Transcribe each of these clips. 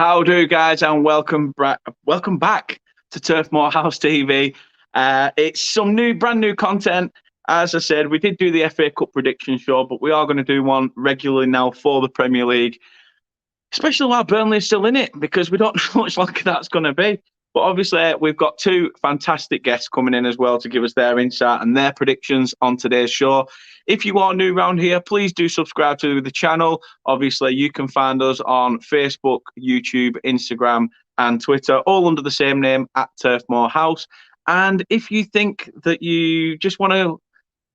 How do, guys, and welcome back to Turf Moor House TV. It's some brand new content. As I said, we did do the FA Cup prediction show, but we are going to do one regularly now for the Premier League, especially while Burnley is still in it, because we don't know how much longer that's going to be. But obviously, we've got two fantastic guests coming in as well to give us their insight and their predictions on today's show. If you are new around here, please do subscribe to the channel. Obviously, you can find us on Facebook, YouTube, Instagram, and Twitter, all under the same name, at Turf Moor House. And if you think that you just want to,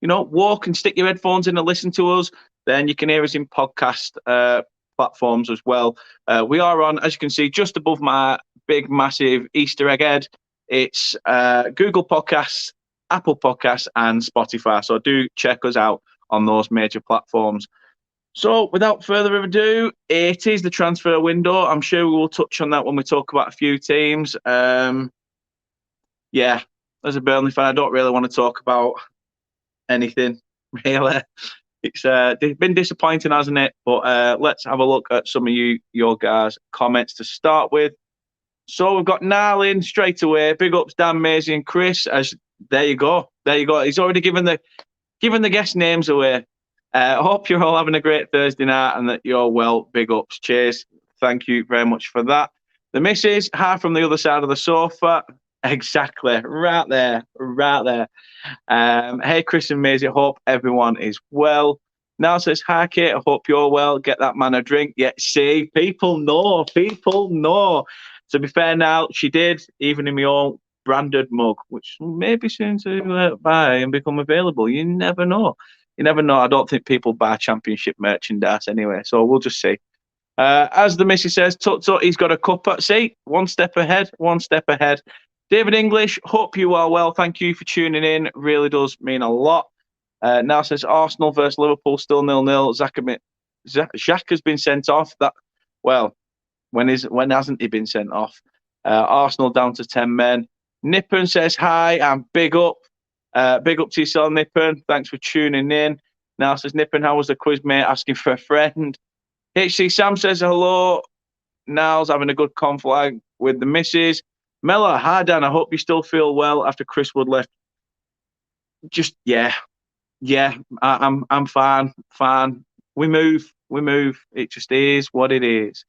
walk and stick your headphones in and listen to us, then you can hear us in podcast platforms as well. We are on, as you can see, just above my big, massive Easter egg head. It's Google Podcasts, Apple Podcasts, and Spotify. So do check us out on those major platforms. So without further ado, it is the transfer window. I'm sure we will touch on that when we talk about a few teams. As a Burnley fan, I don't really want to talk about anything, really. It's been disappointing, hasn't it? But let's have a look at some of your guys' comments to start with. So we've got Niall in straight away. Big ups, Dan, Maisy, and Chris. There you go. He's already given the guest names away. I hope you're all having a great Thursday night and that you're well. Big ups. Cheers. Thank you very much for that. The missus, hi from the other side of the sofa. Exactly. Right there. Hey, Chris and Maisy, hope everyone is well. Now says, hi, Kate, I hope you're well. Get that man a drink. Yeah, see, people know. To be fair now, she did, even in my own branded mug, which maybe soon to buy and become available. You never know. I don't think people buy championship merchandise anyway, so we'll just see. As the missus says, tut, he's got a cuppa. See, one step ahead. David English, hope you are well. Thank you for tuning in. Really does mean a lot. Now says Arsenal versus Liverpool still 0-0. Jacques has been sent off. When hasn't he been sent off? Arsenal down to 10 men. Nippon says hi and big up. Big up to yourself, Nippon. Thanks for tuning in. Now says Nippon, how was the quiz, mate? Asking for a friend. HC Sam says hello. Niall's having a good conflag with the missus. Mella, hi Dan, I hope you still feel well after Chris Wood left. I'm fine. We move. It just is what it is.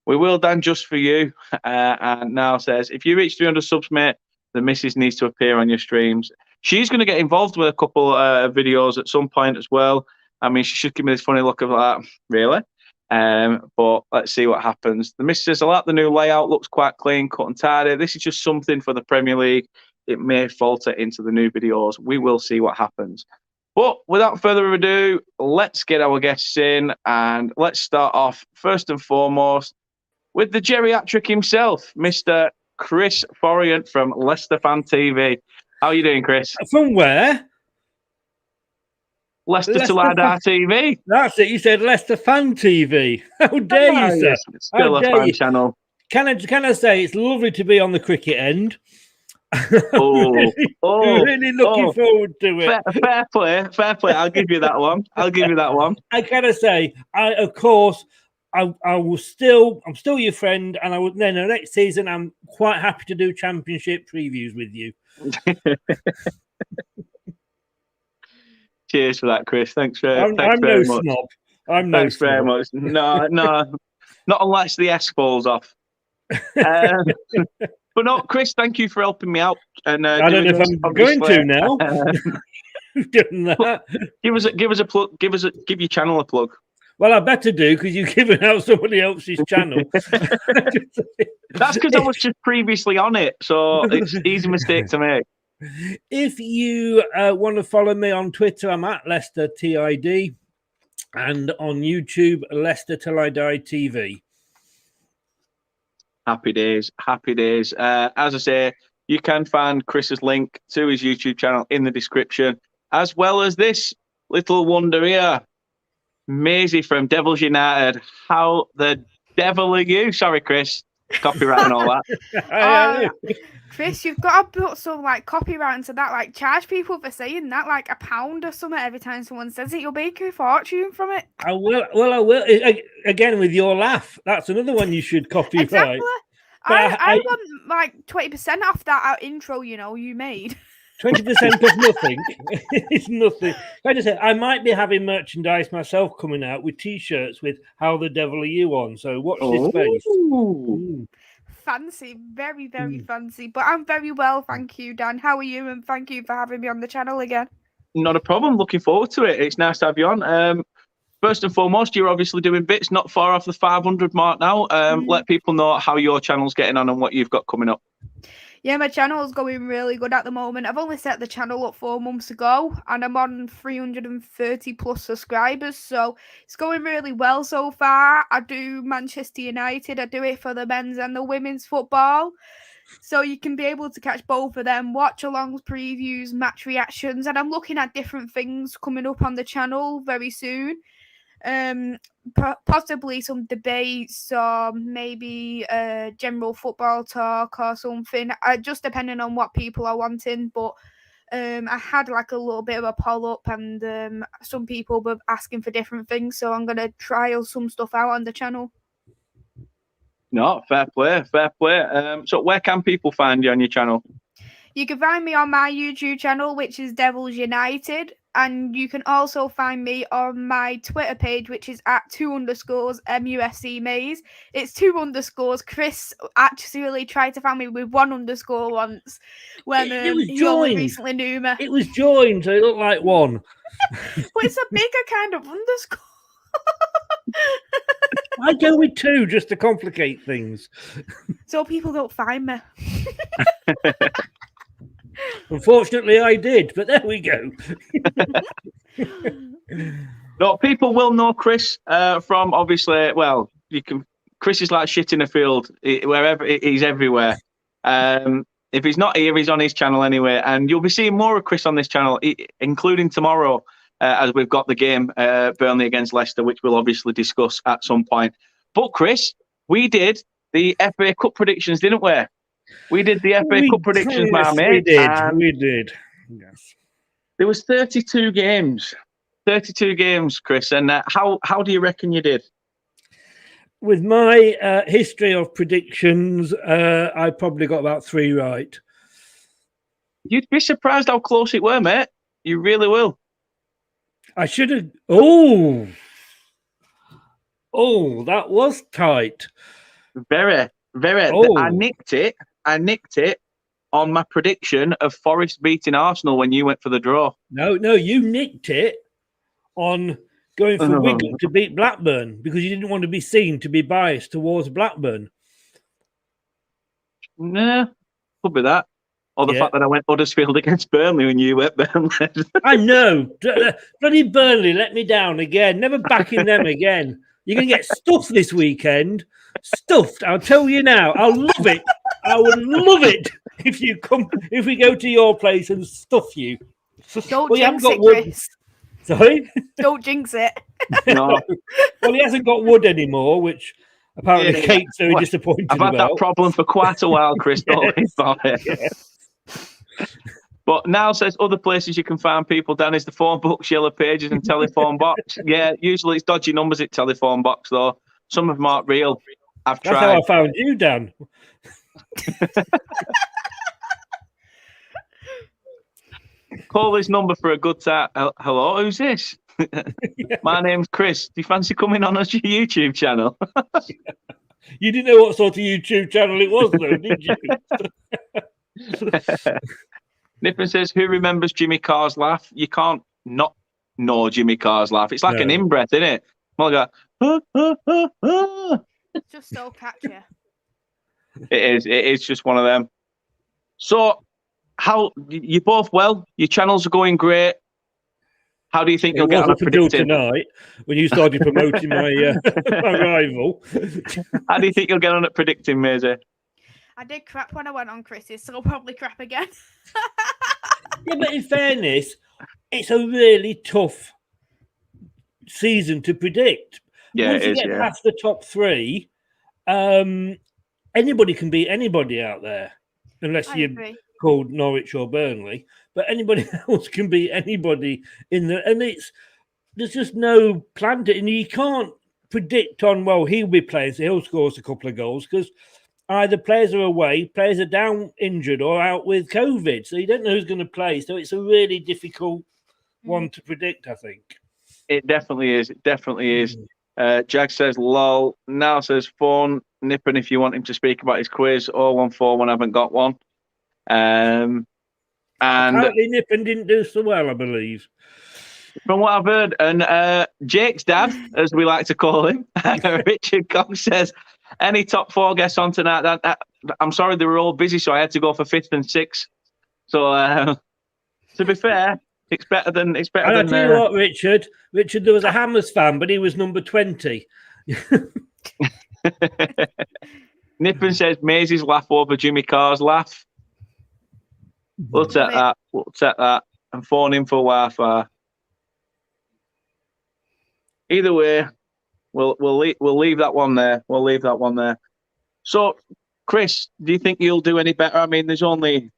We will, Dan, just for you. And now says, if you reach 300 subs, mate, the missus needs to appear on your streams. She's going to get involved with a couple of videos at some point as well. I mean, she should give me this funny look of that, really. But let's see what happens. The missus says, I like the new layout. Looks quite clean, cut and tidy. This is just something for the Premier League. It may falter into the new videos. We will see what happens. But without further ado, let's get our guests in. And let's start off, first and foremost, with the geriatric himself, Mr. Chris Forriant from Leicester Fan TV. How are you doing, Chris? From where? Leicester Till I Die TV. That's it. You said Leicester Fan TV. How dare you, sir? Yes, it's still a fan channel. Can I say it's lovely to be on the cricket end? Really looking forward to it. Fair play. I'll give you that one. I gotta say, I'm still your friend, and the next season I'm quite happy to do championship previews with you. Cheers for that, Chris. Thanks very much. Snob. Thanks very much. No, not unless the S falls off. But no, Chris, thank you for helping me out. And I don't know if I'm going to now. Doing that. Give us a plug. Give your channel a plug. Well, I better do, because you've given out somebody else's channel. That's because I was just previously on it, so it's an easy mistake to make. If you want to follow me on Twitter, I'm at Leicester TID, and on YouTube, Leicester Till I Die TV. Happy days. As I say, you can find Chris's link to his YouTube channel in the description, as well as this little wonder here, Maisy from Devils United. How the devil are you? Sorry, Chris. copyright and all that. I Chris, you've got to put some like copyright into that. Like, charge people for saying that, like £1 or something every time someone says it. You'll make a fortune from it. I will. Well, I will. Again, with your laugh, that's another one you should copyright. Exactly. But I want like 20% off that intro, you made. 20% of nothing. It's nothing. I just say I might be having merchandise myself coming out with T-shirts with "How the devil are you" on. So watch this space. Ooh. Fancy, very, very fancy. But I'm very well, thank you, Dan. How are you? And thank you for having me on the channel again. Not a problem. Looking forward to it. It's nice to have you on. First and foremost, you're obviously doing bits not far off the 500 mark now. Let people know how your channel's getting on and what you've got coming up. Yeah, my channel's going really good at the moment. I've only set the channel up 4 months ago and I'm on 330 plus subscribers. So it's going really well so far. I do Manchester United. I do it for the men's and the women's football. So you can be able to catch both of them, watch along previews, match reactions. And I'm looking at different things coming up on the channel very soon. Possibly some debates or maybe general football talk or something, just depending on what people are wanting. But I had like a little bit of a poll up and some people were asking for different things, so I'm going to trial some stuff out on the channel. No, fair play. So where can people find you on your channel? You can find me on my YouTube channel, which is Devils United. And you can also find me on my Twitter page, which is at 2_MUFC Maze. It's 2_. Chris actually tried to find me with 1_ once when he only recently knew me. It was joined, so it looked like one. But it's a bigger kind of underscore. I go with 2 just to complicate things. So people don't find me. Unfortunately, I did, but there we go. No, people will know Chris from obviously. Well, you can. Chris is like shit in a field. Wherever he's everywhere. If he's not here, he's on his channel anyway, and you'll be seeing more of Chris on this channel, including tomorrow, as we've got the game Burnley against Leicester, which we'll obviously discuss at some point. But Chris, we did the FA Cup predictions, didn't we? We did the FA Cup predictions, my mate. We did. Yes. There was 32 games. 32 games, Chris. And how do you reckon you did? With my history of predictions, I probably got about 3 right. You'd be surprised how close it were, mate. You really will. I should have... Oh, that was tight. Very. Oh. I nicked it on my prediction of Forest beating Arsenal when you went for the draw. No, you nicked it on going for Wigan to beat Blackburn because you didn't want to be seen to be biased towards Blackburn. Nah, could be that. Or the fact that I went Huddersfield against Burnley when you went Burnley. I know. Bloody Burnley let me down again. Never backing them again. You're going to get stuffed this weekend. Stuffed. I'll tell you now. I'll love it. I would love it if we go to your place and stuff you. Don't jinx it, Chris. Sorry? Don't jinx it. No. Well, he hasn't got wood anymore, which apparently Kate's very disappointed I've had that problem for quite a while, Chris. Don't worry about it. Yeah. But now says other places you can find people. Dan is the phone books, yellow pages, and telephone box. Yeah, usually it's dodgy numbers at telephone box, though. Some of them aren't real. I've tried. That's how I found you, Dan. Call this number for a good time. Hello, who's this? My name's Chris. Do you fancy coming on as your YouTube channel? You didn't know what sort of YouTube channel it was, though, did you? Nippon says, who remembers Jimmy Carr's laugh? You can't not know Jimmy Carr's laugh. It's like an in-breath, isn't it? Well, It's just so catchy. It is just one of them. So, how you both well? Your channels are going great. How do you think you'll get on a predicting tonight when you started promoting my my rival? How do you think you'll get on at predicting, Maisy? I did crap when I went on Chris's, so I'll probably crap again. Yeah, but in fairness, it's a really tough season to predict. Yeah, Once it is. you get past the top 3, anybody can beat anybody out there, unless I you're agree. called Norwich or Burnley. But anybody else can beat anybody in the, and there's just no plan to, and you can't predict on, well, he'll be playing, so he'll score us a couple of goals, because either players are away, players are down injured or out with COVID, so you don't know who's going to play. So it's a really difficult one to predict, I think. It definitely is. It definitely is. Jag says, lol. Now says, phone Nippon if you want him to speak about his quiz. 0141 haven't got one. And apparently Nippon didn't do so well, I believe. From what I've heard, and Jake's dad, as we like to call him, Richard Cox says, any top 4 guests on tonight? I'm sorry, they were all busy, so I had to go for 5th and 6th. So, to be fair, it's better than. I'll tell you what, Richard, there was a Hammers fan, but he was number 20. Nippon says, Maisy's laugh over Jimmy Carr's laugh. We'll take that. We'll take that. And phone in for Wi-Fi. Either way, we'll leave that one there. We'll leave that one there. So, Chris, do you think you'll do any better? I mean, there's only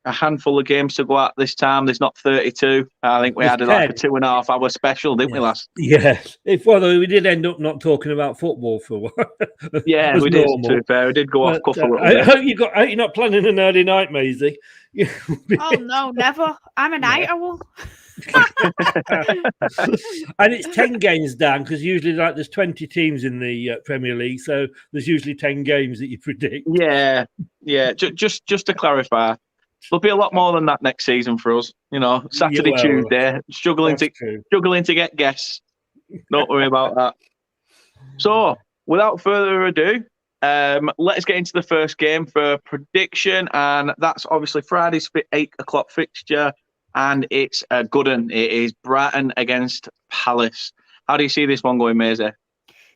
a handful of games to go at this time. There's not 32. I think we had like a 2.5 hour special, didn't we, last? Yes. We did end up not talking about football for a while. Yeah, we did. To be fair, we did go off cuff a little bit. I hope you're not planning an early night, Maisy. Oh no, never. I'm a night owl. And it's 10 games down, because usually there's 20 teams in the Premier League, so there's usually 10 games that you predict. Yeah. Just to clarify, there'll be a lot more than that next season for us. Saturday, Tuesday, struggling to get guests. Don't worry about that. So, without further ado, let's get into the first game for prediction, and that's obviously Friday's 8 o'clock fixture, and it's a good one. It is Brighton against Palace. How do you see this one going, Maisy?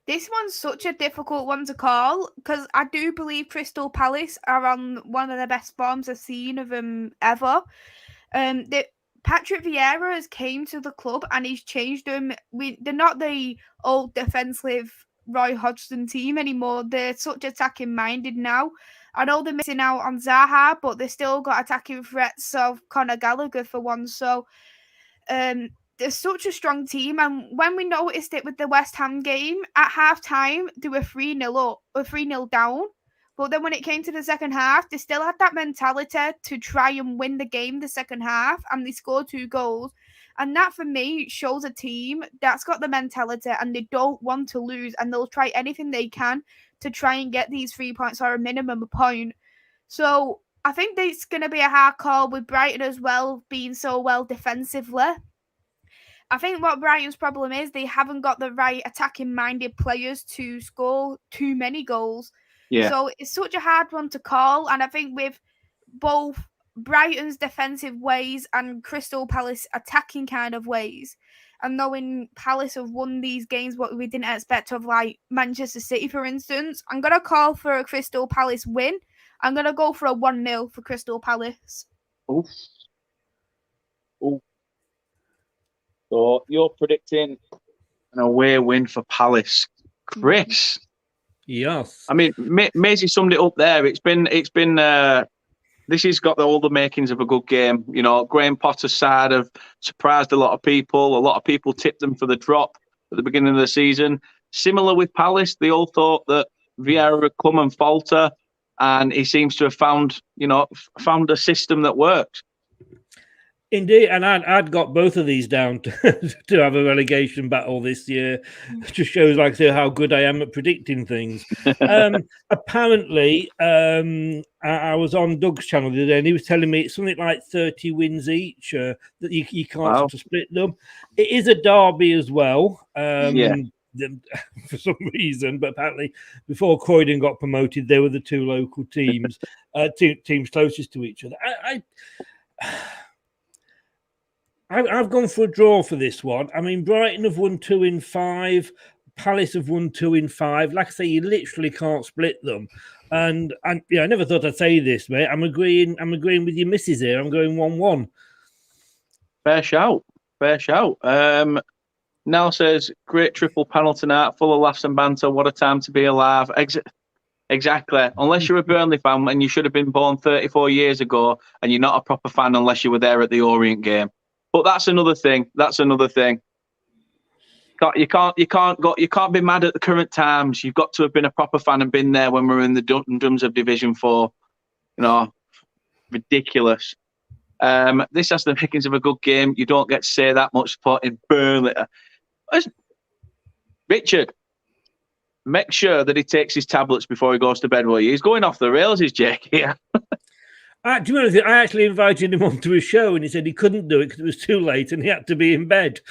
This one's such a difficult one to call, because I do believe Crystal Palace are on one of the best forms I've seen of them ever. Patrick Vieira has came to the club and he's changed them. They're not the old defensive Roy Hodgson team anymore. They're such attacking minded now. I know they're missing out on Zaha, but they still got attacking threats of Conor Gallagher for one. So they're such a strong team. And when we noticed it with the West Ham game, at half time, they were 3-0 up or 3-0 down. But then when it came to the second half, they still had that mentality to try and win the game the second half, and they scored 2 goals. And that, for me, shows a team that's got the mentality and they don't want to lose, and they'll try anything they can to try and get these 3 points or a minimum point. So I think it's going to be a hard call with Brighton as well, being so well defensively. I think what Brighton's problem is, they haven't got the right attacking-minded players to score too many goals. Yeah. So it's such a hard one to call, and I think with both Brighton's defensive ways and Crystal Palace attacking kind of ways, and knowing Palace have won these games what we didn't expect of, like Manchester City, for instance, I'm going to call for a Crystal Palace win. I'm going to go for a 1-0 for Crystal Palace. Oof. So you're predicting an away win for Palace. Chris? Yes. I mean, Maisy summed it up there. It's been. This has got all the makings of a good game. Graham Potter's side have surprised a lot of people. A lot of people tipped them for the drop at the beginning of the season. Similar with Palace, they all thought that Vieira would come and falter, and he seems to have found a system that works. Indeed, and I'd got both of these down to have a relegation battle this year. It just shows, like I say, how good I am at predicting things. Apparently, I was on Doug's channel the other day, and he was telling me it's something like 30 wins each, that you can't sort of split them. It is a derby as well. For some reason, but apparently before Croydon got promoted, they were the 2 local teams, teams closest to each other. I've gone for a draw for this one. I mean, Brighton have won 2 in 5. Palace have won 2 in 5. Like I say, you literally can't split them. And I never thought I'd say this, mate. I'm agreeing with your missus here. I'm going 1-1. Fair shout. Nell says, great triple panel tonight, full of laughs and banter. What a time to be alive. Exactly. Unless you're a Burnley fan and you should have been born 34 years ago, and you're not a proper fan unless you were there at the Orient game. But that's another thing. You can't be mad at the current times. You've got to have been a proper fan and been there when we were in the doldrums of Division 4. Ridiculous. This has the makings of a good game. You don't get to say that much supporting Burnley. Richard, make sure that he takes his tablets before he goes to bed, will you? He's going off the rails, is Jake here. Do you know anything? I actually invited him onto a show and he said he couldn't do it because it was too late and he had to be in bed.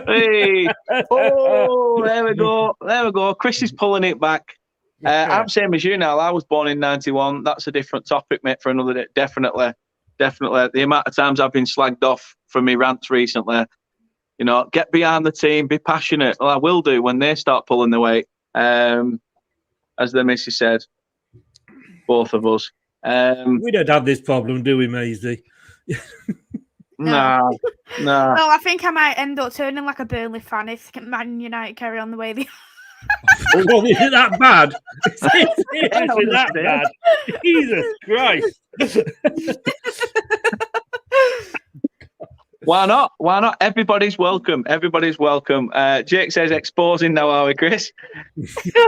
Hey! Oh, there we go. Chris is pulling it back. I'm same as you now. I was born in 91. That's a different topic, mate, for another day. Definitely. The amount of times I've been slagged off from my rants recently. Get behind the team, be passionate. Well, I will do when they start pulling the weight. As the Maisy said, both of us. We don't have this problem, do we, Maisy? No. Well, I think I might end up turning like a Burnley fan if Man United carry on the way they are. Well, is it that bad? Is it that bad? Jesus Christ. Why not? Everybody's welcome. Jake says exposing now, are we, Chris?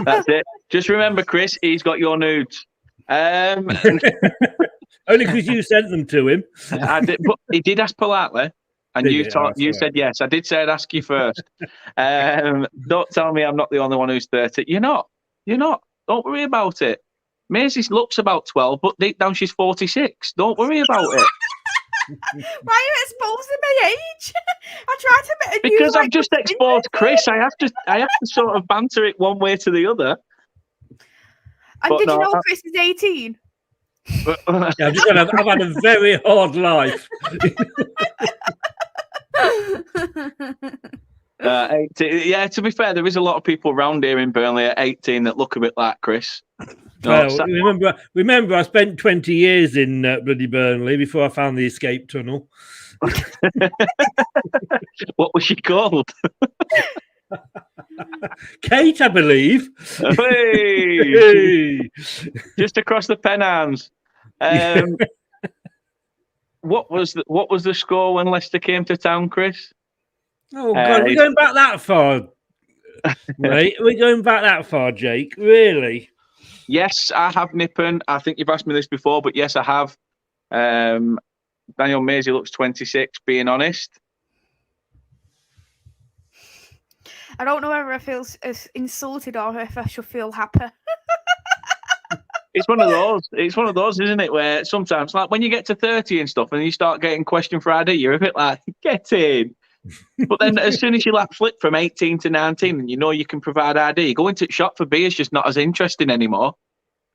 That's it. Just remember, Chris, he's got your nudes. Only because you sent them to him. I did, but he did ask politely, and you said yes. I did say I'd ask you first. Don't tell me I'm not the only one who's 30. You're not. Don't worry about it. Maisie looks about 12, but deep down she's 46. Don't worry about it. Why are you exposing my age? I tried to make because I've just exposed Chris. I have to sort of banter it one way to the other. And did you know Chris is 18? I've had a very hard life. 18. Yeah, to be fair, there is a lot of people around here in Burnley at 18 that look a bit like Chris. Remember, I spent 20 years in bloody Burnley before I found the escape tunnel. What was she called? Kate, I believe. Hey! Just across the Pennines. What was the score when Leicester came to town, Chris? Oh God, we're going back that far, mate. We're going back that far, Jake. Really? Yes, I have, Nippon. I think you've asked me this before, but yes, I have. Daniel Maisy looks 26, being honest. I don't know whether I feel insulted or if I should feel happy. It's one of those, isn't it? Where sometimes, like when you get to 30 and stuff, and you start getting questioned for ID, you're a bit like, get in. But then, as soon as you flip from 18 to 19, and you know you can provide ID, going to the shop for beer is just not as interesting anymore.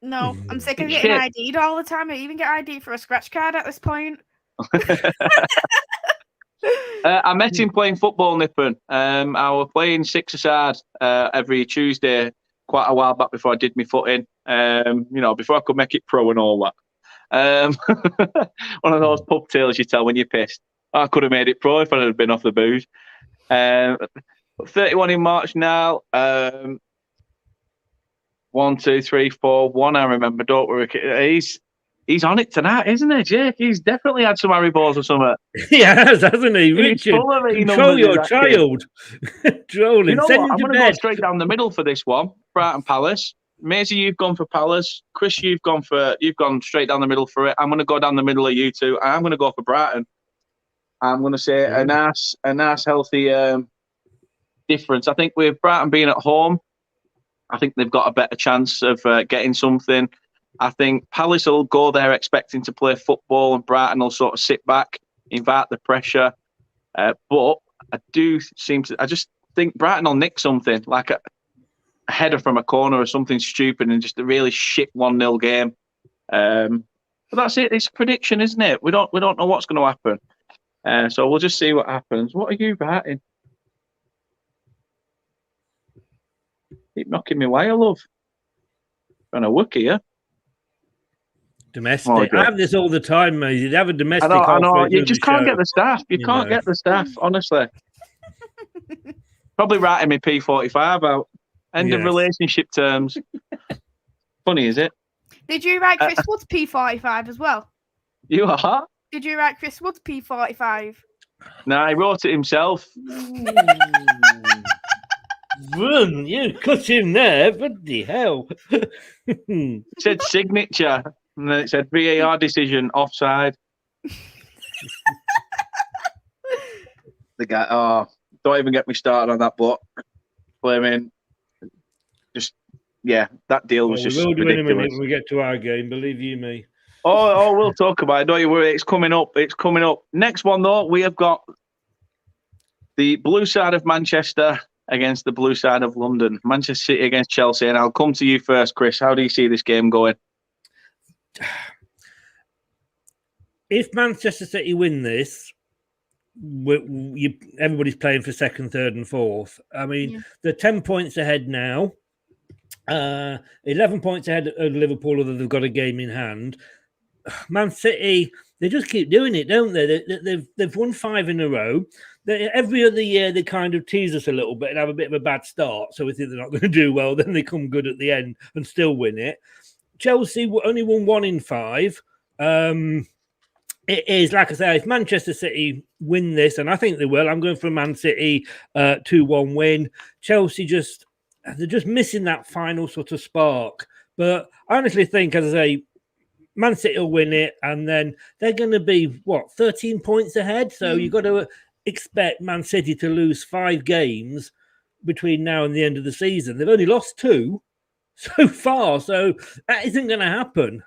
No, I'm sick of getting ID'd all the time. I even get ID for a scratch card at this point. I met him playing football, Nippon. I was playing six-a-side every Tuesday quite a while back before I did my footing. Before I could make it pro and all that. One of those pub tales you tell when you're pissed. I could have made it pro if I had been off the booze. 31 in March now. 1, 2, 3, 4, 1. I remember. Don't worry. He's on it tonight, isn't he, Jake? He's definitely had some Harry Balls or something. He has, hasn't he, Richard? Control your child. Troll him. Send him to bed. I'm going to go straight down the middle for this one. Brighton Palace. Maisy, you've gone for Palace. Chris, you've gone straight down the middle for it. I'm going to go down the middle of you two. I'm going to go for Brighton. I'm going to say a nice healthy difference. I think with Brighton being at home, I think they've got a better chance of getting something. I think Palace will go there expecting to play football, and Brighton will sort of sit back, invite the pressure. But I just think Brighton will nick something, like a header from a corner or something stupid, and just a really shit 1-0 game. But that's it. It's a prediction, isn't it? We don't know what's going to happen. So we'll just see what happens. What are you batting? Keep knocking me away, love. Trying to work here. Domestic. I have this all the time, mate. You'd have a domestic. I know. You just can't get the staff. You can't get the staff, honestly. Probably writing me P45 out. End of relationship terms. Funny, is it? Did you write Chris Wood's P45 as well? You are? Did you write Chris Wood's P45? No, he wrote it himself. Run, you cut him there. Bloody hell. It said signature, and then it said VAR decision, offside. The guy, don't even get me started on that block. Blaming, that deal was just we'll do ridiculous. in a minute when we get to our game, believe you me. We'll talk about it. Don't you worry, it's coming up. Next one, though, we have got the blue side of Manchester against the blue side of London. Manchester City against Chelsea. And I'll come to you first, Chris. How do you see this game going? If Manchester City win this, everybody's playing for second, third, and fourth. I mean, they're 10 points ahead now. 11 points ahead of Liverpool, although they've got a game in hand. Man City, they just keep doing it, don't they? They've won 5 in a row. Every other year, they kind of tease us a little bit and have a bit of a bad start, so we think they're not going to do well. Then they come good at the end and still win it. Chelsea only won 1 in 5. It is, like I say, if Manchester City win this, and I think they will, I'm going for a Man City 2-1 win. Chelsea they're just missing that final sort of spark. But I honestly think, as I say, Man City will win it, and then they're going to be, 13 points ahead? So you've got to expect Man City to lose 5 games between now and the end of the season. They've only lost 2 so far, so that isn't going to happen.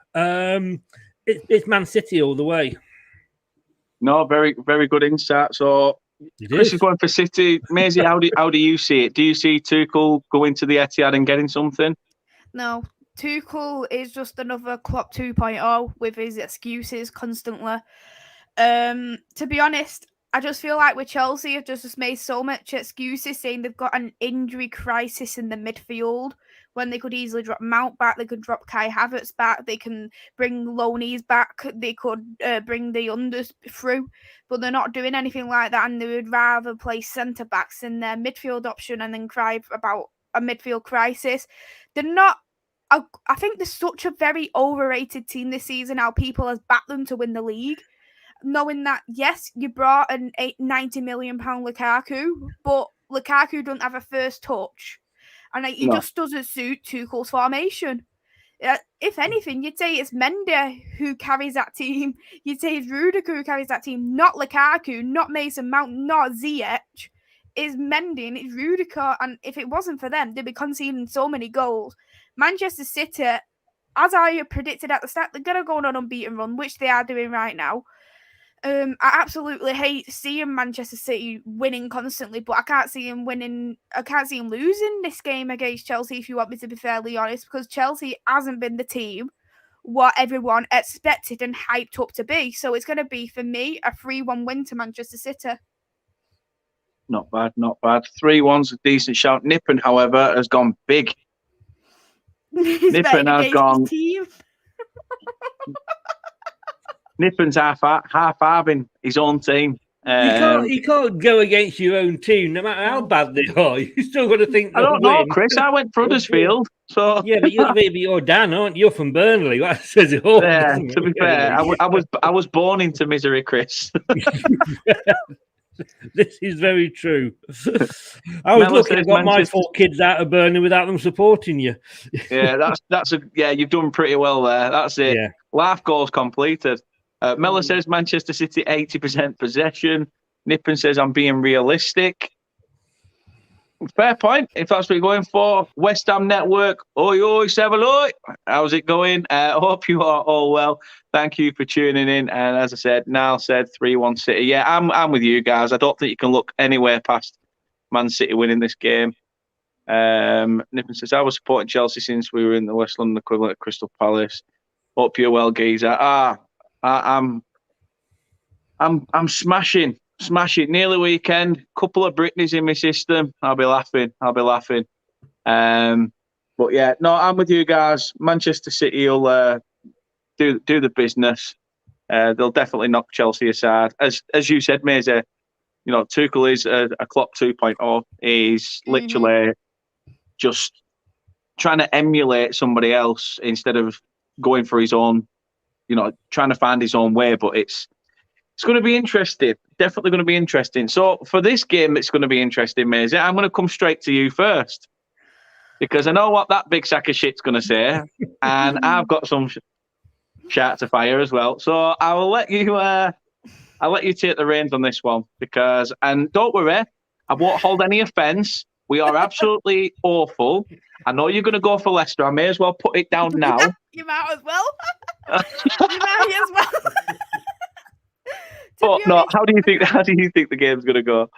It's Man City all the way. No, very, very good insight. So Chris is going for City. Maisy, how do you see it? Do you see Tuchel going to the Etihad and getting something? No. Tuchel is just another Klopp 2.0 with his excuses constantly. To be honest, I just feel like with Chelsea, have just made so much excuses, saying they've got an injury crisis in the midfield when they could easily drop Mount back, they could drop Kai Havertz back, they can bring Loneys back, they could bring the unders through, but they're not doing anything like that, and they would rather play centre-backs in their midfield option and then cry about a midfield crisis. They're not. I think they're such a very overrated team this season, how people have backed them to win the league. Knowing that, yes, you brought an £90 million Lukaku, but Lukaku don't have a first touch. And he just doesn't suit Tuchel's formation. If anything, you'd say it's Mendy who carries that team. You'd say it's Rudiger who carries that team, not Lukaku, not Mason Mount, not Ziyech. It's Mendy and it's Rudiger. And if it wasn't for them, they'd be conceding so many goals. Manchester City, as I predicted at the start, they're going to go on an unbeaten run, which they are doing right now. I absolutely hate seeing Manchester City winning constantly, but I can't see him winning. I can't see him losing this game against Chelsea, if you want me to be fairly honest, because Chelsea hasn't been the team what everyone expected and hyped up to be. So it's going to be, for me, a 3-1 win to Manchester City. Not bad, not bad. 3-1's a decent shout. Nippen, however, has gone big. Nippen has gone. Nippen's half-halving his own team. You can't go against your own team, no matter how bad they are. You still got to think. I don't know, Chris. I went for Huddersfield, so yeah, but you're Dan, aren't you? You're from Burnley. That says it all. Yeah, to be fair, I was born into misery, Chris. This is very true. I was looking. I got my 4 kids out of Burnley without them supporting you. Yeah, you've done pretty well there. That's it. Yeah. Life goals completed. Mella says Manchester City 80% possession. Nippen says I'm being realistic. Fair point, if that's what you're going for. West Ham Network, oi, 7 oi. How's it going? Hope you are all well. Thank you for tuning in. And as I said, Niall said 3-1 City. Yeah, I'm with you guys. I don't think you can look anywhere past Man City winning this game. Nippen says I was supporting Chelsea since we were in the West London equivalent of Crystal Palace. Hope you're well, geezer. I'm smashing. Nearly weekend. Couple of Britneys in my system. I'll be laughing. But yeah, no, I'm with you guys. Manchester City will do the business. They'll definitely knock Chelsea aside. As you said, Maisy, Tuchel is a Klopp 2.0. He's literally just trying to emulate somebody else instead of going for his own, trying to find his own way. But it's going to be interesting. Definitely going to be interesting. So for this game, it's going to be interesting, Maisy. I'm going to come straight to you first because I know what that big sack of shit's going to say, and I've got some shout to fire as well. So I will let you. I'll let you take the reins on this one and don't worry, I won't hold any offence. We are absolutely awful. I know you're going to go for Leicester. I may as well put it down now. You might as well. You might as well. But no, how do you think the game's going to go?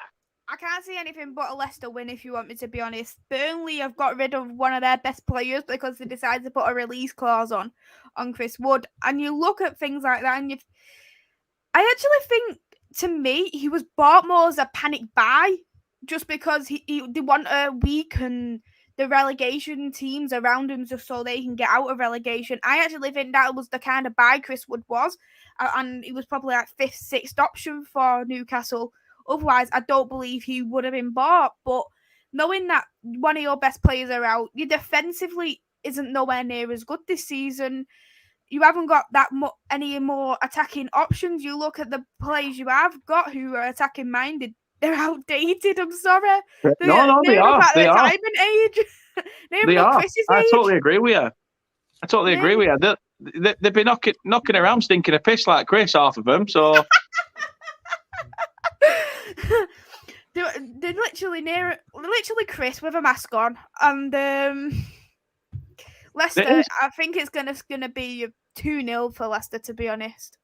I can't see anything but a Leicester win, if you want me to be honest. Burnley have got rid of one of their best players because they decided to put a release clause on Chris Wood. And you look at things like that and I actually think, to me, he was bought more as a panic buy just because they want to weaken the relegation teams around him just so they can get out of relegation. I actually think that was the kind of buy Chris Wood was. And he was probably like 5th, 6th option for Newcastle. Otherwise, I don't believe he would have been bought. But knowing that one of your best players are out, your defensively isn't nowhere near as good this season. You haven't got any more attacking options. You look at the players you have got who are attacking minded. They're outdated. I'm sorry. They are. They are. Retirement age. They are. I totally agree with you. They've been knocking around stinking a piss like Chris, half of them. So they're literally Chris with a mask on, and Leicester. I think it's gonna be 2-0 for Leicester, to be honest.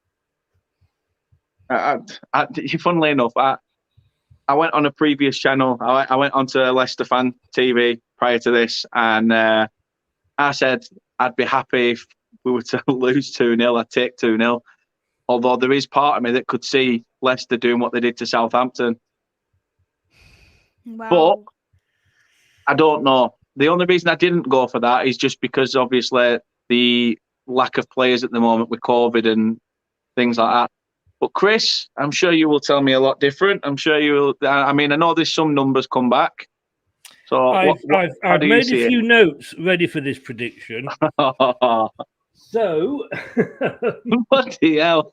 Funnily enough, I went on a previous channel. I went onto Leicester Fan TV prior to this, and I said I'd be happy if we were to lose 2-0. I'd take 2-0. Although there is part of me that could see Leicester doing what they did to Southampton. Wow. But I don't know. The only reason I didn't go for that is just because obviously the lack of players at the moment with COVID and things like that. But Chris, I'm sure you will tell me a lot different. I'm sure you will. I mean, I know there's some numbers come back. So I've made a few notes ready for this prediction. So, bloody hell.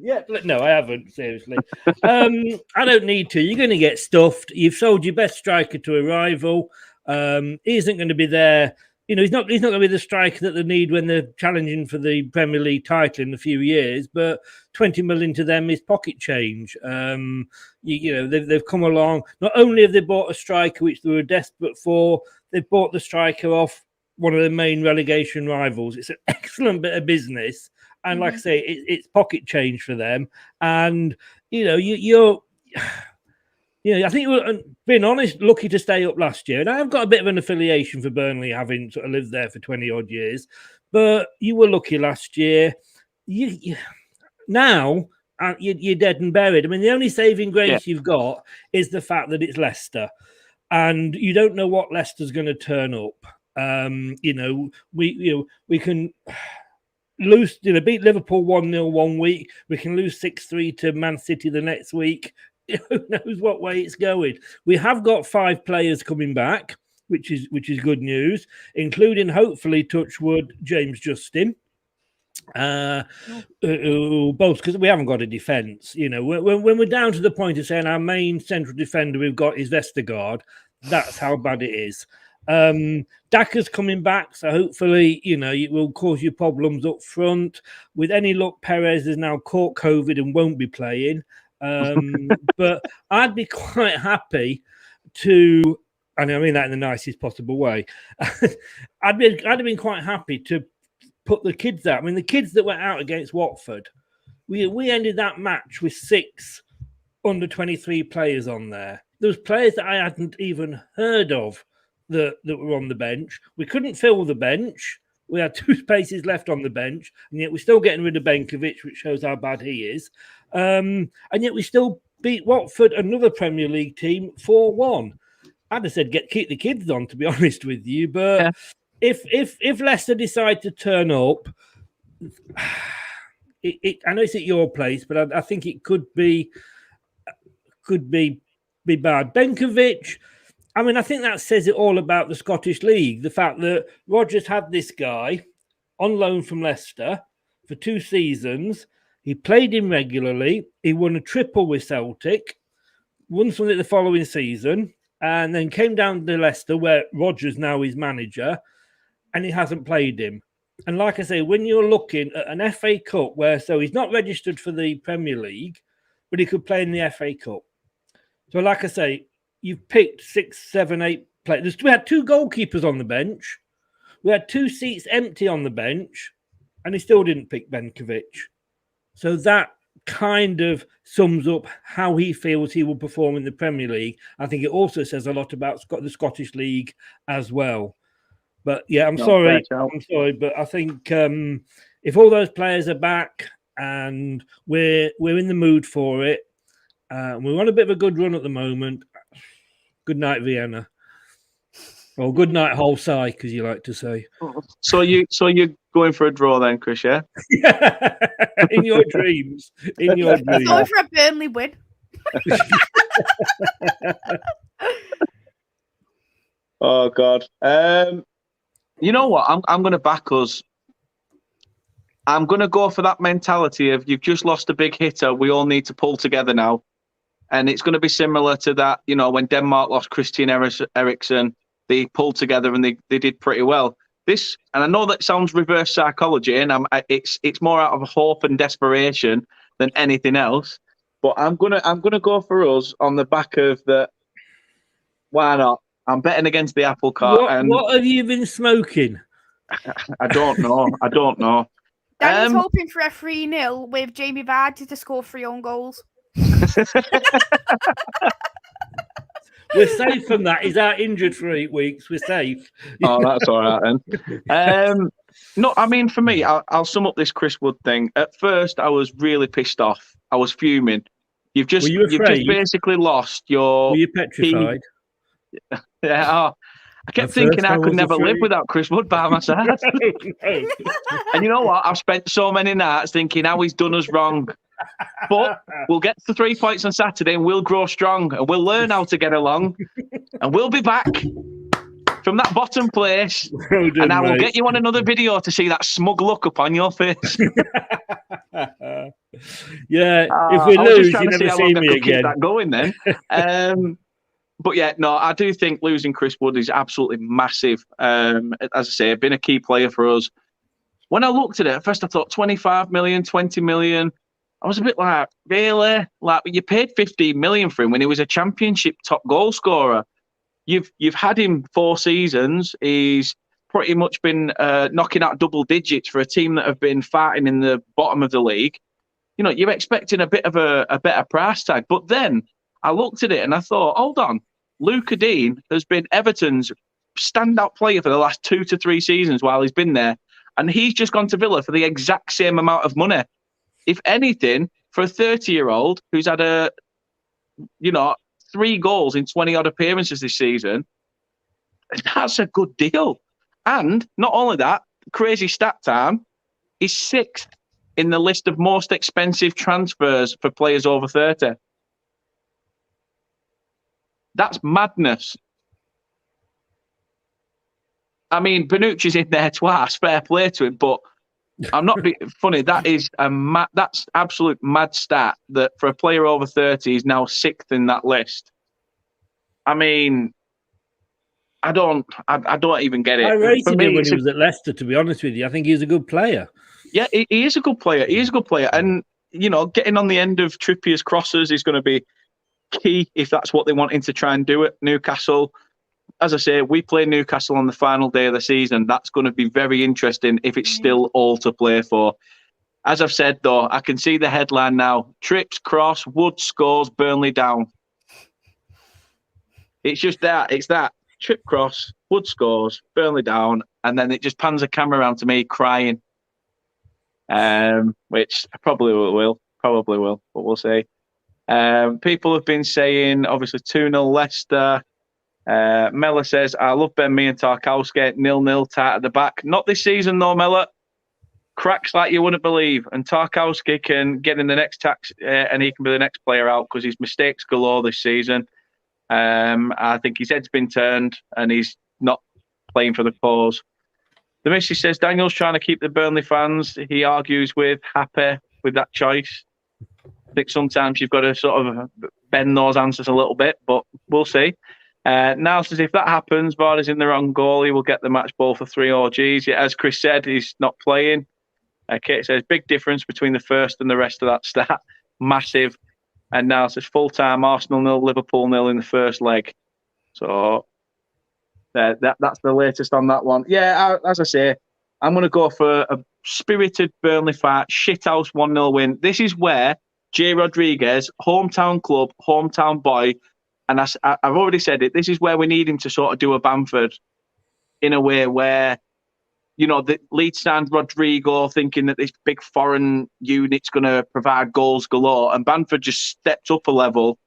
Yeah, no, I haven't, seriously. I don't need to. You're going to get stuffed. You've sold your best striker to a rival. He isn't going to be there. He's not going to be the striker that they need when they're challenging for the Premier League title in a few years, but 20 million to them is pocket change. They've come along. Not only have they bought a striker, which they were desperate for, they've bought the striker off one of the main relegation rivals. It's an excellent bit of business. And like I say, it's pocket change for them. And, you're I think you were, being honest, lucky to stay up last year. And I've got a bit of an affiliation for Burnley, having sort of lived there for 20-odd years. But you were lucky last year. Now, you're dead and buried. I mean, the only saving grace you've got is the fact that it's Leicester. And you don't know what Leicester's going to turn up. We can lose, beat Liverpool 1-0 one week. We can lose 6-3 to Man City the next week. Who knows what way it's going? We have got 5 players coming back, which is good news, including hopefully touchwood James Justin. Both because we haven't got a defence. When we're down to the point of saying our main central defender we've got is Vestergaard, that's how bad it is. Daka's coming back, so hopefully, it will cause you problems up front. With any luck, Perez has now caught COVID and won't be playing. But I'd be quite happy to, and I mean that in the nicest possible way, I'd have been quite happy to put the kids out. I mean, the kids that went out against Watford, we ended that match with 6 under 23 players on there. There was players that I hadn't even heard of that were on the bench. We couldn't fill the bench. We had 2 spaces left on the bench, and yet we're still getting rid of Benkovic, which shows how bad he is. And yet we still beat Watford, another Premier League team, 4-1. I'd have said keep the kids on, to be honest with you. But if Leicester decide to turn up, I know it's at your place, but I think it could be bad. Benkovic, I mean, I think that says it all about the Scottish League. The fact that Rodgers had this guy on loan from Leicester for 2 seasons. He played him regularly. He won a triple with Celtic, won something the following season, and then came down to Leicester, where Rodgers now is manager, and he hasn't played him. And like I say, when you're looking at an FA Cup so he's not registered for the Premier League, but he could play in the FA Cup. So like I say, you've picked 6, 7, 8 players. We had 2 goalkeepers on the bench. We had 2 seats empty on the bench, and he still didn't pick Benkovic. So that kind of sums up how he feels he will perform in the Premier League. I think it also says a lot about the Scottish League as well. But yeah, I'm sorry, but I think if all those players are back and we're in the mood for it, we're on a bit of a good run at the moment. Good night, Vienna. Or good night, Hull side, as you like to say. So you're going for a draw then, Chris? Yeah. In your dreams. In your dreams. Going for a Burnley win. Oh God. You know what? I'm going to back us. I'm going to go for that mentality of you've just lost a big hitter. We all need to pull together now, and it's going to be similar to that. You know, when Denmark lost Christian Eriksen, they pulled together and they did pretty well. This, and I know that sounds reverse psychology, and it's more out of hope and desperation than anything else. But I'm gonna go for us on the back of the. Why not? I'm betting against the apple cart. What have you been smoking? I don't know. Danny's hoping for a 3-0 with Jamie Vardy to score 3 own goals. We're safe from that. He's out injured for 8 weeks. We're safe. Oh, that's all right then. No, I mean, for me, I'll sum up this Chris Wood thing. At first, I was really pissed off. I was fuming. You've just basically lost your. Were you petrified? Yeah. I kept thinking I could never live without Chris Wood by my side. And you know what? I've spent so many nights thinking how he's done us wrong. But we'll get to 3 points on Saturday and we'll grow strong and we'll learn how to get along. And we'll be back from that bottom place. Well done, and I will get you on another video to see that smug look upon your face. Yeah, if we lose, you never see me again. Keep that going then. But yeah, no, I do think losing Chris Wood is absolutely massive. As I say, been a key player for us. When I looked at it, at first I thought 25 million, 20 million. I was a bit like, really? Like, you paid 15 million for him when he was a championship top goal scorer. You've had him 4 seasons. He's pretty much been knocking out double digits for a team that have been fighting in the bottom of the league. You know, you're expecting a bit of a better price tag. But then I looked at it and I thought, hold on. Luca Dean has been Everton's standout player for the last 2 to 3 seasons while he's been there. And he's just gone to Villa for the exact same amount of money. If anything, for a 30-year-old who's had 3 goals in 20-odd appearances this season, that's a good deal. And not only that, crazy stat time, he's 6th in the list of most expensive transfers for players over 30. That's madness. I mean, Bonucci's in there twice. Fair play to him, but I'm not being funny. That is that's absolute mad stat that for a player over 30 is now 6th in that list. I mean, I don't even get it. I rated him when he was at Leicester. To be honest with you, I think he's a good player. Yeah, he is a good player. He is a good player, and you know, getting on the end of Trippier's crosses is going to be key if that's what they wanted to try and do at Newcastle. As I say, we play Newcastle on the final day of the season. That's going to be very interesting if it's still all to play for. As I've said, though, I can see the headline now. Trips, cross, Wood scores, Burnley down. It's just that. It's that. Trip, cross, Wood scores, Burnley down. And then it just pans the camera around to me crying. Which I probably will, but we'll see. People have been saying, obviously, 2-0 Leicester. Mella says, I love Ben Mee and Tarkowski, 0-0 tight at the back. Not this season, though, Mella. Cracks like you wouldn't believe. And Tarkowski can get in the next tax and he can be the next player out because his mistakes galore this season. I think his head's been turned and he's not playing for the cause. The Maisy says Daniel's trying to keep the Burnley fans. He argues with happy with that choice. I think sometimes you've got to sort of bend those answers a little bit, but we'll see. Now says if that happens, Vardy's in the wrong goal, he will get the match ball for 3 OGs. Yeah, as Chris said, he's not playing. Kate says big difference between the first and the rest of that stat. Massive. And now says full-time Arsenal 0, Liverpool 0 in the first leg. So that's the latest on that one. Yeah, as I say, I'm going to go for a spirited Burnley fight, shithouse 1-0 win. This is where Jay Rodriguez, hometown club, hometown boy, and I've already said it, this is where we need him to sort of do a Bamford in a way where, you know, the Leeds signed Rodrigo thinking that this big foreign unit's going to provide goals galore, and Bamford just stepped up a level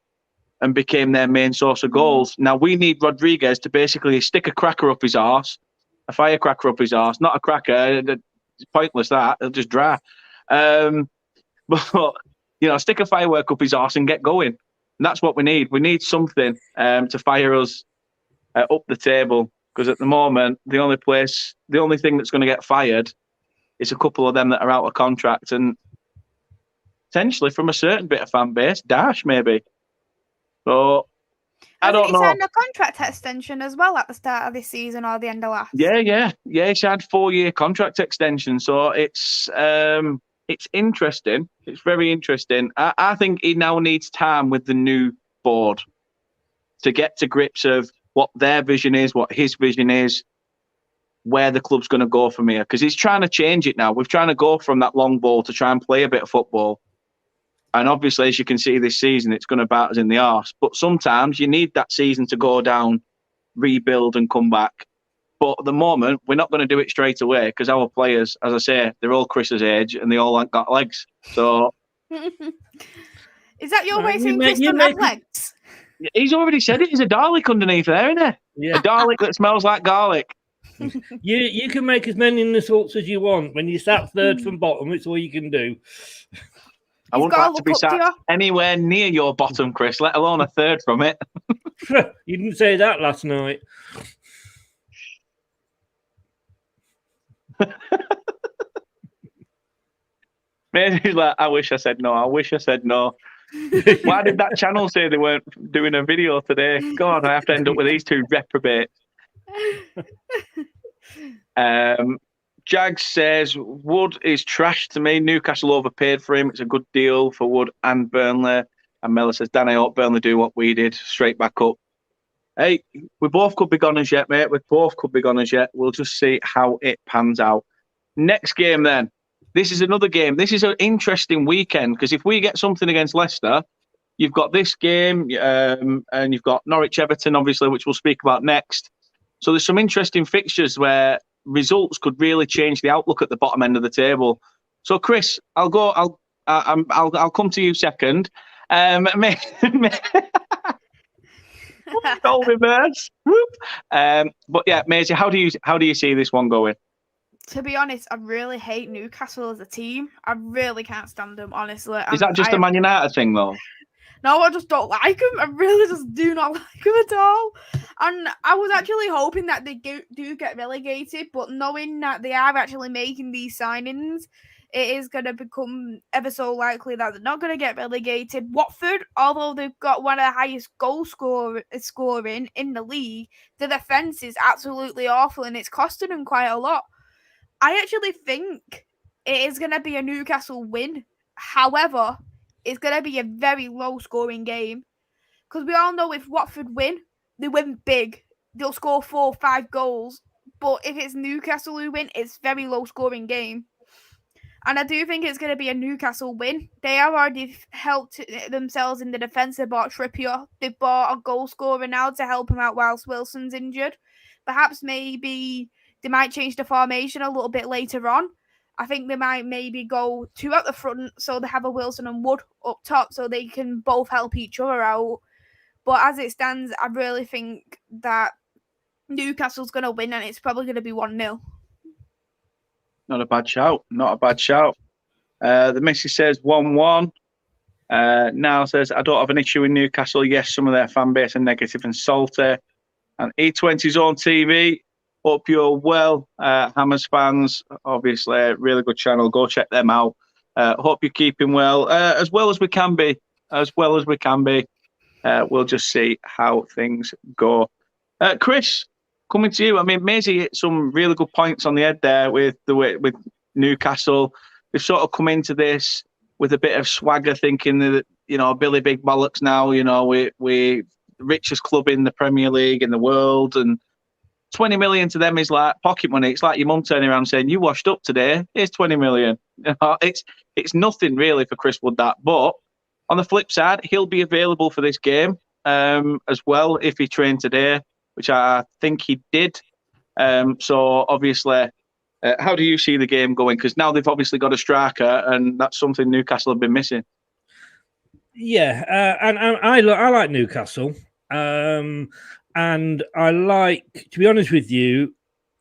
and became their main source of goals. Now we need Rodriguez to basically stick a cracker up his arse, a firecracker up his arse, not a cracker. It's pointless that, it'll just dry. But, you know, stick a firework up his arse and get going. And that's what we need. We need something to fire us up the table. Because at the moment, the only thing that's going to get fired is a couple of them that are out of contract, and potentially from a certain bit of fan base, Dash maybe. So I don't know. He signed a contract extension as well at the start of this season or the end of last. Yeah. He signed 4-year contract extension. So it's interesting. It's very interesting. I think he now needs time with the new board to get to grips of what their vision is, what his vision is, where the club's going to go from here. Because he's trying to change it now. We're trying to go from that long ball to try and play a bit of football. And obviously, as you can see this season, it's going to bite us in the arse. But sometimes you need that season to go down, rebuild and come back. But at the moment, we're not going to do it straight away because our players, as I say, they're all Chris's age and they all ain't got legs. So, is that your way saying Chris don't have legs? He's already said it. There's a Dalek underneath there, isn't there? Yeah. A Dalek that smells like garlic. You can make as many insults as you want. When you sat third from bottom, it's all you can do. I wouldn't like to be sat anywhere near your bottom, Chris, let alone a third from it. You didn't say that last night. Maybe like, I wish I said no. Why did that channel say they weren't doing a video today? God, I have to end up with these two reprobates. Jags says Wood is trash to me. Newcastle overpaid for him. It's a good deal for Wood and Burnley. And Miller says, Dan, I hope Burnley do what we did, straight back up. Hey, we both could be gone as yet, mate. We both could be gone as yet. We'll just see how it pans out. Next game then. This is another game. This is an interesting weekend because if we get something against Leicester, you've got this game and you've got Norwich Everton, obviously, which we'll speak about next. So there's some interesting fixtures where results could really change the outlook at the bottom end of the table. So, Chris, I'll come to you second. All reverse. But yeah, Maisy, how do you see this one going? To be honest, I really hate Newcastle as a team. I really can't stand them, honestly. Is that just a Man United thing, though? No, I just don't like them. I really just do not like them at all. And I was actually hoping that they do get relegated, but knowing that they are actually making these signings, it is going to become ever so likely that they're not going to get relegated. Watford, although they've got one of the highest goal scoring in the league, the defence is absolutely awful and it's costing them quite a lot. I actually think it is going to be a Newcastle win. However, it's going to be a very low-scoring game. Because we all know if Watford win, they win big. They'll score 4 or 5 goals. But if it's Newcastle who win, it's a very low-scoring game. And I do think it's going to be a Newcastle win. They have already helped themselves in the defence. They bought Trippier. They've bought a goal scorer now to help him out whilst Wilson's injured. Perhaps maybe they might change the formation a little bit later on. I think they might maybe go 2 at the front so they have a Wilson and Wood up top so they can both help each other out. But as it stands, I really think that Newcastle's going to win and it's probably going to be 1-0. Not a bad shout. The Maisy says 1-1. Now says, I don't have an issue with Newcastle. Yes, some of their fan base are negative and salty. And E20's on TV. Hope you're well. Hammers fans, obviously, really good channel. Go check them out. Hope you're keeping well as we can be. We'll just see how things go. Chris, coming to you. I mean, Maisy hit some really good points on the head there with Newcastle. They've sort of come into this with a bit of swagger, thinking that, Billy Big Bollocks now, we're the richest club in the Premier League in the world, and 20 million to them is like pocket money. It's like your mum turning around saying, you washed up today, here's 20 million. It's nothing really for Chris Wood, that. But on the flip side, he'll be available for this game as well if he trained today, which I think he did. So obviously, how do you see the game going? Because now they've obviously got a striker, and that's something Newcastle have been missing. Yeah, and I like Newcastle. And I like, to be honest with you,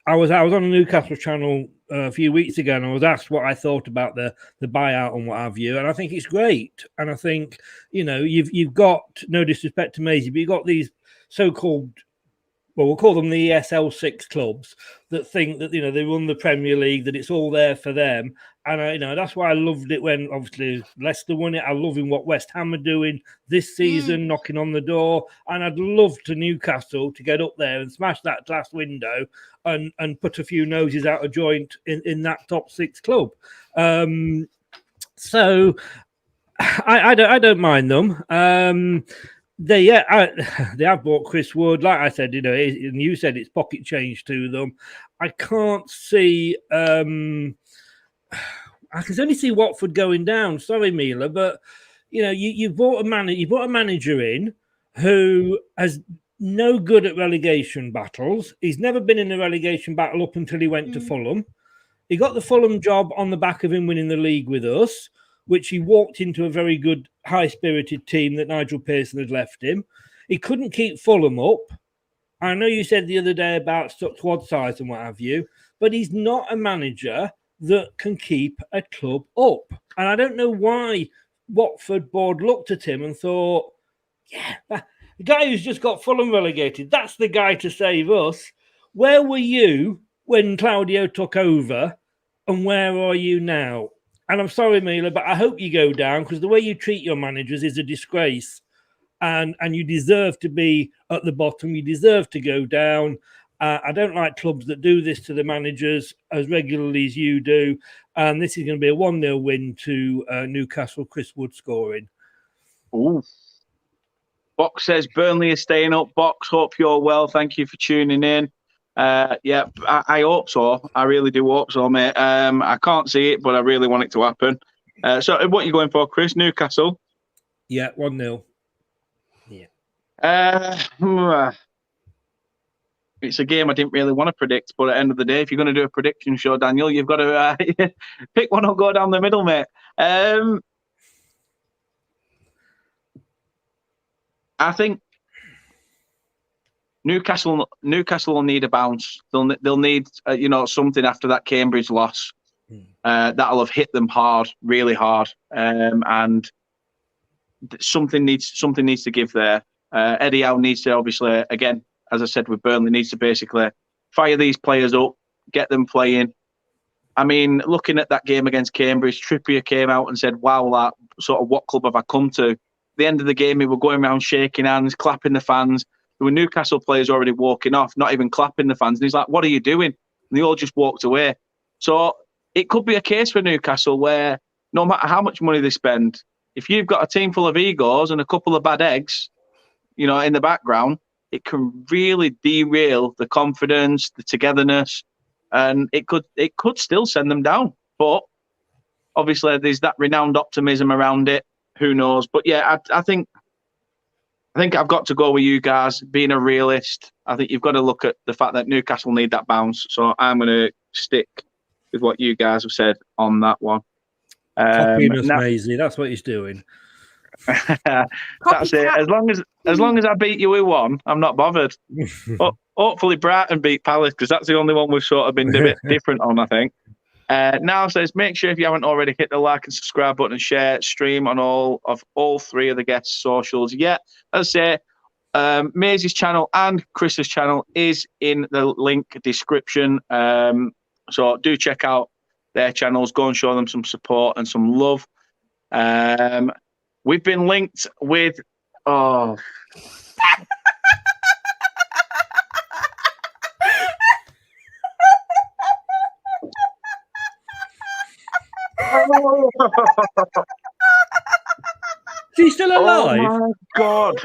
I was on a Newcastle channel a few weeks ago, and I was asked what I thought about the buyout and what have you, and I think it's great. And I think, you've got, no disrespect to Maisy, but you've got these so-called, well, we'll call them the ESL6 clubs that think that, they run the Premier League, that it's all there for them. And, that's why I loved it when, obviously, Leicester won it. I love what West Ham are doing this season, knocking on the door. And I'd love to Newcastle to get up there and smash that glass window and put a few noses out of joint in that top 6 club. So I don't mind them. They have bought Chris Wood, like I said, and you said it's pocket change to them. I can't see. I can only see Watford going down. Sorry, Mila, but you bought a manager in who has no good at relegation battles. He's never been in a relegation battle up until he went to Fulham. He got the Fulham job on the back of him winning the league with us, which he walked into a very good, high-spirited team that Nigel Pearson had left him. He couldn't keep Fulham up. I know you said the other day about squad size and what have you, but he's not a manager that can keep a club up. And I don't know why Watford board looked at him and thought, yeah, the guy who's just got Fulham relegated, that's the guy to save us. Where were you when Claudio took over, and where are you now? And I'm sorry, Mila, but I hope you go down, because the way you treat your managers is a disgrace. And you deserve to be at the bottom. You deserve to go down. I don't like clubs that do this to the managers as regularly as you do. And this is going to be a 1-0 win to Newcastle, Chris Wood scoring. Ooh. Box says Burnley is staying up. Box, hope you're well. Thank you for tuning in. Yeah, I hope so. I really do hope so, mate. I can't see it, but I really want it to happen. So what are you going for, Chris? Newcastle? Yeah, 1-0. Yeah. It's a game I didn't really want to predict, but at the end of the day, if you're going to do a prediction show, Daniel, you've got to pick one or go down the middle, mate. I think Newcastle will need a bounce. They'll need something after that Cambridge loss that'll have hit them hard, really hard, and something needs to give there. Eddie Howe needs to, obviously, again, as I said with Burnley, needs to basically fire these players up, get them playing. I mean, looking at that game against Cambridge, Trippier came out and said, wow, that sort of, what club have I come to? At the end of the game, we were going around shaking hands, clapping the fans. There were Newcastle players already walking off, not even clapping the fans. And he's like, what are you doing? And they all just walked away. So it could be a case for Newcastle where no matter how much money they spend, if you've got a team full of egos and a couple of bad eggs, in the background, it can really derail the confidence, the togetherness, and it could still send them down. But obviously, there's that renowned optimism around it. Who knows? But yeah, I think I've got to go with you guys. Being a realist, I think you've got to look at the fact that Newcastle need that bounce. So I'm going to stick with what you guys have said on that one. Copying us, Maisy. That's what he's doing. That's it. As long as I beat you with one, I'm not bothered. Hopefully Brighton beat Palace, because that's the only one we've sort of been a bit different on, I think. Now says, make sure if you haven't already hit the like and subscribe button and share stream on all three of the guests' socials. Yeah, as I say, Maisy's channel and Chris's channel is in the link description. So do check out their channels. Go and show them some support and some love. We've been linked with Is he still alive? Oh my God.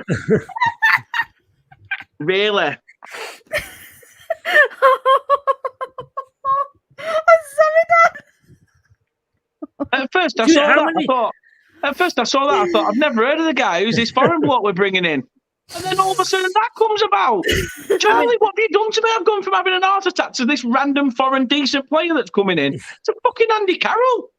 Really? I'm sorry, Dad. At first I saw that. I thought, I've never heard of the guy. Who's this foreign bloke we're bringing in? And then all of a sudden that comes about. Charlie, what have you done to me? I've gone from having an heart attack to this random foreign decent player that's coming in. It's a fucking Andy Carroll.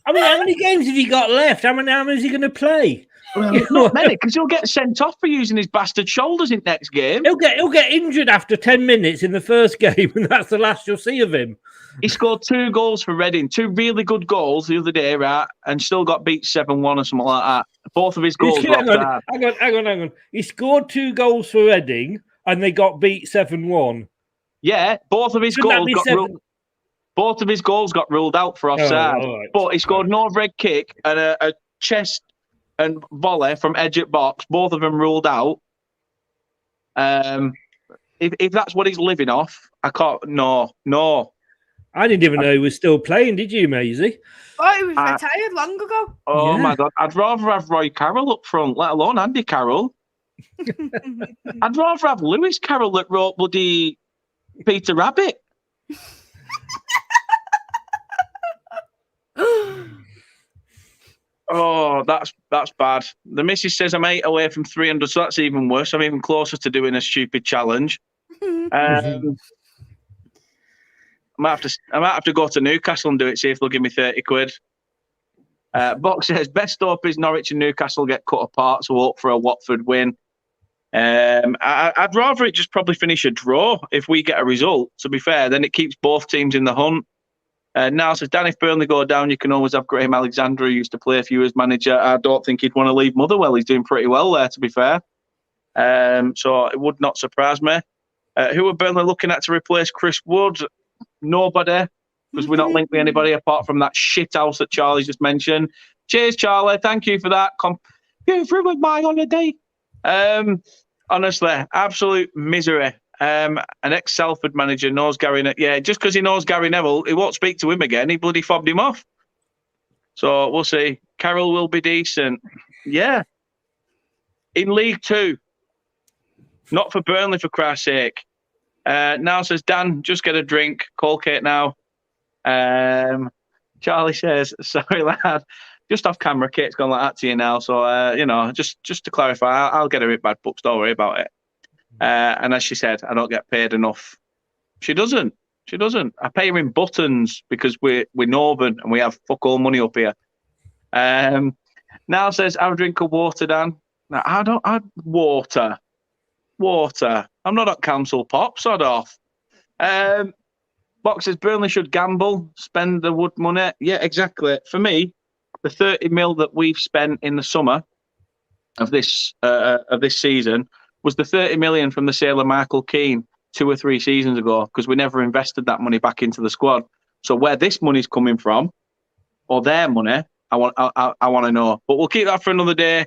I mean, how many games have you got left? How many is he going to play? Well, not many, because he'll get sent off for using his bastard shoulders in next game. He'll get injured after 10 minutes in the first game, and that's the last you'll see of him. He scored 2 goals for Reading, 2 really good goals the other day, right? And still got beat 7-1 or something like that. Both of his goals were offside. Hang on. He scored 2 goals for Reading, and they got beat 7-1. Yeah, both of his goals got ruled out for offside. Oh, right. But he scored an overhead kick and a chest and volley from edge at box. Both of them ruled out. If that's what he's living off, I can't. No. I didn't even know he was still playing. Did you, Maisy? Oh, he was retired long ago. Oh my God! I'd rather have Roy Carroll up front, let alone Andy Carroll. I'd rather have Lewis Carroll that wrote bloody Peter Rabbit. Oh, that's bad. The missus says I'm 8 away from 300, so that's even worse. I'm even closer to doing a stupid challenge. I might have to go to Newcastle and do it, see if they'll give me 30 quid. Box says, best hope is Norwich and Newcastle get cut apart, so hope for a Watford win. I'd rather it just probably finish a draw if we get a result, to be fair. Then it keeps both teams in the hunt. Now says, Dan, if Burnley go down, you can always have Graham Alexander, who used to play for you as manager. I don't think he'd want to leave Motherwell. He's doing pretty well there, to be fair. So it would not surprise me. Who are Burnley looking at to replace Chris Wood? Nobody, because we're not linked with anybody apart from that shit house that Charlie's just mentioned. Cheers, Charlie. Thank you for that. Go through with my holiday. Honestly, absolute misery. An ex-Salford manager knows Gary Neville. Yeah, just because he knows Gary Neville, he won't speak to him again. He bloody fobbed him off. So we'll see. Carroll will be decent. Yeah. In League 2. Not for Burnley, for Christ's sake. Now says, Dan, just get a drink. Call Kate now. Charlie says, sorry, lad. Just off camera, Kate's gone like that to you now. So, just to clarify, I'll get her in bad books. Don't worry about it. And as she said, I don't get paid enough. She doesn't. I pay her in buttons because we're Northern and we have fuck all money up here. Now says, have a drink of water, Dan. No, water. I'm not at council pop, sod off. Box says, Burnley should gamble, spend the Wood money. Yeah, exactly. For me, the 30 mil that we've spent in the summer of this season was the 30 million from the sale of Michael Keane 2 or 3 seasons ago, because we never invested that money back into the squad. So where this money's coming from, or their money, I want to know. But we'll keep that for another day.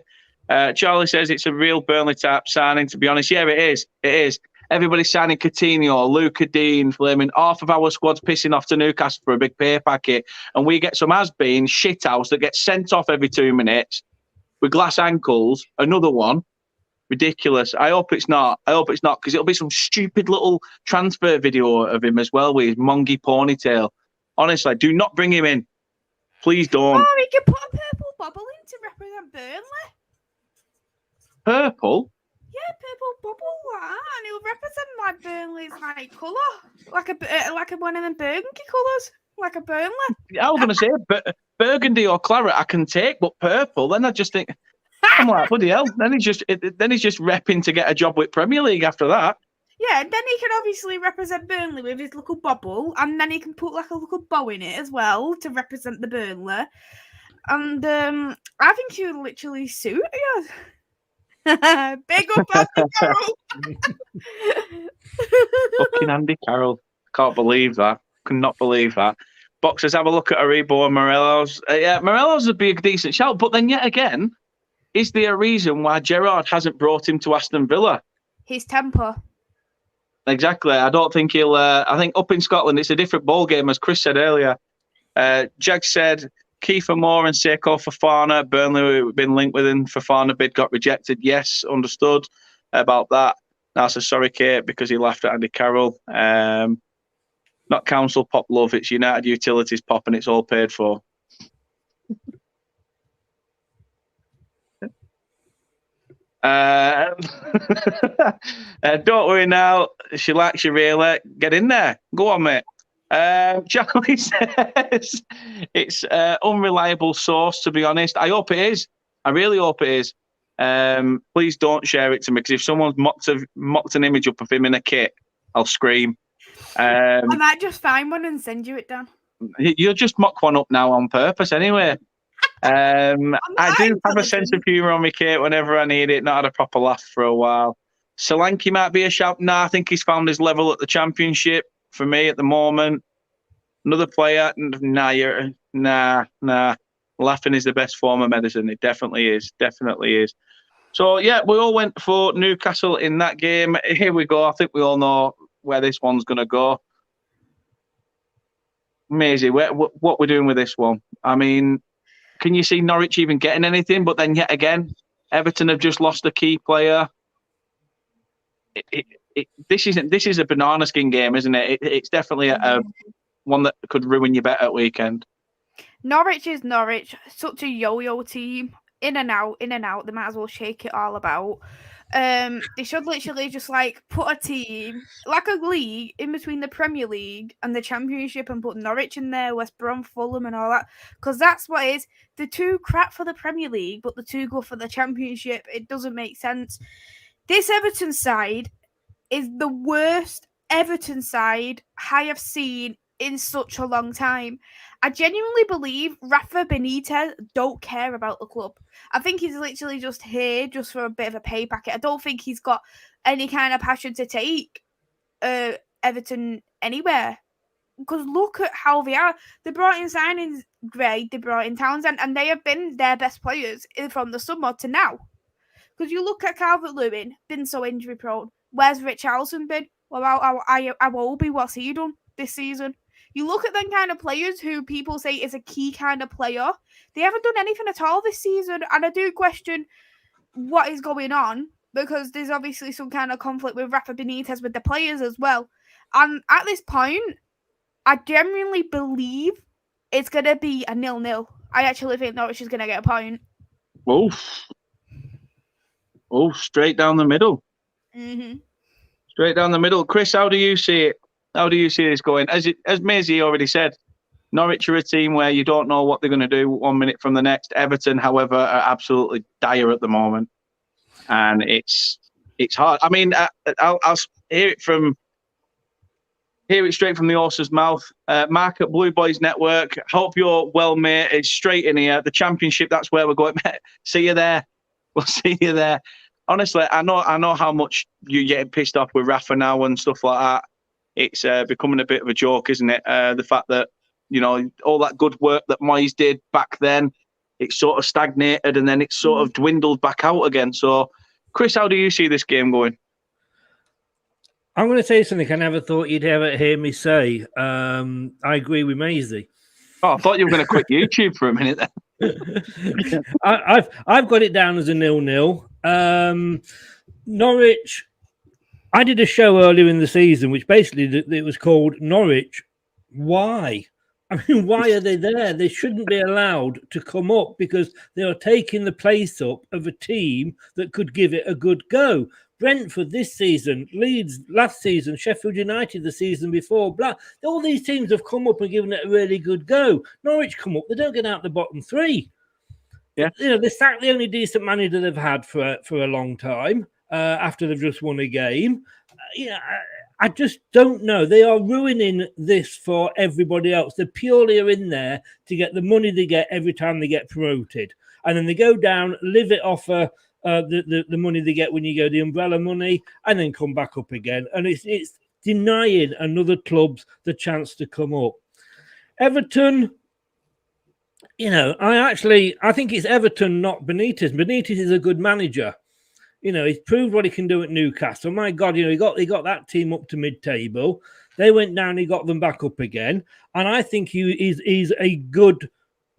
Charlie says it's a real Burnley type signing. To be honest, yeah, it is. It is. Everybody's signing Coutinho, Luca Dean, flaming. Half of our squad's pissing off to Newcastle for a big pay packet, and we get some has-been shithouse that gets sent off every 2 minutes with glass ankles. Another one. Ridiculous. I hope it's not, because it'll be some stupid little transfer video of him as well with his mongy ponytail. Honestly, do not bring him in. Please don't. Oh, we could put a purple bubble in to represent Burnley. Purple? Yeah, purple bubble, and it'll represent like Burnley's colour, like one of them burgundy colours, like a Burnley. I was going to say burgundy or claret I can take, but purple. Then I just think. I'm like, bloody hell. Then he's just repping to get a job with Premier League after that. Yeah, and then he can obviously represent Burnley with his little bubble, and then he can put like a little bow in it as well to represent the Burnley. And I think he would literally suit you. Big up Andy Carroll. Fucking Andy Carroll. Can't believe that. Cannot believe that. Boxers, have a look at Aribo and Morelos. Yeah, Morelos would be a decent shout, but then yet again, is there a reason why Gerrard hasn't brought him to Aston Villa? His temper. Exactly. I don't think he'll. I think up in Scotland, it's a different ball game, as Chris said earlier. Jag said Kiefer Moore and Seiko Fofana. Burnley have been linked with him. Fofana bid got rejected. Yes, understood about that. I said sorry, Kate, because he laughed at Andy Carroll. Not council pop love. It's United Utilities pop, and it's all paid for. Don't worry now. She likes you really. Get in there. Go on, mate. Charlie says it's unreliable source, to be honest. I hope it is. I really hope it is. Please don't share it to me, because if someone's mocked an image up of him in a kit, I'll scream. I might just find one and send you it, Dan. You'll just mock one up now on purpose anyway. I do have a sense of humour on me, Kate, whenever I need it. Not had a proper laugh for a while. Solanke might be a shout. Nah, I think he's found his level at the Championship for me at the moment. Another player, nah. Laughing is the best form of medicine. It definitely is. So, yeah, we all went for Newcastle in that game. Here we go. I think we all know where this one's going to go. Maisy, what we're doing with this one? I mean, can you see Norwich even getting anything? But then yet again, Everton have just lost a key player. This is a banana skin game, isn't it? It's definitely a one that could ruin your bet at weekend. Norwich is Norwich. Such a yo-yo team. In and out. They might as well shake it all about. They should literally just like put a team, like a league, in between the Premier League and the Championship and put Norwich in there, West Brom, Fulham and all that. Because that's what it is. The two crap for the Premier League, but the two go for the Championship. It doesn't make sense. This Everton side is the worst Everton side I have seen in such a long time. I genuinely believe Rafa Benitez don't care about the club. I think he's literally just here just for a bit of a pay packet. I don't think he's got any kind of passion to take Everton anywhere. Because look at how they are. They brought in signings great. They brought in Townsend, and they have been their best players from the summer to now. Because you look at Calvert-Lewin, been so injury prone. Where's Richarlison been? Well, Iwobi, what's he done this season? You look at them kind of players who people say is a key kind of player. They haven't done anything at all this season. And I do question what is going on, because there's obviously some kind of conflict with Rafa Benitez with the players as well. And at this point, I genuinely believe it's going to be a 0-0. I actually think Norwich is going to get a point. Straight down the middle. Mm-hmm. Straight down the middle. Chris, how do you see it? How do you see this going? As Maisy already said, Norwich are a team where you don't know what they're going to do 1 minute from the next. Everton, however, are absolutely dire at the moment, and it's hard. I mean, I'll hear it straight from the horse's mouth. Mark at Blue Boys Network. Hope you're well, mate. It's straight in here. The Championship, that's where we're going. See you there. We'll see you there. Honestly, I know how much you're getting pissed off with Rafa now and stuff like that. It's becoming a bit of a joke, isn't it? The fact that, all that good work that Moyes did back then, it's sort of stagnated and then it's sort of dwindled back out again. So, Chris, how do you see this game going? I'm going to say something I never thought you'd ever hear me say. I agree with Maisy. Oh, I thought you were going to quit YouTube for a minute then. I've got it down as a 0-0. Norwich. I did a show earlier in the season, which basically it was called Norwich. Why? I mean, why are they there? They shouldn't be allowed to come up, because they are taking the place up of a team that could give it a good go. Brentford this season, Leeds last season, Sheffield United the season before. All these teams have come up and given it a really good go. Norwich come up, they don't get out the bottom three. Yeah, they sacked the only decent manager they've had for a long time. After they've just won a game. I just don't know. They are ruining this for everybody else. They purely are in there to get the money they get every time they get promoted. And then they go down, live it off the money they get when you go the umbrella money, and then come back up again. And it's denying another clubs the chance to come up. Everton, I think it's Everton, not Benitez. Benitez is a good manager. He's proved what he can do at Newcastle. My God, he got that team up to mid-table. They went down, he got them back up again. And I think he's a good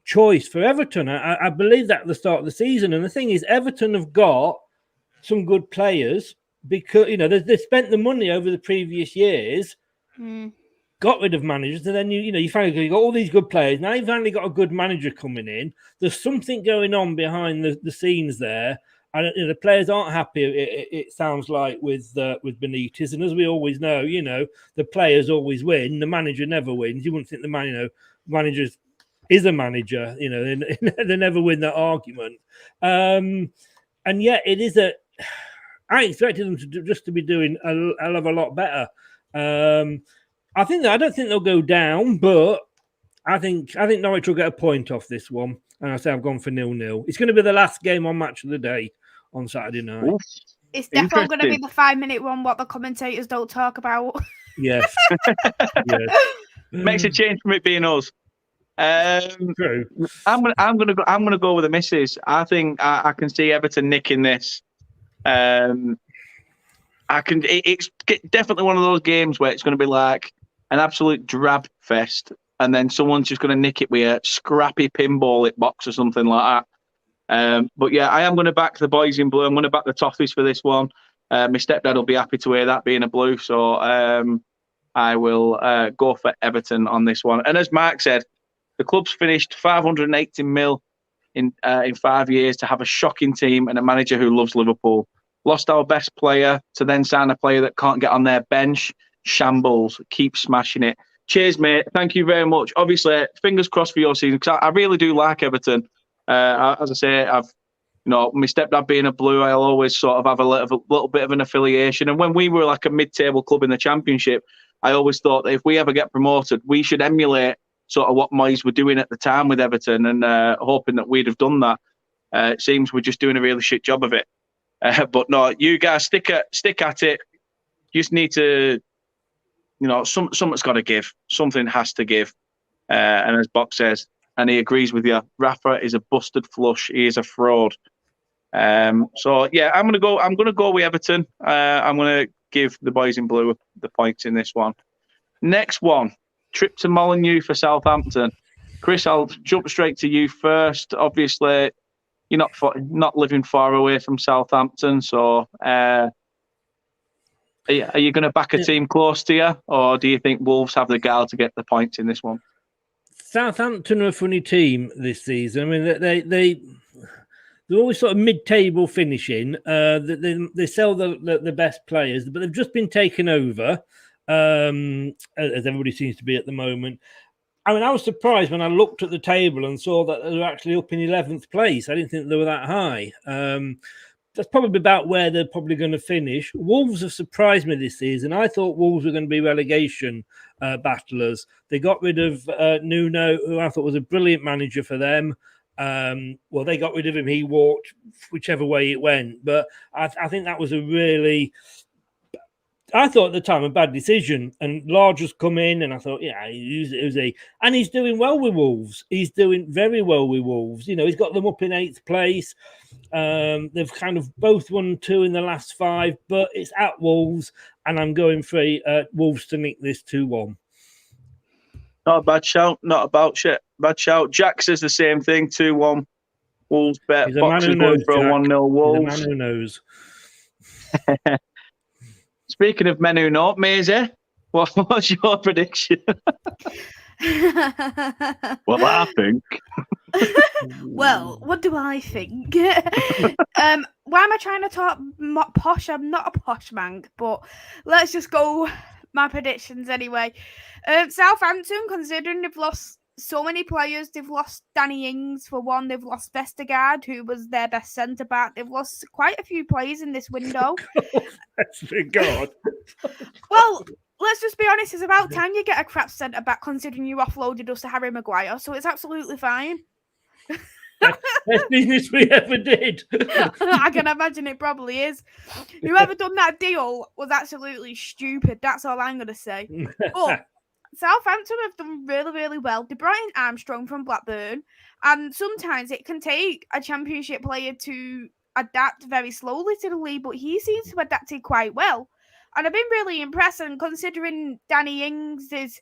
choice for Everton. I believe that at the start of the season. And the thing is, Everton have got some good players because, they spent the money over the previous years, got rid of managers, and then you finally you got all these good players. Now you've finally got a good manager coming in. There's something going on behind the scenes there. And the players aren't happy. It sounds like with Benitez, and as we always know, the players always win. The manager never wins. You wouldn't think the manager is a manager. They never win that argument. And yet it is I expected them to be doing a hell of a lot better. I don't think they'll go down, but I think Norwich will get a point off this one. And I say I've gone for 0-0. It's going to be the last game on Match of the Day on Saturday night. Oof. It's definitely going to be the 5-minute one, what the commentators don't talk about. Yes. Makes a change from it being us. True. I'm gonna go with the misses. I think I can see Everton nicking this. It's definitely one of those games where it's going to be like an absolute drab fest, and then someone's just going to nick it with a scrappy pinball hit box or something like that. But yeah, I am going to back the boys in blue. I'm going to back the Toffees for this one. My stepdad will be happy to hear that being a blue. So I will go for Everton on this one. And as Mark said, the club's finished 580 mil in 5 years to have a shocking team and a manager who loves Liverpool. Lost our best player to then sign a player that can't get on their bench. Shambles. Keep smashing it. Cheers, mate. Thank you very much. Obviously, fingers crossed for your season because I really do like Everton. As I say, my stepdad being a blue, I'll always sort of have a little bit of an affiliation. And when we were like a mid-table club in the Championship, I always thought that if we ever get promoted, we should emulate sort of what Maisy were doing at the time with Everton, and hoping that we'd have done that. It seems we're just doing a really shit job of it. But no, you guys stick at it. You just need to, something's got to give. Something has to give. And as Box says, and he agrees with you, Rafa is a busted flush. He is a fraud. So yeah, I'm gonna go with Everton. I'm gonna give the boys in blue the points in this one. Next one, trip to Molineux for Southampton. Chris, I'll jump straight to you first. Obviously, you're not living far away from Southampton, so are you going to back a team close to you, or do you think Wolves have the gall to get the points in this one? Southampton are a funny team this season. I mean, they're always sort of mid-table finishing. They sell the best players, but they've just been taken over, as everybody seems to be at the moment. I mean, I was surprised when I looked at the table and saw that they were actually up in 11th place. I didn't think they were that high. That's probably about where they're probably going to finish. Wolves have surprised me this season. I thought Wolves were going to be relegation battlers. They got rid of Nuno, who I thought was a brilliant manager for them. Well, they got rid of him. He walked whichever way it went. But I think that was a really... I thought at the time a bad decision, and Large has come in, and I thought, and he's doing well with Wolves. He's doing very well with Wolves. He's got them up in 8th place. They've kind of both won 2 in the last 5, but it's at Wolves, and I'm going for Wolves to nick this 2-1. Not a bad shout. Not about shit. Bad shout. Jack says the same thing. 2-1 Wolves bet. He's a man who knows, for a 1-0 Wolves. He's a man who knows. Speaking of men who know, Maisy, what's your prediction? Well, I think. Well, what do I think? Why am I trying to talk posh? I'm not a posh man, but let's just go my predictions anyway. Southampton, considering they've lost so many players. They've lost Danny Ings for one. They've lost Vestergaard, who was their best centre back. They've lost quite a few players in this window. God. Well, let's just be honest. It's about time you get a crap centre back, considering you offloaded us to Harry Maguire. So it's absolutely fine. Best business we ever did. I can imagine it probably is. Whoever done that deal was absolutely stupid. That's all I'm going to say. But Southampton have done really, really well. They brought in Armstrong from Blackburn, and sometimes it can take a championship player to adapt very slowly to the league, but he seems to adapt it quite well. And I've been really impressed, and considering Danny Ings is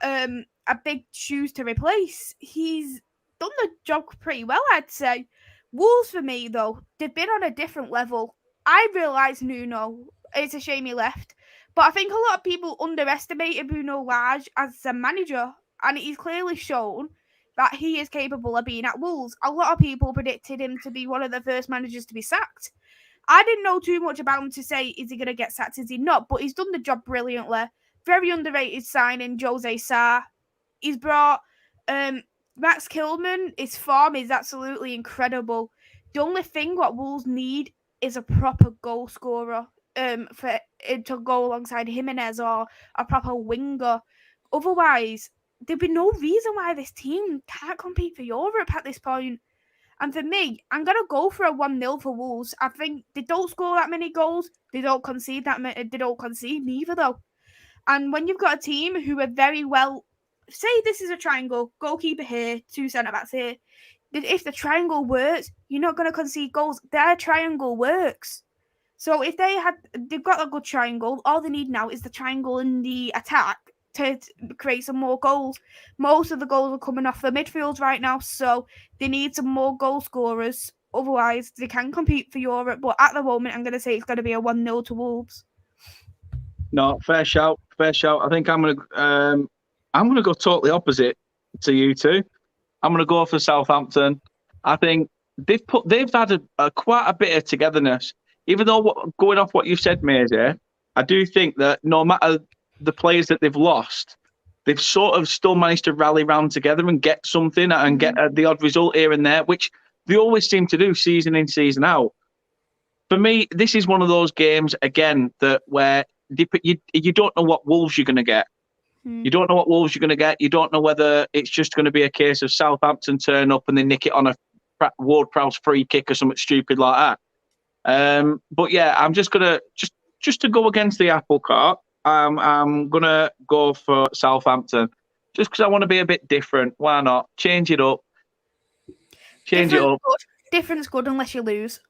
a big shoes to replace, he's done the job pretty well, I'd say. Wolves, for me, though, they've been on a different level. I realise Nuno, it's a shame he left, but I think a lot of people underestimated Bruno Lage as a manager, and he's clearly shown that he is capable of being at Wolves. A lot of people predicted him to be one of the first managers to be sacked. I didn't know too much about him to say, is he going to get sacked, is he not? But he's done the job brilliantly. Very underrated signing, Jose Sarr. He's brought Max Kilman. His form is absolutely incredible. The only thing what Wolves need is a proper goal scorer for it to go alongside Jimenez or a proper winger. Otherwise, there'd be no reason why this team can't compete for Europe at this point. And for me, I'm going to go for a 1-0 for Wolves. I think they don't score that many goals. They don't concede that many. They don't concede neither, though. And when you've got a team who are very well, say this is a triangle, goalkeeper here, 2 centre-backs here. If the triangle works, you're not going to concede goals. Their triangle works. So if they've got a good triangle, all they need now is the triangle in the attack to create some more goals. Most of the goals are coming off the midfield right now, so they need some more goal scorers. Otherwise, they can compete for Europe. But at the moment, I'm going to say it's going to be a 1-0 to Wolves. No, fair shout. I think I'm gonna go totally opposite to you two. I'm gonna go for Southampton. I think they've had quite a bit of togetherness. Even though going off what you've said, Maisy, I do think that no matter the players that they've lost, they've sort of still managed to rally round together and get something and get the odd result here and there, which they always seem to do season in, season out. For me, this is one of those games, again, where you don't know what Wolves you're going to get. You don't know what Wolves you're going to get. You don't know whether it's just going to be a case of Southampton turn up and they nick it on a Ward-Prowse free kick or something stupid like that. But yeah, I'm just going to, just to go against the apple cart, I'm going to go for Southampton. Just because I want to be a bit different. Why not? Change it up. Different's good unless you lose.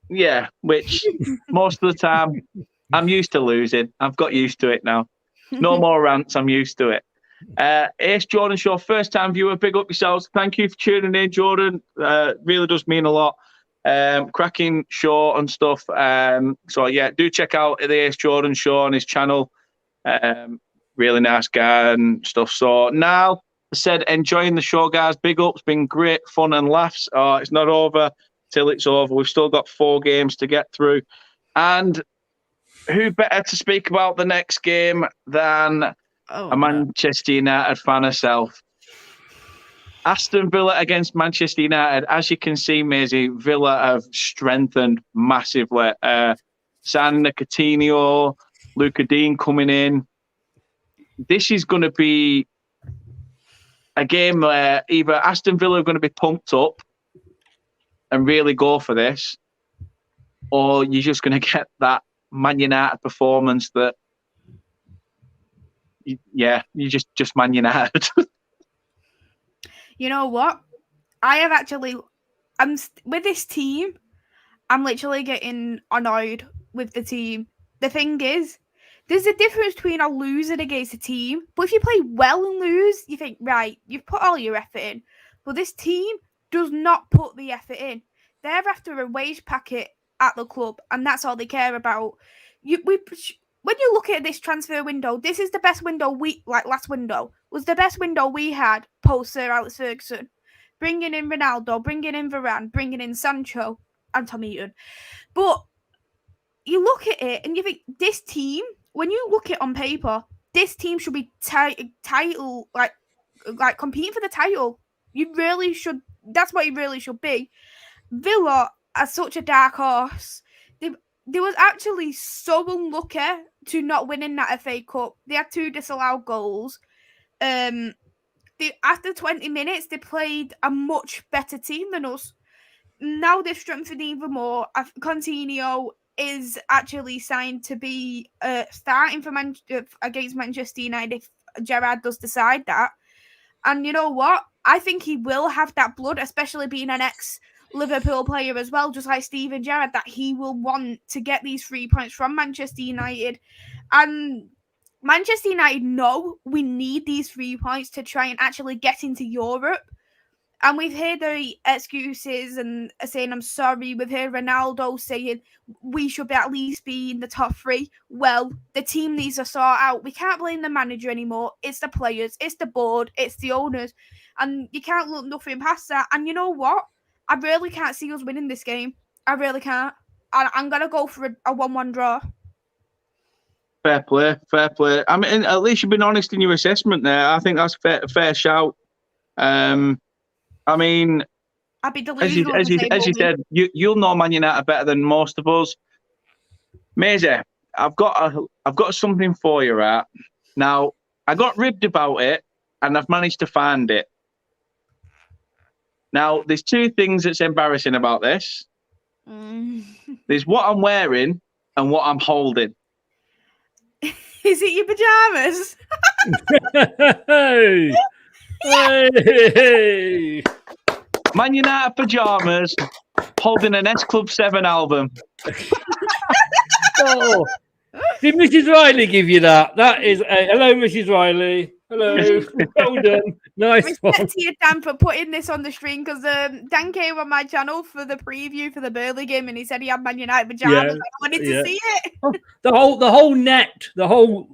Yeah, which most of the time I'm used to losing. I've got used to it now. No more rants. I'm used to it. Ace Jordan Show, first time viewer. Big up yourselves. Thank you for tuning in, Jordan. Really does mean a lot. Cracking show and stuff. So yeah, do check out the Ace Jordan Show on his channel. Really nice guy and stuff. So now, I said, enjoying the show, guys. Big ups. Been great fun and laughs. It's not over till it's over. We've still got 4 games to get through. And who better to speak about the next game than a Manchester United fan herself? Aston Villa against Manchester United. As you can see, Maisy, Villa have strengthened massively. San Coutinho, Luca Dean coming in. This is going to be a game where either Aston Villa are going to be pumped up and really go for this, or you're just going to get that Man United performance that, you just Man United. You know what? With this team, I'm literally getting annoyed with the team. The thing is, there's a difference between a losing against a team, but if you play well and lose, you think, right, you've put all your effort in. But this team does not put the effort in. They're after a wage packet at the club, and that's all they care about. When you look at this transfer window, this is the best window last window was the best window we had post Sir Alex Ferguson. Bringing in Ronaldo, bringing in Varane, bringing in Sancho and Tom Eaton. But you look at it and you think this team, when you look at it on paper, this team should be like competing for the title. You really should. That's what you really should be. Villa are such a dark horse. They was actually so unlucky to not win in that FA Cup. They had 2 disallowed goals. After 20 minutes, they played a much better team than us. Now they've strengthened even more. Coutinho is actually signed to be starting for against Manchester United if Gerrard does decide that. And you know what? I think he will have that blood, especially being an ex-Liverpool player as well, just like Steven Gerrard, that he will want to get these 3 points from Manchester United. And Manchester United know we need these 3 points to try and actually get into Europe. And we've heard the excuses and saying, I'm sorry. We've heard Ronaldo saying we should at least be in the top 3. Well, the team needs to sort out. We can't blame the manager anymore. It's the players. It's the board. It's the owners. And you can't look nothing past that. And you know what? I really can't see us winning this game. I really can't. I'm going to go for a 1-1 draw. Fair play, fair play. I mean, at least you've been honest in your assessment there. I think that's a fair shout. I mean, I'd be as you said, you'll know Man United better than most of us. Maisy, I've got something for you, right? Now, I got ribbed about it, and I've managed to find it. Now, there's 2 things that's embarrassing about this. There's what I'm wearing and what I'm holding. Is it your pajamas? Hey. Man United pajamas, holding an S Club 7 album. Oh, did Mrs. Riley give you that? That is hello, Mrs. Riley. Hello, well done. Nice one. Respect to you, Dan, for putting this on the screen because Dan came on my channel for the preview for the Burnley game and he said he had Man United pajamas. I wanted to see it. The whole net, the whole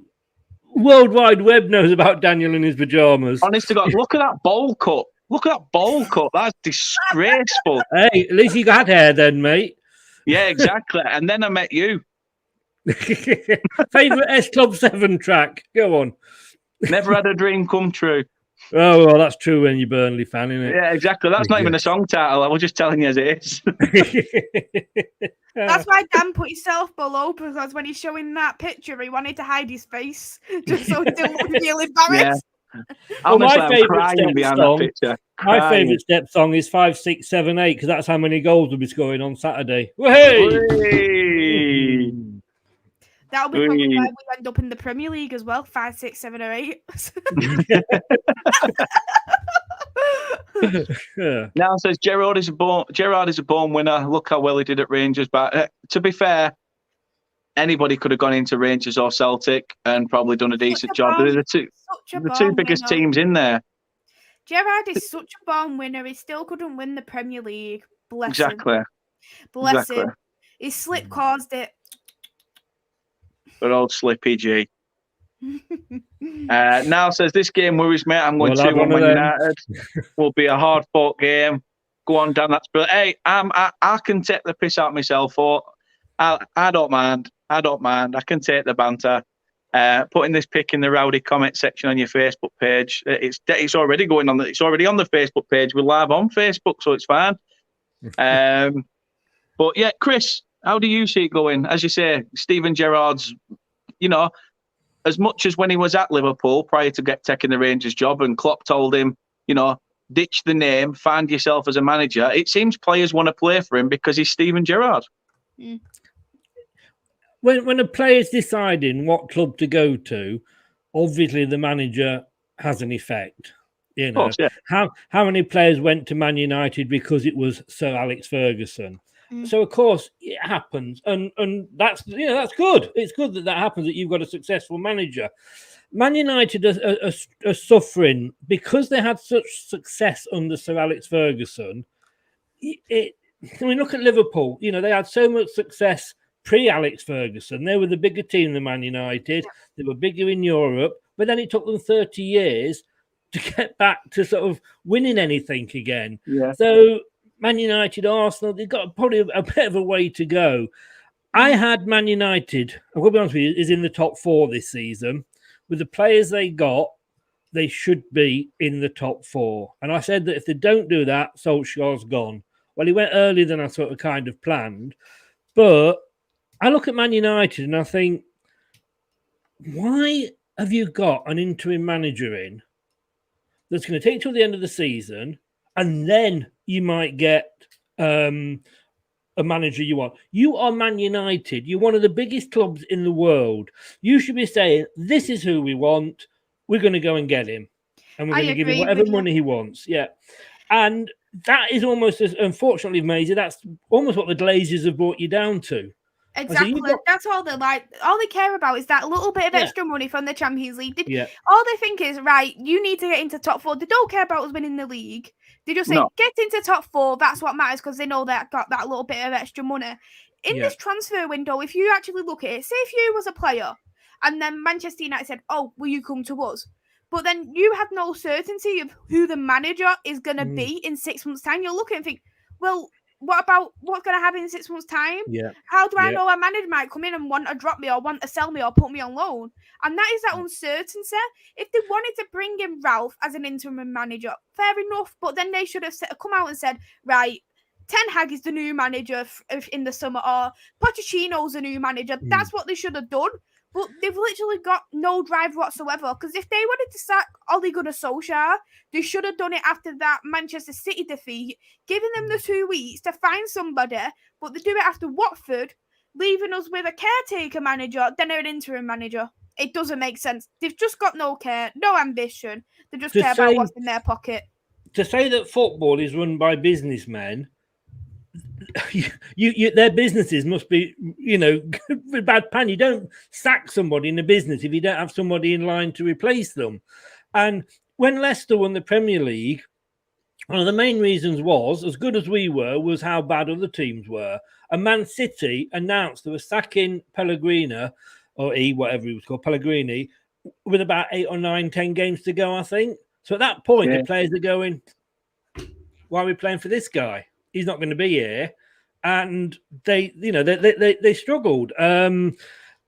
World Wide Web knows about Daniel and his pajamas. Honest to God, look at that bowl cut. Look at that bowl cut. That's disgraceful. Hey, at least you got hair then, mate. Yeah, exactly. And then I met you. Favourite S Club 7 track? Go on. Never had a dream come true. Oh, well, that's true when you're Burnley fan, isn't it? Yeah, exactly. That's not even a song title. I was just telling you as it is. That's why Dan put himself below, because when he's showing that picture, he wanted to hide his face just so he didn't feel embarrassed. Yeah. Well, Honestly, my favourite step song is 5, 6, 7, 8 because that's how many goals we'll be scoring on Saturday. Hey! That'll be probably why we end up in the Premier League as well. 5, 6, 7, or 8. Now it says Gerrard is a born winner. Look how well he did at Rangers. But to be fair, anybody could have gone into Rangers or Celtic and probably done a decent job. They're the two biggest teams in there. Gerrard is such a born winner. He still couldn't win the Premier League. Bless him. Bless him. His slip caused it. But old Slippy G. Now says this game worries me. I'm going 2-1 Man United. Will be a hard fought game. Go on, Dan. That's brilliant. Hey, I can take the piss out myself. I don't mind. I can take the banter. Putting this pick in the rowdy comment section on your Facebook page. It's already going on. It's already on the Facebook page. We're live on Facebook, so it's fine. But yeah, Chris, how do you see it going? As you say, Steven Gerrard's, as much as when he was at Liverpool prior to taking the Rangers job and Klopp told him, ditch the name, find yourself as a manager. It seems players want to play for him because he's Steven Gerrard. Mm. When a player's deciding what club to go to, obviously the manager has an effect. Of course, yeah. How many players went to Man United because it was Sir Alex Ferguson? So of course it happens, and that's that's good. It's good that happens, that you've got a successful manager. Man United are suffering because they had such success under Sir Alex Ferguson. Look at Liverpool. They had so much success pre-Alex Ferguson. They were the bigger team than Man United. They were bigger in Europe, but then it took them 30 years to get back to sort of winning anything again. Yeah. So Man United, Arsenal, they've got probably a bit of a way to go. I had Man United, I'm going to be honest with you, is in the top 4 this season. With the players they got, they should be in the top 4. And I said that if they don't do that, Solskjaer's gone. Well, he went earlier than I sort of kind of planned. But I look at Man United and I think, why have you got an interim manager in that's going to take till the end of the season, and then you might get a manager you want? You are Man United. You're one of the biggest clubs in the world. You should be saying, this is who we want. We're going to go and get him. And we're going to give him whatever money he wants. Yeah. And that is almost, as unfortunately, Maisy, that's almost what the Glazers have brought you down to. Exactly. That's all they like. All they care about is that little bit of extra money from the Champions League. All they think is, right, you need to get into top 4. They don't care about us winning the league. They just say, get into top 4. That's what matters, because they know that got that little bit of extra money. In this transfer window, if you actually look at it, say if you was a player and then Manchester United said, oh, will you come to us? But then you have no certainty of who the manager is going to be in 6 months' time. You'll look at it and think, well, what about what's going to happen in 6 months' time? Yeah. How do I know a manager might come in and want to drop me or want to sell me or put me on loan? And that is that uncertainty. If they wanted to bring in Ralph as an interim manager, fair enough. But then they should have come out and said, right, Ten Hag is the new manager in the summer, or Pochettino's the new manager. That's what they should have done. But they've literally got no drive whatsoever. Because if they wanted to sack Ole Gunnar Solskjaer, they should have done it after that Manchester City defeat, giving them the 2 weeks to find somebody. But they do it after Watford, leaving us with a caretaker manager, then an interim manager. It doesn't make sense. They've just got no care, no ambition. They just care about what's in their pocket. To say that football is run by businessmen, their businesses must be, bad pan. You don't sack somebody in a business if you don't have somebody in line to replace them. And when Leicester won the Premier League, one of the main reasons was, as good as we were, was how bad other teams were. And Man City announced they were sacking Pellegrini, or whatever he was called, Pellegrini, with about 8 or 9, 10 games to go, I think. So at that point, the players are going, why are we playing for this guy? He's not going to be here. And they struggled. And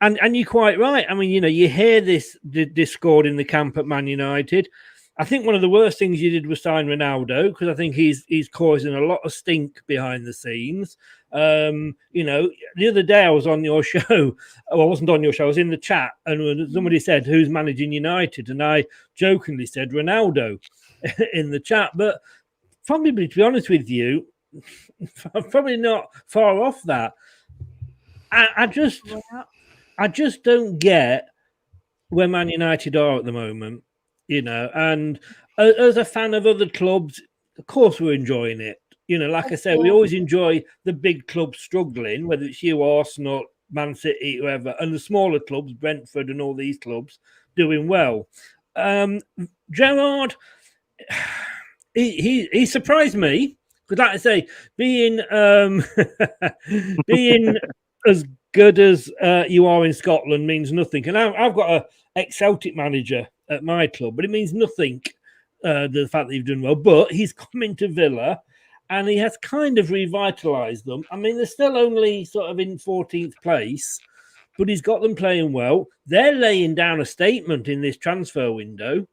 you're quite right. I mean, you hear this discord in the camp at Man United. I think one of the worst things you did was sign Ronaldo, because I think he's causing a lot of stink behind the scenes. The other day I was on your show. Well, I wasn't on your show. I was in the chat, and somebody said, who's managing United? And I jokingly said Ronaldo in the chat. But probably, to be honest with you, I'm probably not far off that. I just don't get where Man United are at the moment, and as a fan of other clubs, of course we're enjoying it. Like I said, we always enjoy the big clubs struggling, whether it's you, Arsenal, Man City, whoever, and the smaller clubs, Brentford and all these clubs, doing well. Gerrard, he surprised me. Because, like I say, being as good as you are in Scotland means nothing. And I've got an ex-Celtic manager at my club, but it means nothing, the fact that you've done well. But he's coming to Villa, and he has kind of revitalised them. I mean, they're still only sort of in 14th place, but he's got them playing well. They're laying down a statement in this transfer window.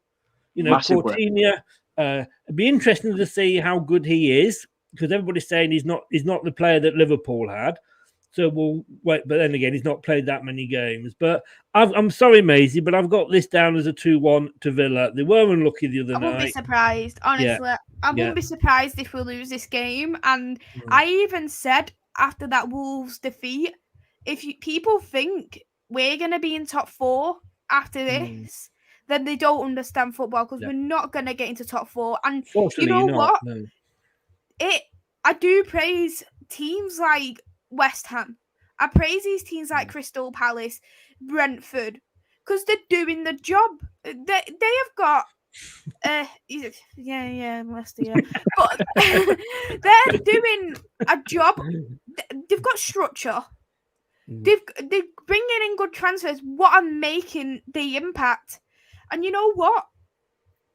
Coutinho. It'd be interesting to see how good he is, because everybody's saying he's not the player that Liverpool had. So we'll wait. But then again, he's not played that many games. But I'm sorry, Maisy, but I've got this down as a 2-1 to Villa. They were unlucky the other night. I wouldn't be surprised, honestly. Yeah. I wouldn't be surprised if we lose this game. And I even said after that Wolves defeat, if people think we're going to be in top 4 after this, then they don't understand football, because we're not going to get into top 4. And you know what? No. I do praise teams like West Ham. I praise these teams like Crystal Palace, Brentford, because they're doing the job. They have got Leicester, but they're doing a job. They've got structure. They're bringing in good transfers. What are making the impact? And you know what?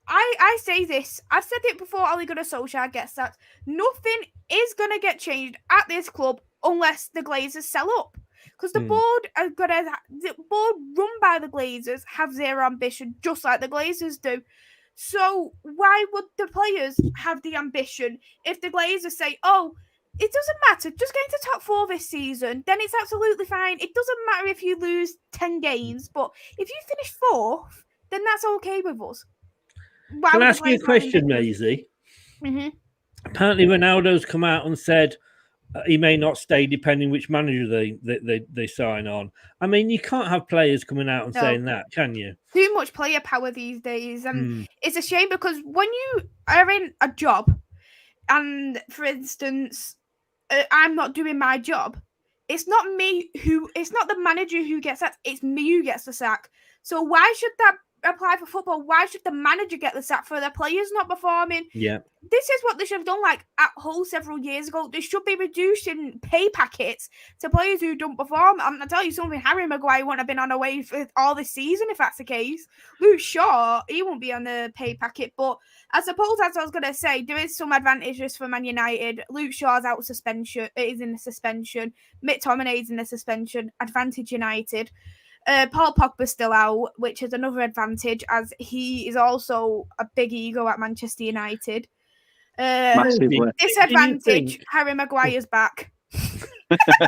I say this. I've said it before Ole Gunnar Solskjaer gets that. Nothing is going to get changed at this club unless the Glazers sell up. because the board run by the Glazers have zero ambition, just like the Glazers do. So why would the players have the ambition if the Glazers say, "Oh, it doesn't matter, just get into top 4 this season, then it's absolutely fine. It doesn't matter if you lose 10 games, but if you finish 4th, then that's okay with us." Why Can I ask you a question, Maisy? Mm-hmm. Apparently, Ronaldo's come out and said he may not stay depending which manager they sign on. I mean, you can't have players coming out and saying that, can you? Too much player power these days. And it's a shame because when you are in a job and, for instance, I'm not doing my job, it's not the manager who gets sacked, it's me who gets the sack. So why should that apply for football? Why should the manager get the sack for the players not performing? Yeah. This is what they should have done at Hull several years ago. They should be reducing pay packets to players who don't perform. I'm going to tell you something, Harry Maguire wouldn't have been on away for all this season if that's the case. Luke Shaw, he won't be on the pay packet. But I suppose, as I was going to say, there is some advantages for Man United. Luke Shaw's out of suspension. It is in the suspension. McTominay's in the suspension. Advantage United. Paul Pogba's still out, which is another advantage, as he is also a big ego at Manchester United. Disadvantage, Harry Maguire's back.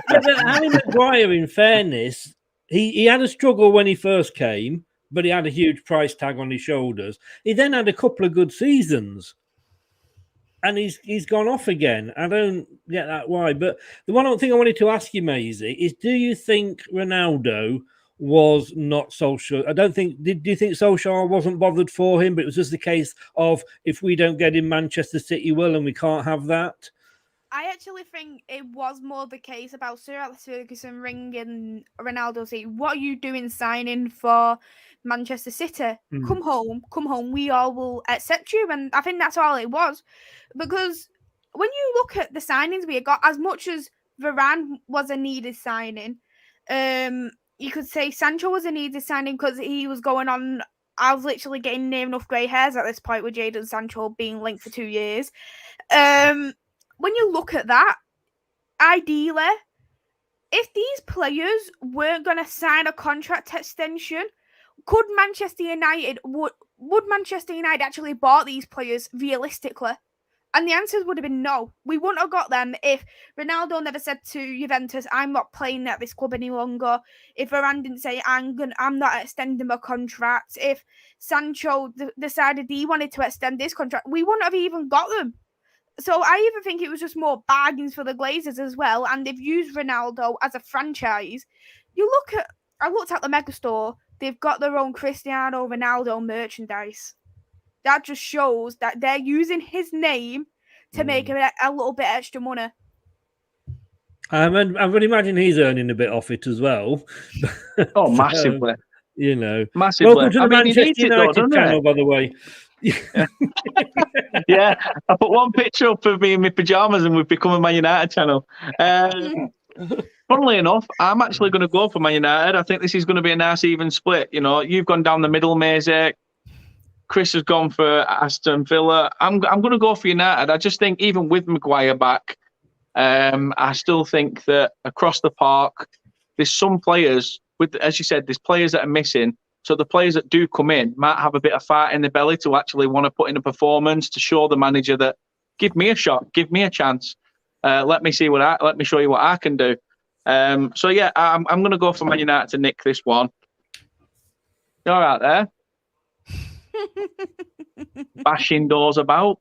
Harry Maguire, in fairness, he had a struggle when he first came, but he had a huge price tag on his shoulders. He then had a couple of good seasons, and he's gone off again. I don't get that why. But the one thing I wanted to ask you, Maisy, is do you think Ronaldo was not Solskjaer? I don't think. Do you think Solskjaer wasn't bothered for him, but it was just the case of if we don't get in, Manchester City will, and we can't have that? I actually think it was more the case about Sir Alex Ferguson ringing Ronaldo saying, "What are you doing signing for Manchester City? Come home. We all will accept you." And I think that's all it was, because when you look at the signings we got, as much as Varane was a needed signing, you could say Sancho was a needed signing because he was going on. I was literally getting near enough grey hairs at this point with Jadon Sancho being linked for 2 years. When you look at that, ideally, if these players weren't going to sign a contract extension, could Manchester United would Manchester United actually bought these players realistically? And the answers would have been no. We wouldn't have got them if Ronaldo never said to Juventus, "I'm not playing at this club any longer." If Varane didn't say, I'm not extending my contract." If Sancho decided he wanted to extend this contract, we wouldn't have even got them. So I even think it was just more bargains for the Glazers as well. And they've used Ronaldo as a franchise. I looked at the Megastore. They've got their own Cristiano Ronaldo merchandise. That just shows that they're using his name to make a little bit extra money. And I would imagine he's earning a bit off it as well. Oh, massively. Massively. Welcome to the Manchester United channel, by the way. Yeah, I put one picture up of me in my pajamas and we've become a Man United channel. Funnily enough, I'm actually going to go for Man United. I think this is going to be a nice even split. You've gone down the middle, Maisy. Chris has gone for Aston Villa. I'm going to go for United. I just think even with Maguire back, I still think that across the park, there's some players, as you said, there's players that are missing. So the players that do come in might have a bit of fire in the belly to actually want to put in a performance to show the manager that give me a shot, give me a chance. Let me show you what I can do. So yeah, I'm going to go for Man United to nick this one. You all right there? Bashing doors about.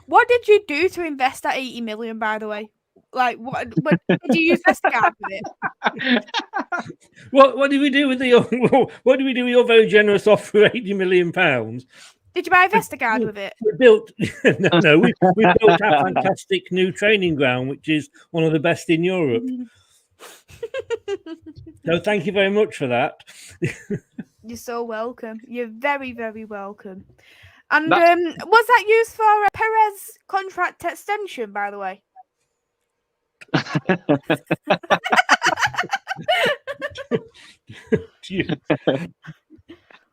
What did you do to invest that 80 million, by the way? Like, what did you use Vestergaard with it? What did we do with your very generous offer of £80 million? Did you buy Vestergaard with it? We built we built a fantastic new training ground, which is one of the best in Europe. So thank you very much for that. You're so welcome. You're very, very welcome. And was that used for a Perez contract extension, by the way?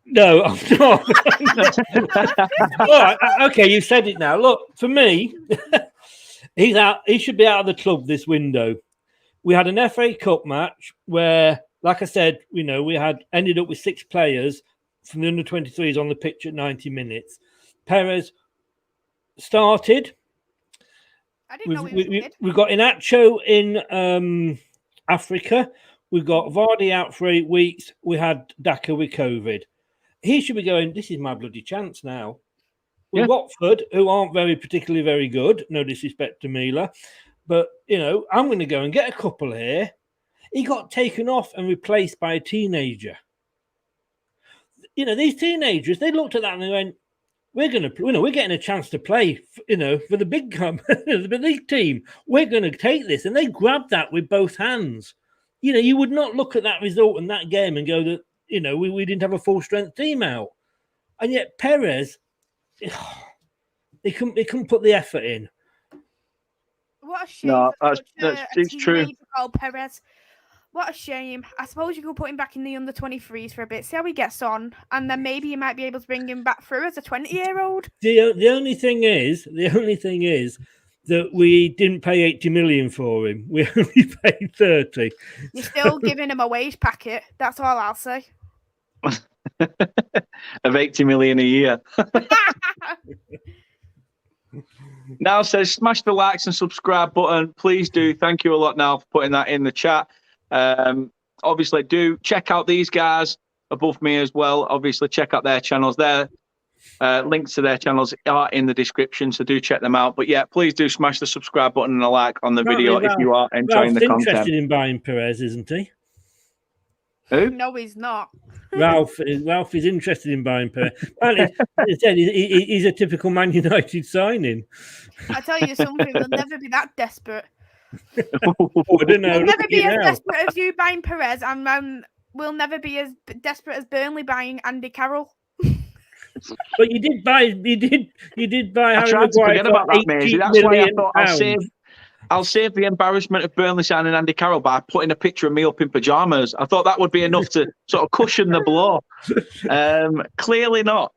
No, I'm not. All right, okay, you said it now. Look, for me, He's out. He should be out of the club this window. We had an FA Cup match where, like I said, we had ended up with 6 players from the under-23s on the pitch at 90 minutes. Perez started. I didn't know he was good. We've got Inacho in Africa. We've got Vardy out for 8 weeks. We had Daka with COVID. He should be going, this is my bloody chance now. With Watford, who aren't particularly very good, no disrespect to Mila, but, I'm going to go and get a couple here. He got taken off and replaced by a teenager. These teenagers, they looked at that and they went, we're getting a chance to play, for the big the big team. We're going to take this. And they grabbed that with both hands. You would not look at that result in that game and go that, we didn't have a full strength team out. And yet Perez, they couldn't put the effort in. What a shame. No, it's true. Called Perez. What a shame. I suppose you could put him back in the under-23s for a bit, see how he gets on, and then maybe you might be able to bring him back through as a 20-year-old. The only thing is that we didn't pay 80 million for him. We only paid 30. You're still giving him a wage packet. That's all I'll say. Of 80 million a year. Now says smash the likes and subscribe button. Please do. Thank you a lot now for putting that in the chat. Obviously, do check out these guys above me as well. Obviously, check out their channels. Their links to their channels are in the description, so do check them out. But yeah, please do smash the subscribe button and a like on the video if you are enjoying the content. Interested in buying Perez, isn't he? Who? No, he's not. Ralph is interested in buying Perez. He's a typical Man United signing. I tell you something, we'll never be that desperate. I don't know. We'll never be as desperate as you buying Perez, and we'll never be as desperate as Burnley buying Andy Carroll. But you did buy I tried to forget about that, Maisy. That's why I thought I'll save the embarrassment of Burnley signing Andy Carroll by putting a picture of me up in pajamas. I thought that would be enough to sort of cushion the blow. Clearly not.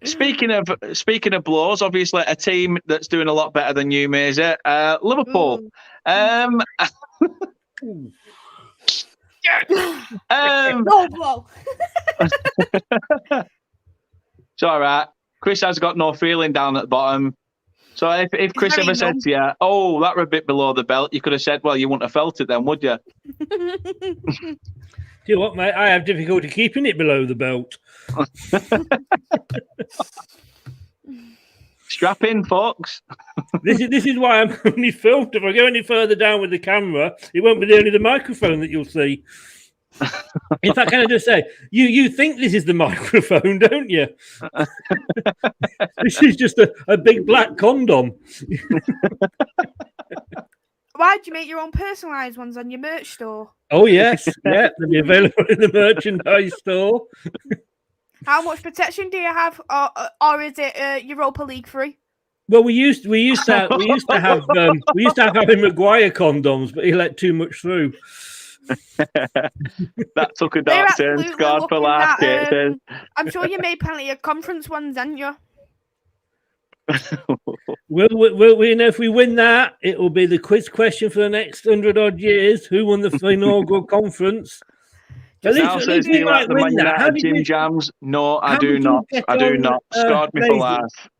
Speaking of blows, obviously a team that's doing a lot better than you, Maisy, Liverpool. No blow. It's all right. Chris has got no feeling down at the bottom. So if Chris ever said to you, "Oh, that were a bit below the belt," you could have said, "Well, you wouldn't have felt it then, would you?" Do you know what, mate? I have difficulty keeping it below the belt. Strap in, folks. This is why I'm only filmed. If I go any further down with the camera, it won't be only the microphone that you'll see. In fact, can I just say, you think this is the microphone, don't you? This is just a big black condom. Why do you make your own personalised ones on your merch store? Oh, yes. Yeah, they'll be available in the merchandise store. How much protection do you have, or is it Europa League free? Well, we used to have Harry Maguire condoms, but he let too much through. That took a dark turn. Scarred for life. I'm sure you made plenty of conference ones, didn't you? Well, we know if we win that, it will be the quiz question for the next 100-odd years. Who won the inaugural conference? Now says, do you like the Man United Jim Jams? No, I do not. I do not. Scarred me for life.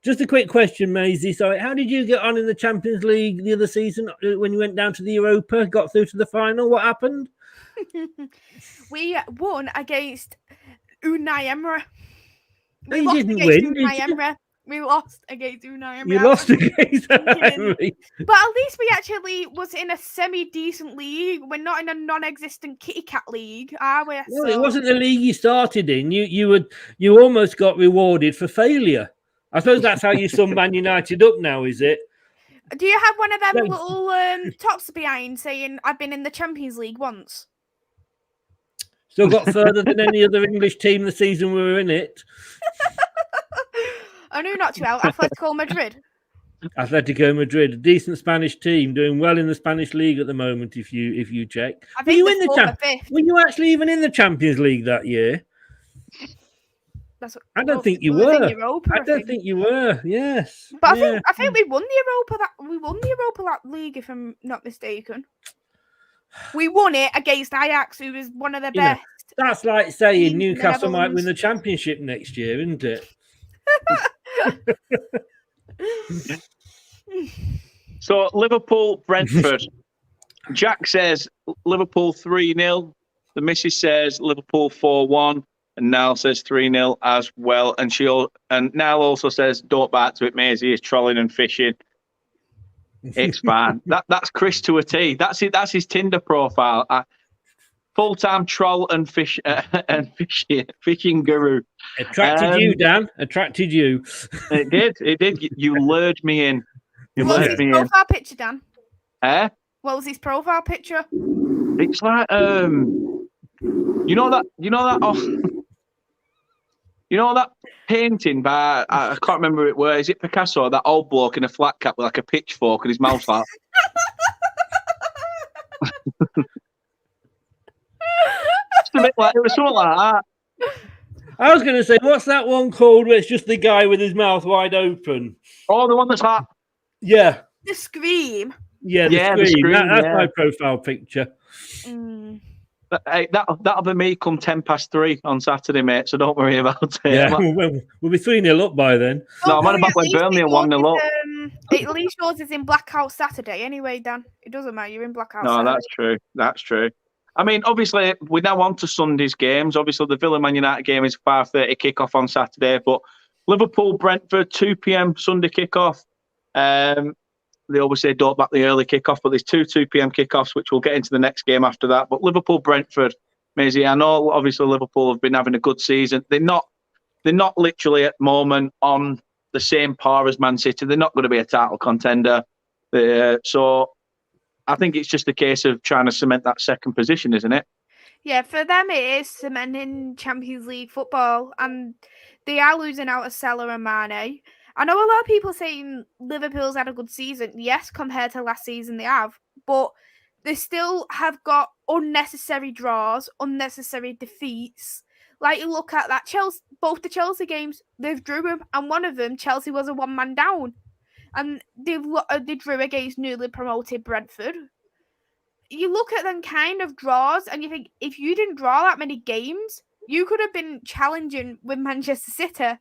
Just a quick question, Maisy. Sorry, how did you get on in the Champions League the other season when you went down to the Europa, got through to the final? What happened? We won against Unai Emery. You didn't win. We lost against Unai Emery. You lost against Emery. But at least we actually was in a semi-decent league. We're not in a non-existent kitty cat league, are we? No, it wasn't the league you started in. You almost got rewarded for failure. I suppose that's how you sum Man United up now, is it? Do you have one of them little tops behind saying, "I've been in the Champions League once"? Still got further than any other English team the season we were in it. I knew not to out. Atletico Madrid. Atletico Madrid, a decent Spanish team, doing well in the Spanish league at the moment. If you check, were you in the Were you actually even in the Champions League that year? I don't think you were. I don't think you were. Yes, but I think we won the Europa League, if I'm not mistaken. We won it against Ajax, who was one of the best. That's like saying Newcastle might win the Championship next year, isn't it? So Liverpool, Brentford. Jack says Liverpool 3-0. The missus says Liverpool 4-1. And Niall says 3-0 as well. And Niall also says, don't back to it, Maisy is trolling and fishing. It's fine. That's Chris to a T. That's it. That's his Tinder profile. Full-time troll and fishing guru. Attracted you, Dan. Attracted you. It did. You lured me in. What was his profile picture, Dan? What was his profile picture? It's like you know that painting by I can't remember it. Where is it? Picasso? That old bloke in a flat cap with like a pitchfork and his mouth out. It was something like that. I was going to say, what's that one called where it's just the guy with his mouth wide open? Oh, the one that's like... Yeah. The Scream. Yeah, the Scream. That's my profile picture. Hey, that'll be me come 3:10 on Saturday, mate, so don't worry about it. Yeah, we'll be 3-0 up by then. No, I'm on about when Burnley are 1-0 up. At least yours is in blackout Saturday anyway, Dan. It doesn't matter, you're in blackout No, Saturday. that's true. I mean, obviously, we're now on to Sunday's games. Obviously, the Villa-Man United game is 5:30 kickoff on Saturday, but Liverpool-Brentford, 2 p.m. Sunday kickoff. They always say don't back the early kickoff, but there's 2 p.m. kickoffs, which we'll get into the next game after that. But Liverpool-Brentford, Maisy, I know obviously Liverpool have been having a good season. They're not literally at the moment on the same par as Man City. They're not going to be a title contender. So I think it's just a case of trying to cement that second position, isn't it? Yeah, for them it is cementing Champions League football, and they are losing out to Salah and Mane. I know a lot of people saying Liverpool's had a good season. Yes, compared to last season they have, but they still have got unnecessary draws, unnecessary defeats. Like you look at that both the Chelsea games, they've drew them, and one of them, Chelsea was a one-man down. And they drew against newly promoted Brentford. You look at them kind of draws, and you think, if you didn't draw that many games, you could have been challenging with Manchester City.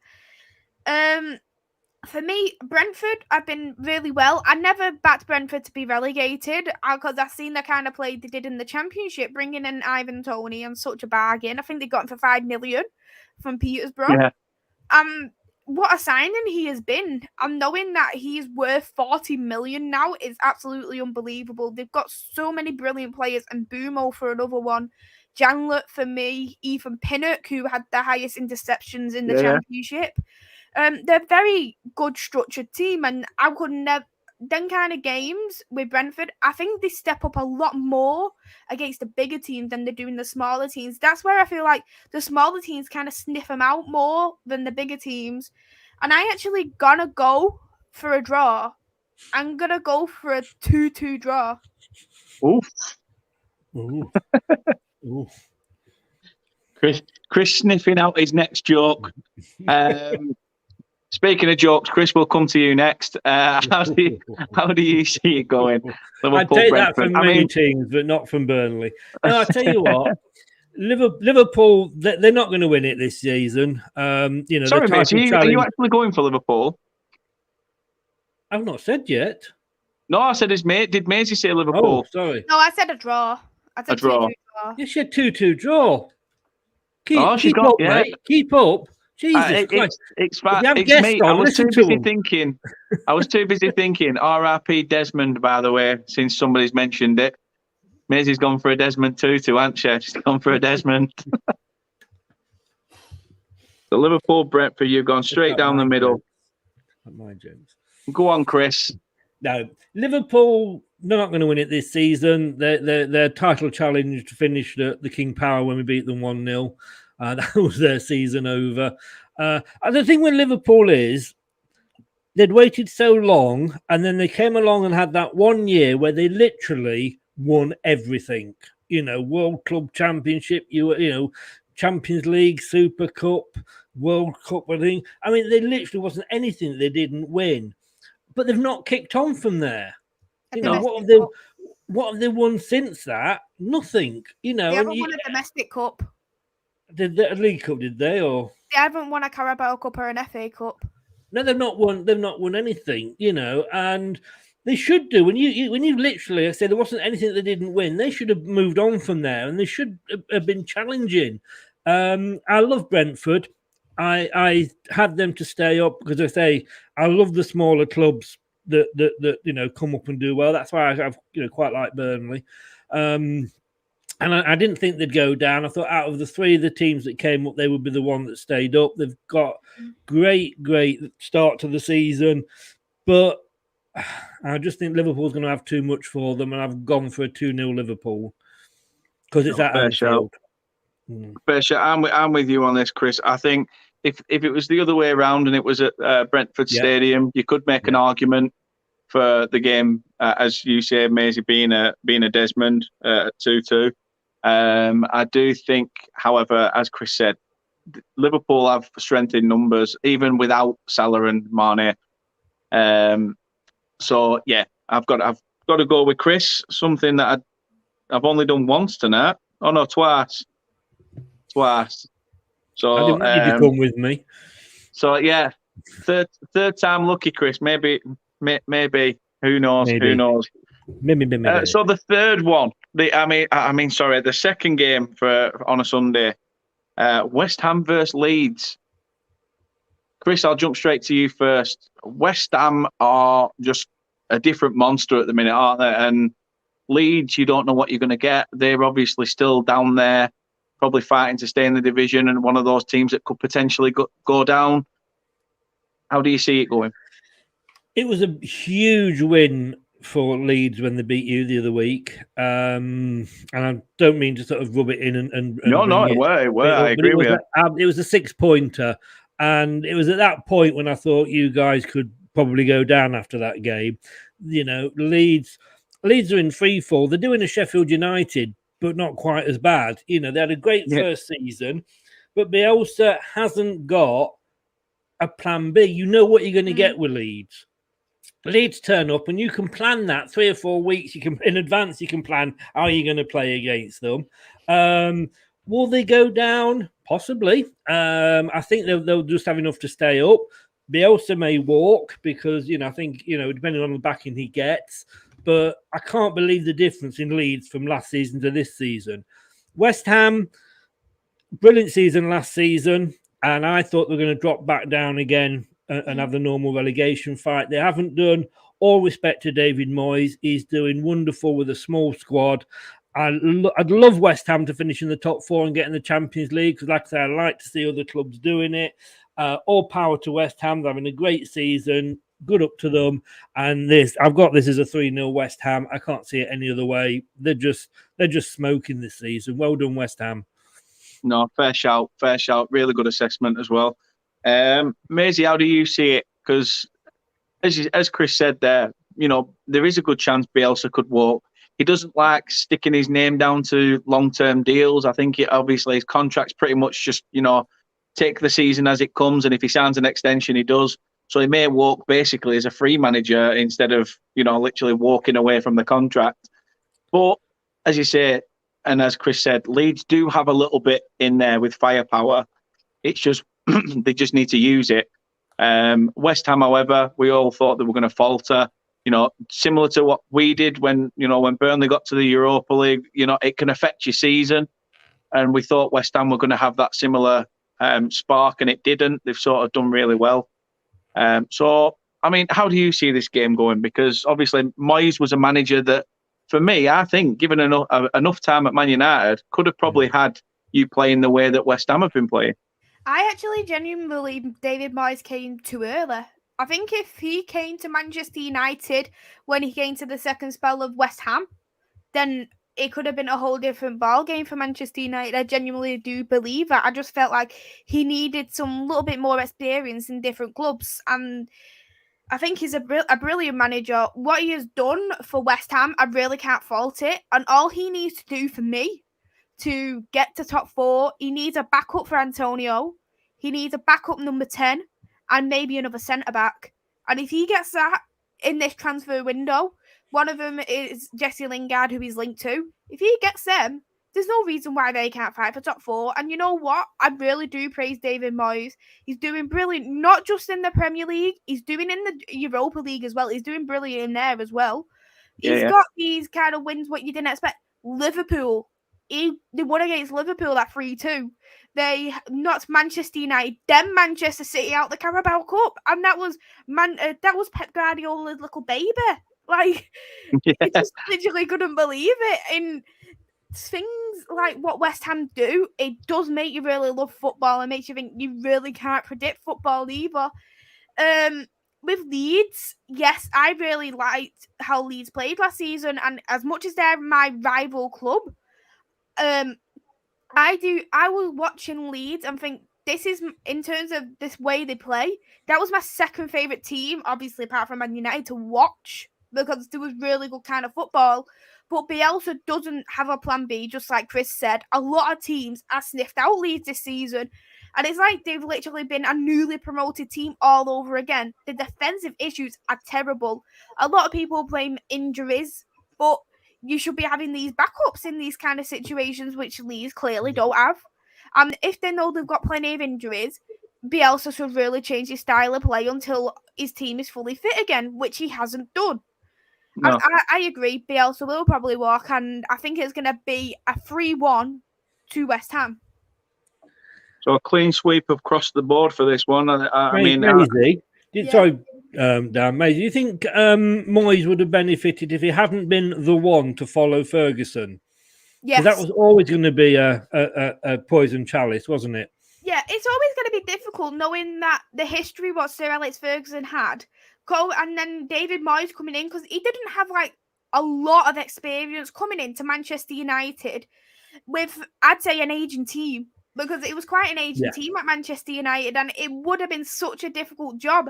For me, Brentford have been really well. I never backed Brentford to be relegated because I've seen the kind of play they did in the Championship, bringing in Ivan Toney on such a bargain. I think they got him for $5 million from Peterborough. Yeah. What a signing he has been. And knowing that he's worth 40 million now is absolutely unbelievable. They've got so many brilliant players, and Bumo for another one. Janlet for me, Ethan Pinnock, who had the highest interceptions in the Championship. They're a very good structured team, and I could never. Them kind of games with Brentford, I think they step up a lot more against the bigger teams than they do in the smaller teams. That's where I feel like the smaller teams kind of sniff them out more than the bigger teams. And I actually gonna go for a draw. I'm gonna go for a 2-2 draw. Oof. Ooh. Oof. Chris sniffing out his next joke. Speaking of jokes, Chris, we'll come to you next. How do you see it going? Liverpool, I'd take Brentford. That from many teams, but not from Burnley. No, I'll tell you what, Liverpool, they're not going to win it this season. Sorry, mate, are you actually going for Liverpool? I've not said yet. No, I said his mate. Did Maisy say Liverpool? Oh, sorry. No, I said a draw. I said a draw. 2-2 draw. You said 2-2 draw. Keep up, mate. Keep up. Jesus Christ. It's fine. It's me. I was too busy thinking. RIP Desmond, by the way, since somebody's mentioned it. Maisy's gone for a Desmond Tutu, hasn't she? She's gone for a Desmond. The Liverpool Brentford, you've gone straight down the middle. My James. Go on, Chris. No, Liverpool, they're not going to win it this season. Their title challenge finished at the King Power when we beat them 1-0. That was their season over. And the thing with Liverpool is they'd waited so long, and then they came along and had that 1 year where they literally won everything. World Club Championship, Champions League, Super Cup, World Cup, I think. I mean, there literally wasn't anything they didn't win, but they've not kicked on from there. You know, what have they won since that? Nothing. You know, they haven't won a domestic cup. Did they, a League Cup? Did they? Or they haven't won a Carabao Cup or an FA Cup. No, they've not won. They've not won anything. You know, and they should do. When you literally say there wasn't anything they didn't win, they should have moved on from there, and they should have been challenging. I love Brentford. I had them to stay up because I say I love the smaller clubs that you know come up and do well. That's why I've quite like Burnley. And I didn't think they'd go down. I thought out of the three of the teams that came up, they would be the one that stayed up. They've got great start to the season, but I just think Liverpool's going to have too much for them, and I've gone for a 2-0 Liverpool because it's at Anfield. Fair shout. I'm with you on this, Chris. I think if it was the other way around and it was at Brentford Stadium, you could make an argument for the game, as you say, Maisy being a Desmond at 2-2. I do think, however, as Chris said, Liverpool have strength in numbers, even without Salah and Mane. So yeah, I've got to go with Chris. Something that I've only done once tonight. Oh no, twice. So I didn't want you to come with me. So yeah, third time lucky, Chris. Maybe. Who knows? Maybe. Who knows? Maybe. So the third one, the second game on a Sunday, West Ham versus Leeds. Chris, I'll jump straight to you first. West Ham are just a different monster at the minute, aren't they? And Leeds, you don't know what you're going to get. They're obviously still down there, probably fighting to stay in the division, and one of those teams that could potentially go down. How do you see it going? It was a huge win for Leeds when they beat you the other week. And I don't mean to sort of rub it in and No, it were. I agree with you. It was a 6-pointer. And it was at that point when I thought you guys could probably go down after that game. You know, Leeds are in free fall. They're doing a Sheffield United, but not quite as bad. You know, they had a great first season, but Bielsa hasn't got a plan B. You know what you're going to get with Leeds. Leeds turn up and you can plan that 3 or 4 weeks. You can in advance. You can plan how you're going to play against them. Will they go down? Possibly. I think they'll just have enough to stay up. Bielsa may walk because I think depending on the backing he gets. But I can't believe the difference in Leeds from last season to this season. West Ham, brilliant season last season, and I thought they were going to drop back down again and have the normal relegation fight. They haven't done. All respect to David Moyes. He's doing wonderful with a small squad. I'd love West Ham to finish in the top 4 and get in the Champions League because, like I say, I like to see other clubs doing it. All power to West Ham. They're having a great season. Good up to them. And I've got this as a 3-0 West Ham. I can't see it any other way. They're just smoking this season. Well done, West Ham. No, fair shout. Really good assessment as well. Maisy, how do you see it? Because as Chris said there, there is a good chance Bielsa could walk. He doesn't like sticking his name down to long-term deals. I think obviously his contract's pretty much just, take the season as it comes. And if he signs an extension, he does. So he may walk basically as a free manager instead of, literally walking away from the contract. But as you say, and as Chris said, Leeds do have a little bit in there with firepower. It's just they just need to use it. West Ham, however, we all thought they were going to falter. Similar to what we did when Burnley got to the Europa League. It can affect your season, and we thought West Ham were going to have that similar spark, and it didn't. They've sort of done really well. So, I mean, how do you see this game going? Because obviously Moyes was a manager that, for me, I think, given enough time at Man United, could have probably had you playing the way that West Ham have been playing. I actually genuinely believe David Moyes came too early. I think if he came to Manchester United when he came to the second spell of West Ham, then it could have been a whole different ball game for Manchester United. I genuinely do believe that. I just felt like he needed some little bit more experience in different clubs, and I think he's a brilliant manager. What he has done for West Ham, I really can't fault it. And all he needs to do for me to get to top 4. He needs a backup for Antonio. He needs a backup number 10 and maybe another centre-back. And if he gets that in this transfer window, one of them is Jesse Lingard, who he's linked to. If he gets them, there's no reason why they can't fight for top 4. And you know what? I really do praise David Moyes. He's doing brilliant, not just in the Premier League. He's doing in the Europa League as well. He's doing brilliant in there as well. He's got these kind of wins what you didn't expect. Liverpool. They won against Liverpool at 3-2. They knocked Manchester United, then Manchester City out the Carabao Cup, and that was Pep Guardiola's little baby. Like, he just literally couldn't believe it. And things like what West Ham do, it does make you really love football and makes you think you really can't predict football either. With Leeds, yes, I really liked how Leeds played last season, and as much as they're my rival club, I was watching Leeds and think this is, in terms of this way they play, that was my second favourite team, obviously apart from Man United, to watch, because there was really good kind of football. But Bielsa doesn't have a plan B, just like Chris said. A lot of teams have sniffed out Leeds this season, and it's like they've literally been a newly promoted team all over again. The defensive issues are terrible. A lot of people blame injuries, but you should be having these backups in these kind of situations, which Leeds clearly don't have. And if they know they've got plenty of injuries, Bielsa should really change his style of play until his team is fully fit again, which he hasn't done. No. I agree, Bielsa will probably walk, and I think it's going to be a 3-1 to West Ham. So a clean sweep across the board for this one. I mean, Maisy, sorry, Dan, Maisy, do you think Moyes would have benefited if he hadn't been the one to follow Ferguson? Yes. That was always going to be a poison chalice, wasn't it? Yeah, it's always going to be difficult knowing that the history what Sir Alex Ferguson had, and then David Moyes coming in, because he didn't have like a lot of experience coming into Manchester United with, I'd say, an aging team, because it was quite an aging team at Manchester United, and it would have been such a difficult job.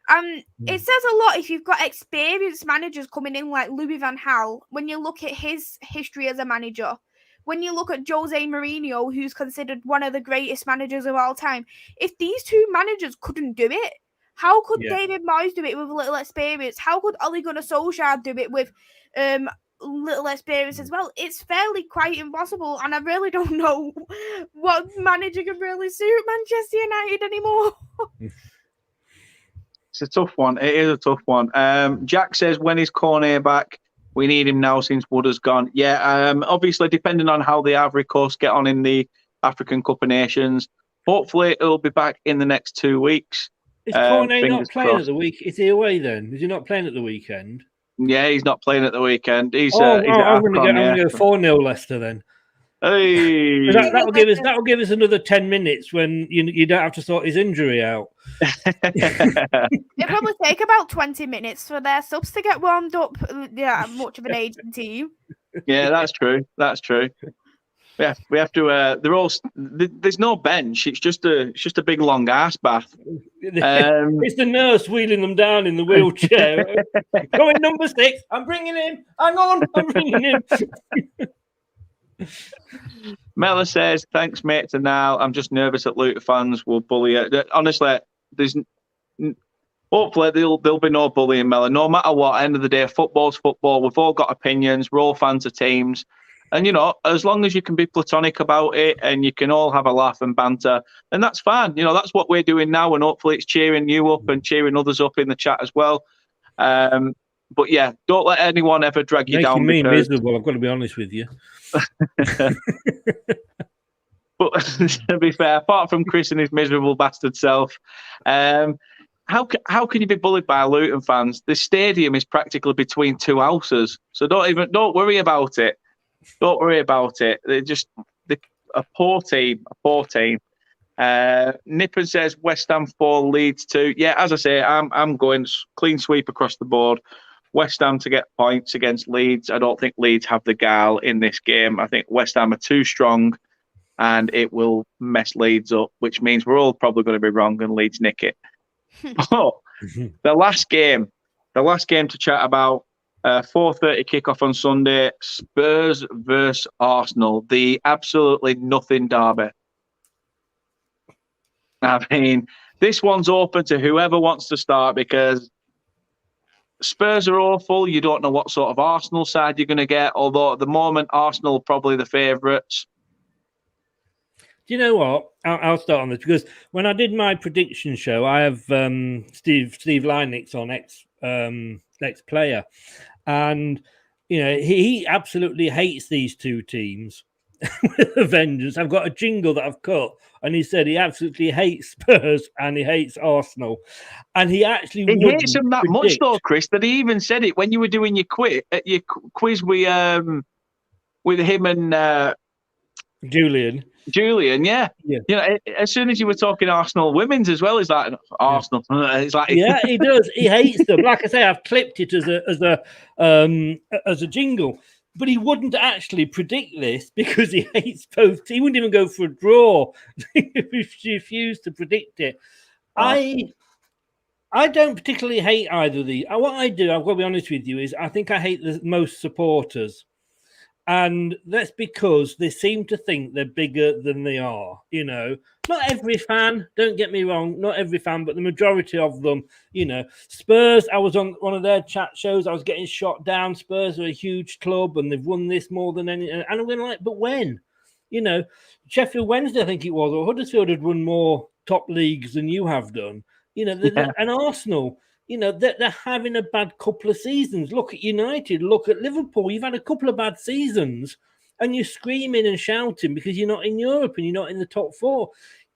It says a lot if you've got experienced managers coming in like Louis van Gaal, when you look at his history as a manager. When you look at Jose Mourinho, who's considered one of the greatest managers of all time, if these two managers couldn't do it, how could David Moyes do it with little experience? How could Ole Gunnar Solskjaer do it with little experience as well? It's fairly quite impossible, and I really don't know what manager can really suit Manchester United anymore. It's a tough one. It is a tough one. Jack says, when is Cornet back? We need him now since Wood has gone. Yeah, obviously, depending on how the Ivory Coast get on in the African Cup of Nations, hopefully it'll be back in the next 2 weeks. Is Cornet not playing at the week? Is he away then? Is he not playing at the weekend? Yeah, he's not playing at the weekend. He's I'm going to go 4-0 Leicester then. Hey, that'll give us another 10 minutes when you don't have to sort his injury out. It'll probably take about 20 minutes for their subs to get warmed up. Yeah, much of an aging team. Yeah, that's true. That's true. We have to. They're all. There's no bench. It's just a big long ass bath. It's the nurse wheeling them down in the wheelchair. Going number 6. I'm bringing him. Hang on, I'm bringing him. Mella says, thanks, mate, to now. I'm just nervous that Luton fans will bully it. Honestly, hopefully there'll be no bullying, Mella. No matter what, end of the day, football's football. We've all got opinions. We're all fans of teams. And, as long as you can be platonic about it and you can all have a laugh and banter, then that's fine. That's what we're doing now, and hopefully it's cheering you up and cheering others up in the chat as well. But yeah, don't let anyone ever drag you down. Making me miserable, I've got to be honest with you. But to be fair, apart from Chris and his miserable bastard self, how can you be bullied by Luton fans? The stadium is practically between two houses, so don't worry about it. Don't worry about it. They're just a poor team. Nippon says West Ham 4, Leeds 2. Yeah, as I say, I'm going clean sweep across the board. West Ham to get points against Leeds. I don't think Leeds have the gall in this game. I think West Ham are too strong, and it will mess Leeds up, which means we're all probably going to be wrong and Leeds nick it. But the last game to chat about, 4:30 kickoff on Sunday. Spurs versus Arsenal. The absolutely nothing derby. I mean, this one's open to whoever wants to start because Spurs are awful. You don't know what sort of Arsenal side you're going to get. Although at the moment, Arsenal are probably the favourites. Do you know what? I'll start on this because when I did my prediction show, I have Steve Leinix on ex player, and he absolutely hates these two teams with a vengeance. I've got a jingle that I've cut, and he said he absolutely hates Spurs and he hates Arsenal, and he actually hates them that much though, Chris, that he even said it when you were doing your quiz with him and Julian, yeah. As soon as you were talking Arsenal women's as well, he's like Arsenal. Yeah. It's like yeah, he does. He hates them. Like I say, I've clipped it as a jingle, but he wouldn't actually predict this because he hates both. He wouldn't even go for a draw. He refused to predict it. Oh. I don't particularly hate either of these. What I do, I've got to be honest with you, is I think I hate the most supporters. And that's because they seem to think they're bigger than they are. Not every fan, don't get me wrong, not every fan, but the majority of them, Spurs, I was on one of their chat shows, I was getting shot down. Spurs are a huge club and they've won this more than any. And I'm like, but when? Sheffield Wednesday, I think it was, or Huddersfield had won more top leagues than you have done. And Arsenal. They're having a bad couple of seasons. Look at United. Look at Liverpool. You've had a couple of bad seasons and you're screaming and shouting because you're not in Europe and you're not in the top four.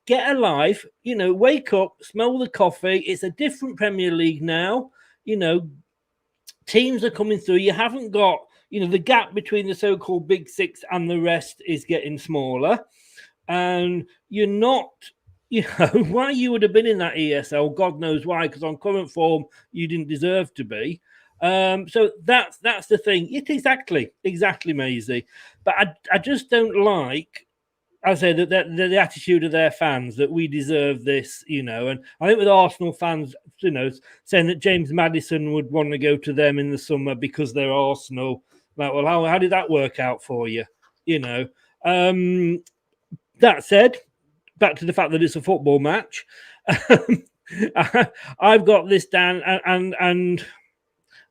Get a life. Wake up, smell the coffee. It's a different Premier League now. Teams are coming through. You haven't got, the gap between the so-called big six and the rest is getting smaller. And you're not... why you would have been in that ESL, God knows why, because on current form, you didn't deserve to be. So that's the thing. Exactly, Maisy. But I just don't like, I say, that the attitude of their fans, that we deserve this, and I think with Arsenal fans, saying that James Maddison would want to go to them in the summer because they're Arsenal. Like, well, how did that work out for you? That said, back to the fact that it's a football match. I've got this down, and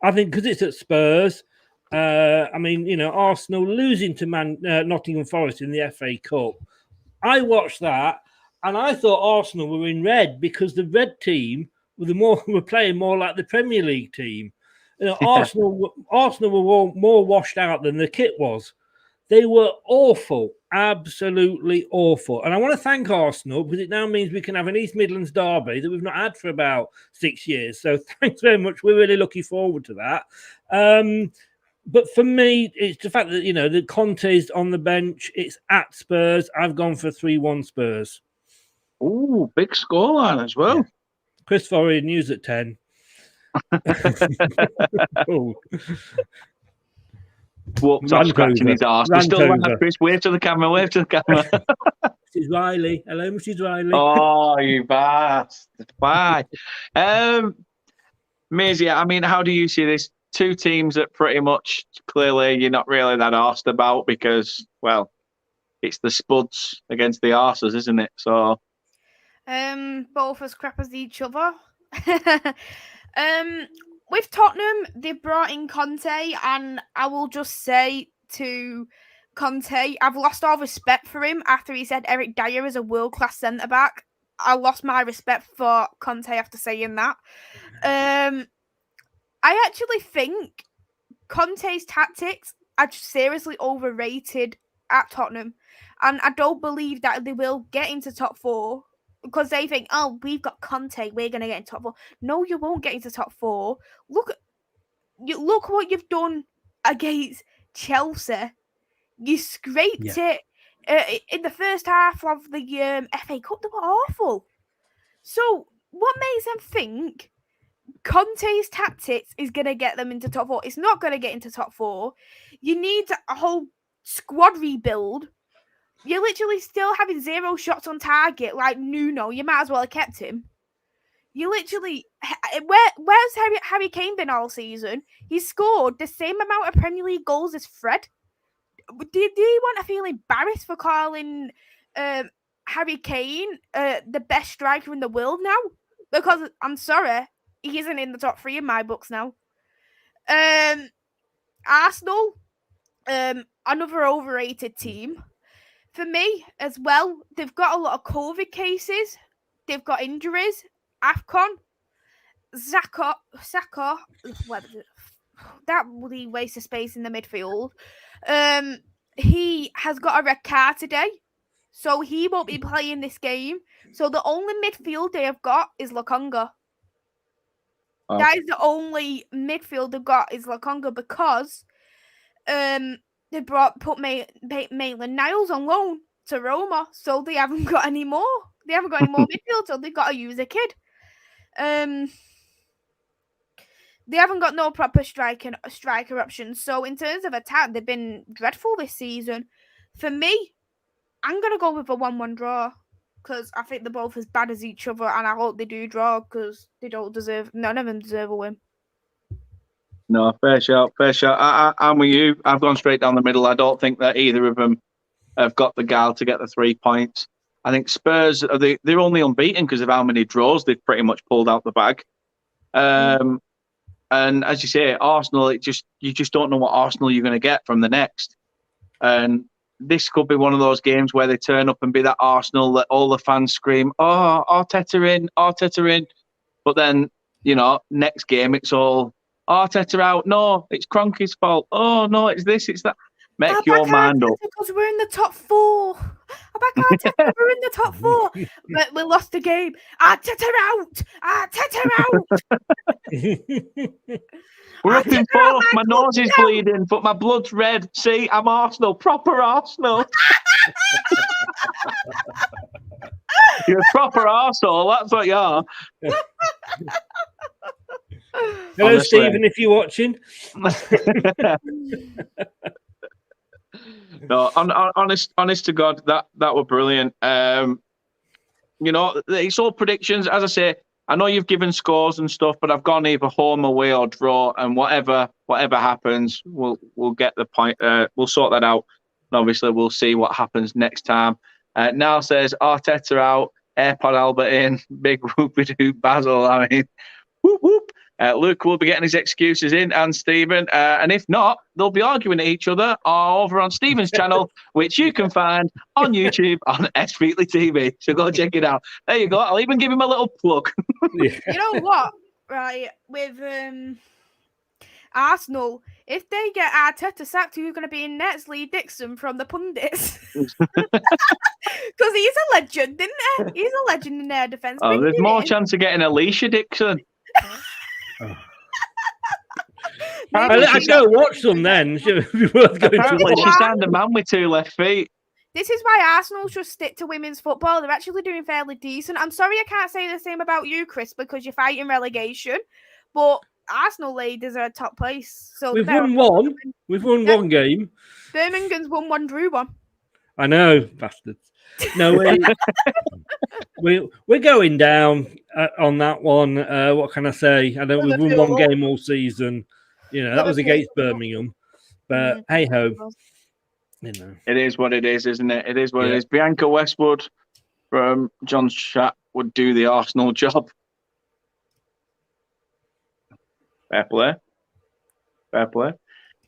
I think because it's at Spurs, Arsenal losing to Nottingham Forest in the FA Cup. I watched that, and I thought Arsenal were in red because the red team were playing more like the Premier League team. Arsenal were more washed out than the kit was. They were awful, absolutely awful. And I want to thank Arsenal because it now means we can have an East Midlands derby that we've not had for about 6 years. So thanks very much. We're really looking forward to that. But for me, it's the fact that, the Conte's on the bench. It's at Spurs. I've gone for 3-1 Spurs. Ooh, big scoreline as well. Yeah. Chris Forey, news at 10. Oh. Walked off scratching his arse. Still Chris, wave to the camera, Mrs. Riley. Hello, Mrs. Riley. Oh, you bastard. Bye. Maisy, how do you see this? Two teams that pretty much clearly you're not really that arsed about because, well, it's the Spuds against the arses, isn't it? So, both as crap as each other. With Tottenham, they brought in Conte, and I will just say to Conte, I've lost all respect for him after he said Eric Dyer is a world-class centre-back. I lost my respect for Conte after saying that. I actually think Conte's tactics are seriously overrated at Tottenham, and I don't believe that they will get into top four. Because they think, oh, we've got Conte, we're going to get in top four. No, you won't get into top four. Look what you've done against Chelsea. You scraped it in the first half of the FA Cup. They were awful. So what makes them think Conte's tactics is going to get them into top four? It's not going to get into top four. You need a whole squad rebuild. You're literally still having 0 shots on target like Nuno. You might as well have kept him. You literally, where's Harry Kane been all season? He scored the same amount of Premier League goals as Fred. Do you want to feel embarrassed for calling Harry Kane the best striker in the world now? Because I'm sorry, he isn't in the top 3 in my books now. Arsenal, another overrated team. For me as well, they've got a lot of COVID cases. They've got injuries. AFCON, Saka, that bloody waste of space in the midfield. He has got a red card today, so he won't be playing this game. So the only midfield they have got is Lokonga. Oh. That is the only midfield they've got is Lokonga because they put Maitland-Niles on loan to Roma, so they haven't got any more. They haven't got any more midfield, so they've got to use a kid. They haven't got no proper striker options. So in terms of attack, they've been dreadful this season. For me, I'm going to go with a 1-1 draw because I think they're both as bad as each other, and I hope they do draw because none of them deserve a win. No, fair shout. I'm with you. I've gone straight down the middle. I don't think that either of them have got the gall to get the 3 points. I think Spurs, they're only unbeaten because of how many draws they've pretty much pulled out the bag. And as you say, Arsenal, you just don't know what Arsenal you're going to get from the next. And this could be one of those games where they turn up and be that Arsenal that all the fans scream, "Oh, Arteta in." But then, next game it's all Arteta out. No, it's Kroenke's fault. Oh no, it's this, it's that. Make your mind up. Because we're in the top 4. Arteta, we're in the top 4. But we lost the game. Arteta out. We're up in 4th. My nose is bleeding, but my blood's red. See, I'm Arsenal. Proper Arsenal. You're a proper arsehole. That's what you are. Hello, honestly. Stephen, if you're watching. No, honest to God, that were brilliant. It's all predictions. As I say, I know you've given scores and stuff, but I've gone either home, away, or draw, and whatever happens, we'll get the point. We'll sort that out. And obviously, we'll see what happens next time. Now says Arteta out, AirPod Albert in, big whoopie-doo Basil. I mean, whoop whoop. Luke will be getting his excuses in, and Stephen. And if not, they'll be arguing at each other over on Stephen's channel, which you can find on YouTube on S-Weekly TV. So go check it out. There you go. I'll even give him a little plug. You know what? Right, with Arsenal, if they get Arteta sacked, who's going to be in nets? Lee Dixon from the pundits. Because he's a legend, isn't he? He's a legend in their defence. Oh, there's more chance of getting Alicia Dixon. I'd go watch them then. It'd be worth going to watch. She signed a man with 2 left feet. This is why Arsenal should stick to women's football. They're actually doing fairly decent. I'm sorry I can't say the same about you, Chris, because you're fighting relegation. But Arsenal ladies are at top place. So we've won one. We've won one game. Birmingham's won 1, drew 1. I know, bastards. No, we're going down on that one. What can I say? I know we've won 1 game all season. That was against Birmingham. But hey ho. It is what it is, isn't it? It is what it is. Bianca Westwood from John's chat would do the Arsenal job. Fair play.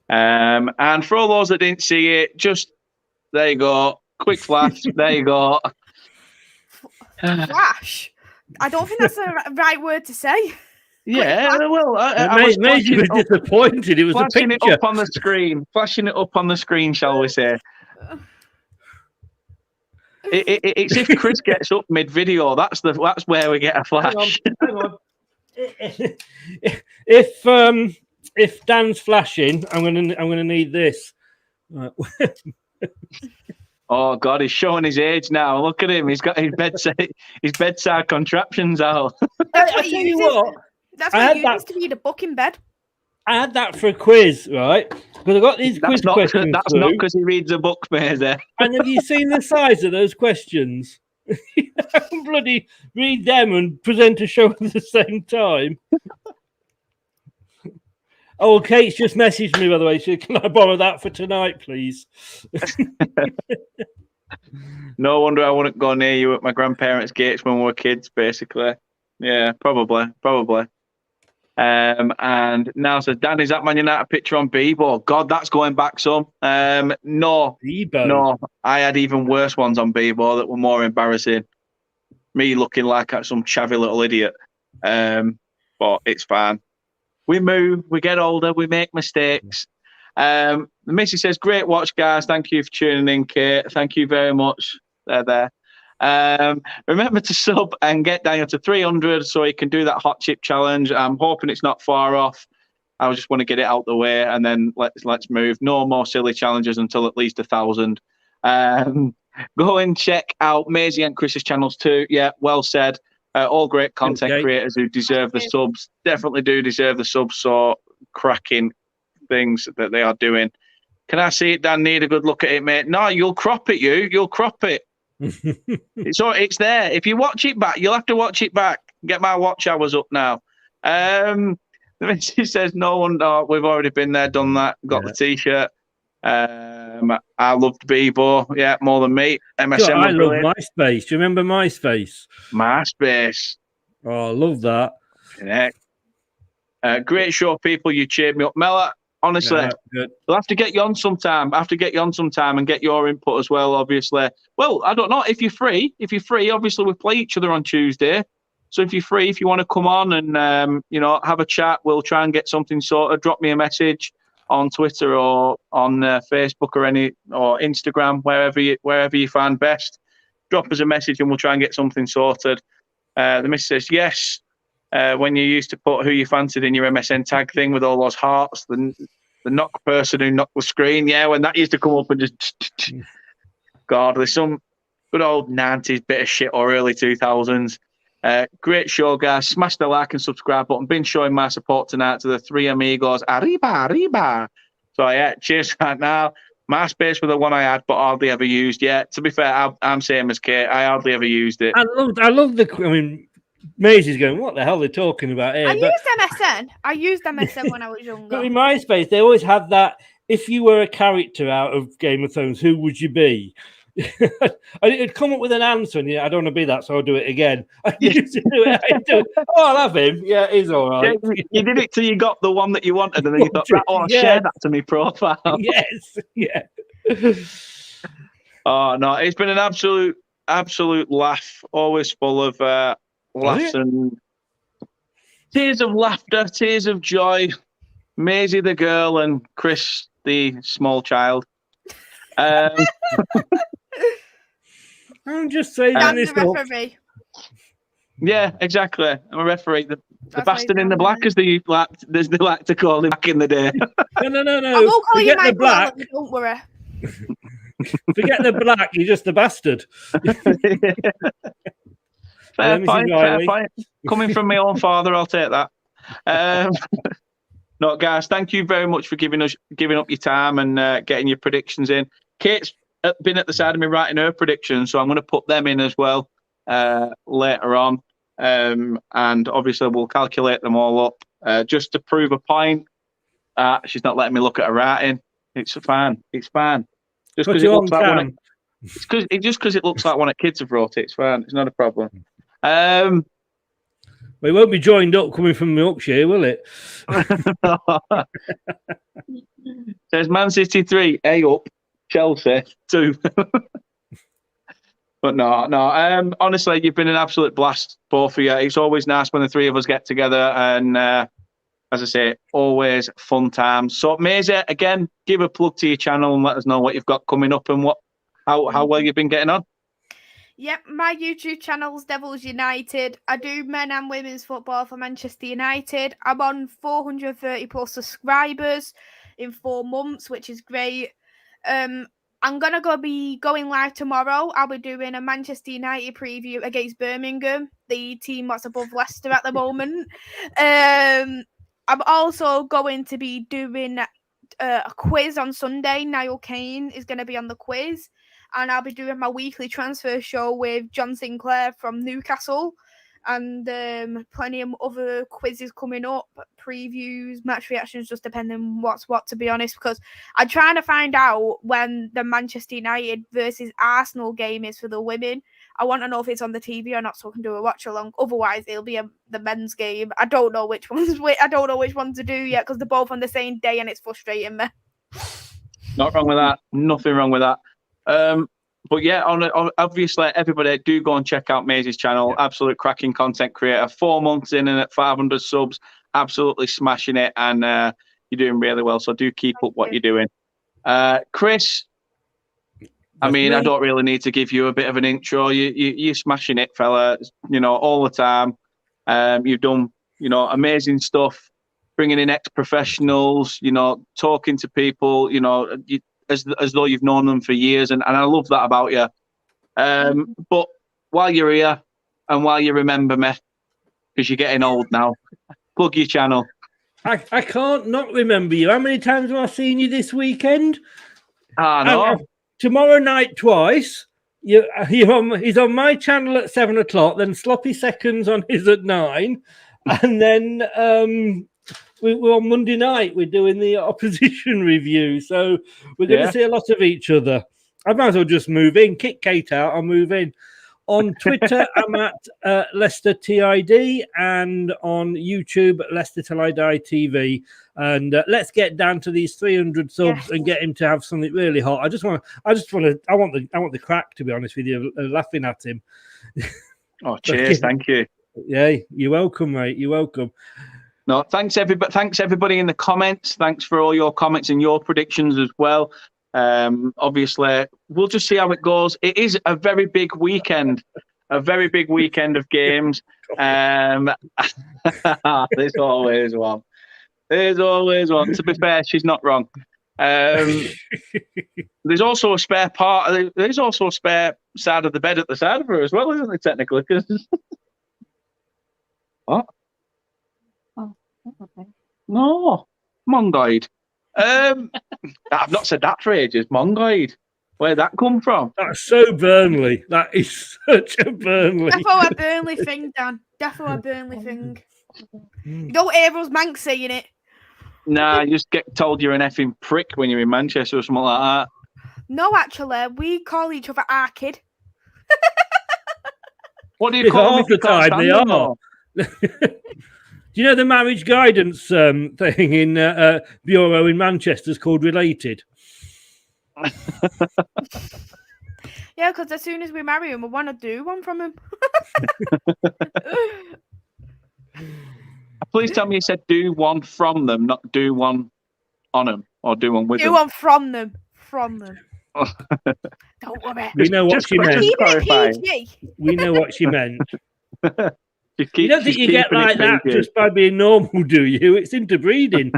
And for all those that didn't see it, just there you go. Quick flash. There you go. Flash? I don't think that's the right word to say. Yeah, well, I was disappointed. It was a picture. Flashing it up on the screen. Flashing it up on the screen, shall we say? It's if Chris gets up mid-video. That's where we get a flash. Hang on. If Dan's flashing, I'm gonna need this. Right. Oh God, he's showing his age now. Look at him. He's got his bedside contraptions out. That's what you use. That's what you used to read a book in bed. I had that for a quiz, right? Because I got these quiz questions. That's not because he reads a book, Maisy. And have you seen the size of those questions? I can bloody read them and present a show at the same time. Oh, Kate's just messaged me, by the way. So can I borrow that for tonight, please? No wonder I wouldn't go near you at my grandparents' gates when we were kids, basically. Yeah, probably. And now says, Dan, is that Man United picture on Bebo? God, that's going back some. No, Bebo. no, I had even worse ones on Bebo that were more embarrassing. Me looking like some chavvy little idiot. But it's fine. We move, we get older, we make mistakes. Missy says, great watch, guys. Thank you for tuning in, Kate. Thank you very much. There. Remember to sub and get Daniel to 300 so he can do that hot chip challenge. I'm hoping it's not far off. I just want to get it out the way and then let's move. No more silly challenges until at least 1,000. Go and check out Maisy and Chris's channels too. Yeah, well said. All great content creators who deserve the subs. Definitely do deserve the subs. So cracking things that they are doing. Can I see it, Dan? Need a good look at it, mate. No, you'll crop it. You'll crop it. It's there. If you watch it back, you'll have to watch it back. Get my watch hours up now. She says, no wonder we've already been there, done that. Got the t-shirt. I loved Bebo, yeah, more than me. MSN I love MySpace. Do you remember MySpace? MySpace. Oh, I love that. Yeah. Great show, people. You cheered me up. Mella, honestly, we'll have to get you on sometime. And get your input as well, obviously. Well, I don't know. If you're free, obviously we play each other on Tuesday. So if you're free, if you want to come on and have a chat, we'll try and get something sorted. Drop me a message on Twitter or on Facebook or Instagram, wherever you find best. Drop us a message and we'll try and get something sorted. The miss says, yes, when you used to put who you fancied in your MSN tag thing with all those hearts, the knock person who knocked the screen, yeah, when that used to come up and just... God, there's some good old 90s bit of shit or early 2000s. Great show, guys. Smash the like and subscribe button. Been showing my support tonight to the three amigos. Arriba. So, yeah, cheers right now. MySpace was the one I had, but hardly ever used. Yeah, to be fair, I'm same as Kate. I hardly ever used it. I love Maisy's going, what the hell are they talking about here? I used MSN when I was younger. But in MySpace, they always had that, if you were a character out of Game of Thrones, who would you be? And it'd come up with an answer, and I don't want to be that, so I'll do it again. I used to do it. Oh, I'll have him. Yeah, he's all right. Yeah, you did it till you got the one that you wanted, and then you thought, share that to me profile. Yes, yeah. Oh no, it's been an absolute laugh. Always full of laughs and tears of laughter, tears of joy. Maisy the girl and Chris the small child. I'm just saying this referee. Yeah, exactly. I'm a referee. The bastard in the black, as they like to call him back in the day. No. I won't call you my black. Don't worry. Forget the black. You're just a bastard. Fair point. Coming from my own father, I'll take that. No, guys, thank you very much for giving up your time and getting your predictions in. Kate's been at the side of me writing her predictions, so I'm going to put them in as well later on. And obviously, we'll calculate them all up just to prove a point. She's not letting me look at her writing. It's fine. Just because it looks like it looks like one of kids have wrote it. It's fine. It's not a problem. Well, it won't be joined up coming from Yorkshire, will it? Says Man City 3, A up, Chelsea 2. But no. Honestly, you've been an absolute blast, both of you. It's always nice when the three of us get together, and as I say, always fun times. So, Maisy, again, give a plug to your channel and let us know what you've got coming up and how well you've been getting on. Yep, my YouTube channel's Devils United. I do men and women's football for Manchester United. I'm on 430 plus subscribers in 4 months, which is great. I'm gonna be going live tomorrow. I'll be doing a Manchester United preview against Birmingham, the team that's above Leicester at the moment. I'm also going to be doing a quiz on Sunday. Niall Kane is going to be on the quiz. and I'll be doing my weekly transfer show with John Sinclair from Newcastle, and plenty of other quizzes coming up, previews, match reactions, just depending what's what, to be honest, because I'm trying to find out when the Manchester United versus Arsenal game is for the women. I want to know if it's on the TV or not, so I can do a watch along. Otherwise, it'll be the men's game. I don't know which ones. I don't know which one to do yet, because they're both on the same day, and it's frustrating me. Not wrong with that. Nothing wrong with that. But yeah, obviously, everybody do go and check out Maisy's channel. Yeah. Absolute cracking content creator. 4 months in and at 500 subs, absolutely smashing it, and you're doing really well. So do keep up what you're doing. Chris, I mean, I don't really need to give you a bit of an intro. You're smashing it, fella. You know, all the time. You've done, amazing stuff, bringing in ex-professionals. Talking to people. As though you've known them for years, and I love that about you. But while you're here, and while you remember me, because you're getting old now, plug your channel. I can't not remember you. How many times have I seen you this weekend? I know. Tomorrow night twice. He's on my channel at 7 o'clock. Then Sloppy Seconds on his at 9, and then we're on Monday night. We're doing the opposition review, so we're going to see a lot of each other. I might as well just move in, kick Kate out, I'll move in. On Twitter, I'm at Leicester TID, and on YouTube, Leicester Till I Die TV. And let's get down to these 300 subs and get him to have something really hot. I want the crack, to be honest with you, laughing at him. Oh, cheers! Thank you. Yeah, you're welcome, mate. You're welcome. No, thanks everybody. Thanks everybody in the comments. Thanks for all your comments and your predictions as well. Obviously, we'll just see how it goes. It is a very big weekend, of games. There's always one. To be fair, she's not wrong. There's also a spare part. There's also a spare side of the bed at the side of her as well, isn't there? Technically, what? No, mongoid. I've not said that for ages. Mongoid. Where'd that come from? That's so Burnley. That is such a Burnley. Definitely a Burnley thing, Dan. Definitely a Burnley thing. You don't hear us Manx saying it. Nah, you just get told you're an effing prick when you're in Manchester or something like that. No, actually, we call each other our kid. What do you call them? Half the time they are. Do you know the marriage guidance thing in Bureau in Manchester is called Related? Yeah, because as soon as we marry him, we want to do one from him. Please tell me you said do one from them, not do one on them, or do one with them. Do one from them. From them. Don't worry. We know what she meant. We know what she meant. You don't think you get like that just by being normal, do you? It's interbreeding.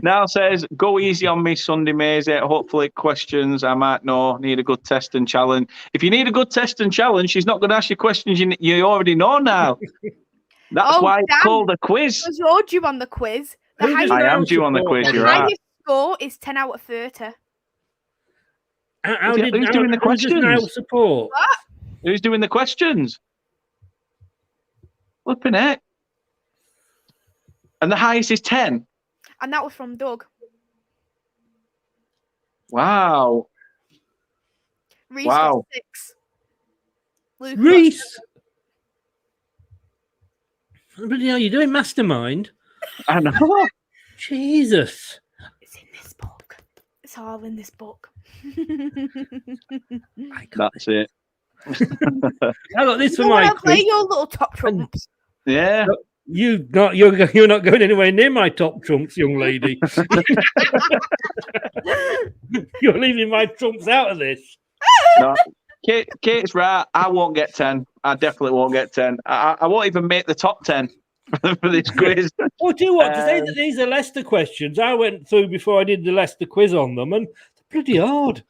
Now says, go easy on me, Sunday Maisy. Hopefully questions I might know. Need a good test and challenge. If you need a good test and challenge, she's not going to ask you questions you already know now. That's why it's called a quiz. Because you're due on the quiz. I am due on the quiz, you're right. The highest score is 10 out of 30. Who's doing the questions? Support? What? Who's doing the questions? Flipping it. And the highest is 10. And that was from Doug. Wow. Reese got 6. Reese! What are you doing, Mastermind? I know. Jesus. It's in this book. It's all in this book. That's it. I got this for my quiz. Play your little top trumps. Yeah. You're not going anywhere near my top trumps, young lady. You're leaving my trumps out of this. No. Kate's right. I won't get 10. I definitely won't get 10. I won't even make the top 10 for this quiz. Well, do you what? To say that these are Leicester questions, I went through before I did the Leicester quiz on them, and they're pretty hard.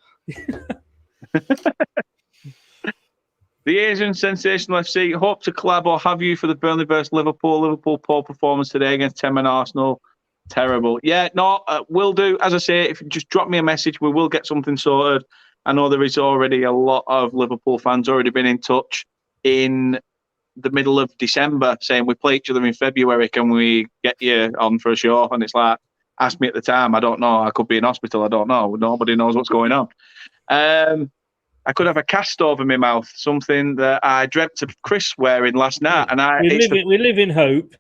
The Asian Sensational FC hope to collab or have you for the Burnley vs Liverpool. Liverpool poor performance today against 10-man Arsenal. Terrible. Yeah, no, we'll do. As I say, if you just drop me a message, we will get something sorted. I know there is already a lot of Liverpool fans already been in touch in the middle of December saying we play each other in February. Can we get you on for a show? And it's like, ask me at the time. I don't know. I could be in hospital. I don't know. Nobody knows what's going on. I could have a cast over my mouth, something that I dreamt of Chris wearing last night. And we live in hope.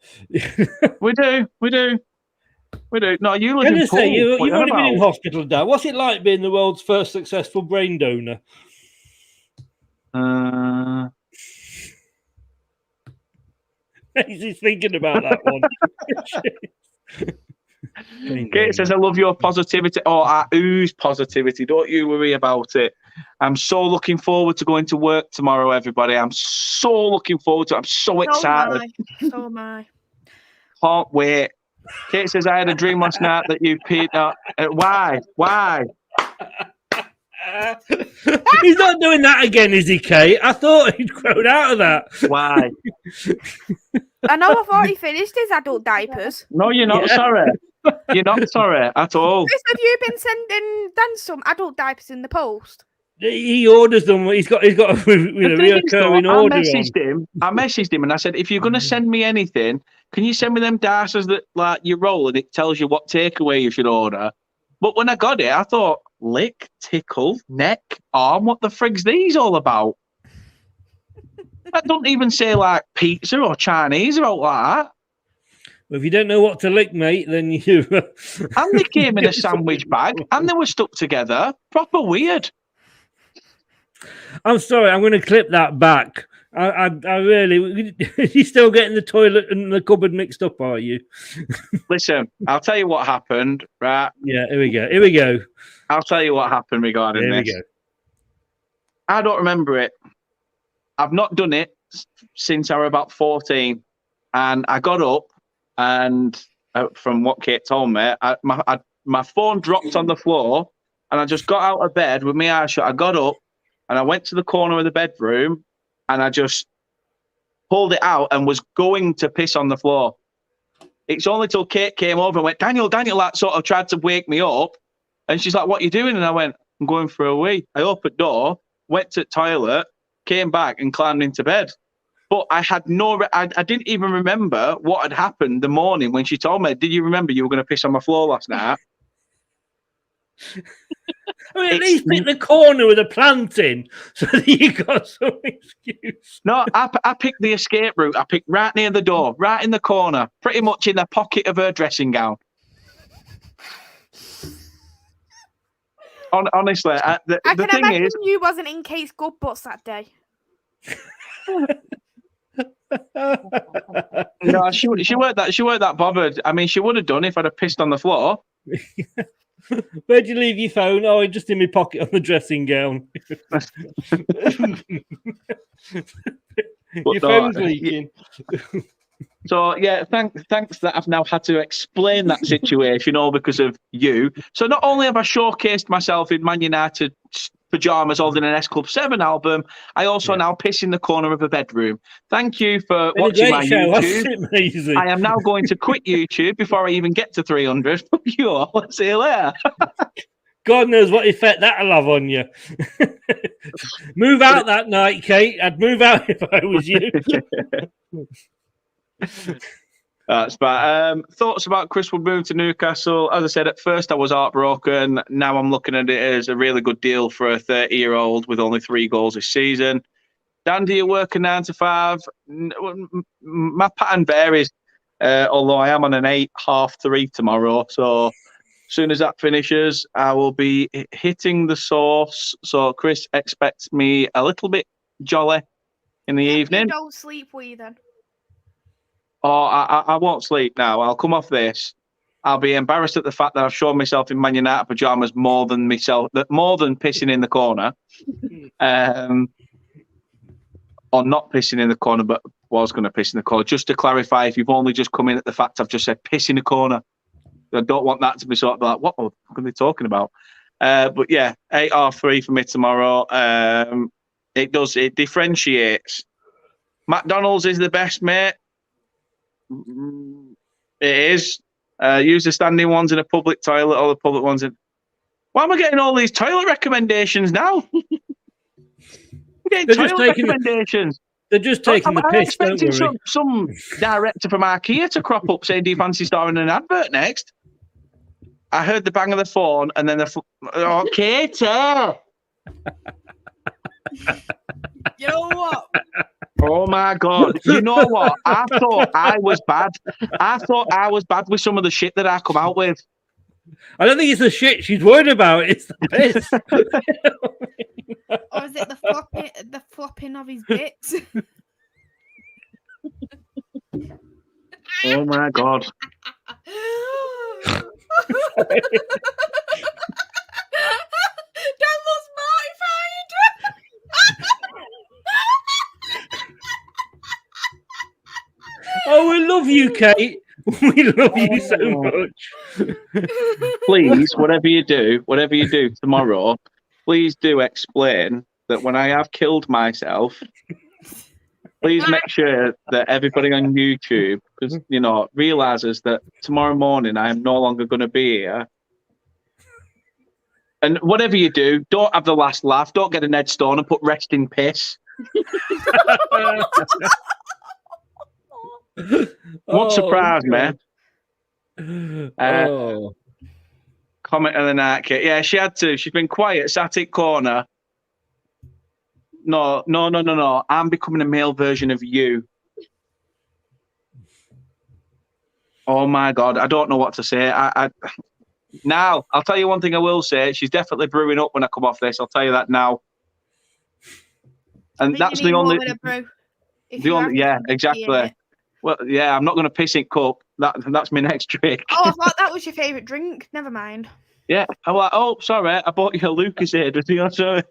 We do. No, you live Can in I say, Poole. you've only been in hospital, Dad. What's it like being the world's first successful brain donor? He's thinking about that one. Kate says, I love your positivity. Oh, I ooze positivity. Don't you worry about it. I'm so looking forward to going to work tomorrow, everybody. I'm so looking forward to it. I'm so excited. So am I. Can't wait. Kate says, I had a dream last night that you peed out. Why? He's not doing that again, is he, Kate? I thought he'd grown out of that. Why? I thought he finished his adult diapers. No, you're not sorry. You're not sorry at all. Chris, have you been sending Dan some adult diapers in the post? He orders them. He's got a reoccurring order. I messaged him and I said, if you're going to send me anything, can you send me them diapers that like you roll and it tells you what takeaway you should order? But when I got it, I thought, lick, tickle, neck, arm, what the frig's these all about? That don't even say like pizza or Chinese or all like that. Well, if you don't know what to lick, mate, then you... And they came in a sandwich bag and they were stuck together. Proper weird. I'm sorry, I'm going to clip that back. I really... You're still getting the toilet and the cupboard mixed up, are you? Listen, I'll tell you what happened, right? Yeah, here we go. I'll tell you what happened regarding this. Go. I don't remember it. I've not done it since I was about 14. And I got up and from what Kate told me, my phone dropped on the floor and I just got out of bed with my eyes shut. I got up and I went to the corner of the bedroom and I just pulled it out and was going to piss on the floor. It's only till Kate came over and went, Daniel, like sort of tried to wake me up. And she's like, what are you doing? And I went, I'm going for a wee. I opened the door, went to the toilet, came back and climbed into bed. But I had I didn't even remember what had happened the morning when she told me, did you remember you were going to piss on my floor last night? I mean, at least pick the corner with a plant in so that you got some excuse. No, I picked the escape route. I picked right near the door, right in the corner, pretty much in the pocket of her dressing gown. Honestly, the can thing imagine is, you wasn't in Kate's good butts that day. No, she weren't that bothered. I mean, she would have done if I'd have pissed on the floor. Where'd you leave your phone? Oh, just in my pocket on the dressing gown. Your phone's leaking. So yeah, thanks that I've now had to explain that situation all because of you. So not only have I showcased myself in Man United pajamas holding an S Club 7 album, I also now piss in the corner of a bedroom. Thank you for watching my YouTube. I am now going to quit YouTube before I even get to 300. Fuck you all. See you later. God knows what effect that'll have on you. Move out that night, Kate. I'd move out if I was you. That's bad. Thoughts about Chris Wood moving to Newcastle? As I said, at first I was heartbroken. Now I'm looking at it as a really good deal for a 30-year-old with only 3 goals this season. Dan, do you work a 9 to 5? My pattern varies, although I am on an 8, 3:30 tomorrow. So as soon as that finishes, I will be hitting the sauce. So Chris expects me a little bit jolly in the evening. You don't sleep, will you then? Oh, I won't sleep now. I'll come off this. I'll be embarrassed at the fact that I've shown myself in Man United pajamas more than pissing in the corner. Or not pissing in the corner, but was going to piss in the corner. Just to clarify, if you've only just come in at the fact I've just said piss in the corner, I don't want that to be sort of like, what are they talking about? But yeah, 8:30 for me tomorrow. It differentiates. McDonald's is the best, mate. It is. Use the standing ones in a public toilet or the public ones in. Why am I getting all these toilet recommendations now? I'm getting toilet recommendations. They're just taking the piss. I'm expecting some director from IKEA to crop up saying, "Do you fancy starring in an advert next?" I heard the bang of the phone, and then Katie. You know what? Oh my God! You know what? I thought I was bad. I thought I was bad with some of the shit that I come out with. I don't think it's the shit she's worried about. It's the piss. Or is it the flopping of his bits? Oh my God! That was mortified. Oh, we love you, Kate. We love you so much. Please, whatever you do tomorrow, please do explain that when I have killed myself, please make sure that everybody on YouTube, because realizes that tomorrow morning I am no longer going to be here. And whatever you do, don't have the last laugh. Don't get a Ned Stone and put rest in piss. Won't surprise me. Comment of the night, Kate. Yeah, she had to. She's been quiet, sat in corner. No. I'm becoming a male version of you. Oh my God, I don't know what to say. Now, I'll tell you one thing I will say. She's definitely brewing up when I come off this. I'll tell you that now. And that's the only. Yeah, exactly. Well, yeah, I'm not going to piss in cup. That's my next trick. Oh, I thought that was your favourite drink. Never mind. Yeah, I'm like, oh, sorry, I bought you a Lucasade. Sorry.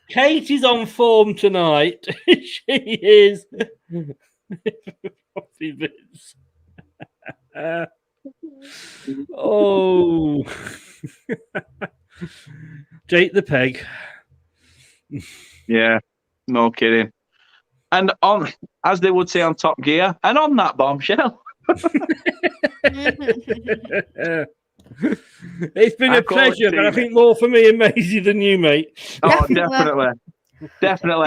Kate is on form tonight. She is. Oh, Jake the Peg. Yeah, no kidding. And on, as they would say on Top Gear, and on that bombshell. It's been a pleasure, but I think more for me and Maisy than you, mate. Oh, definitely.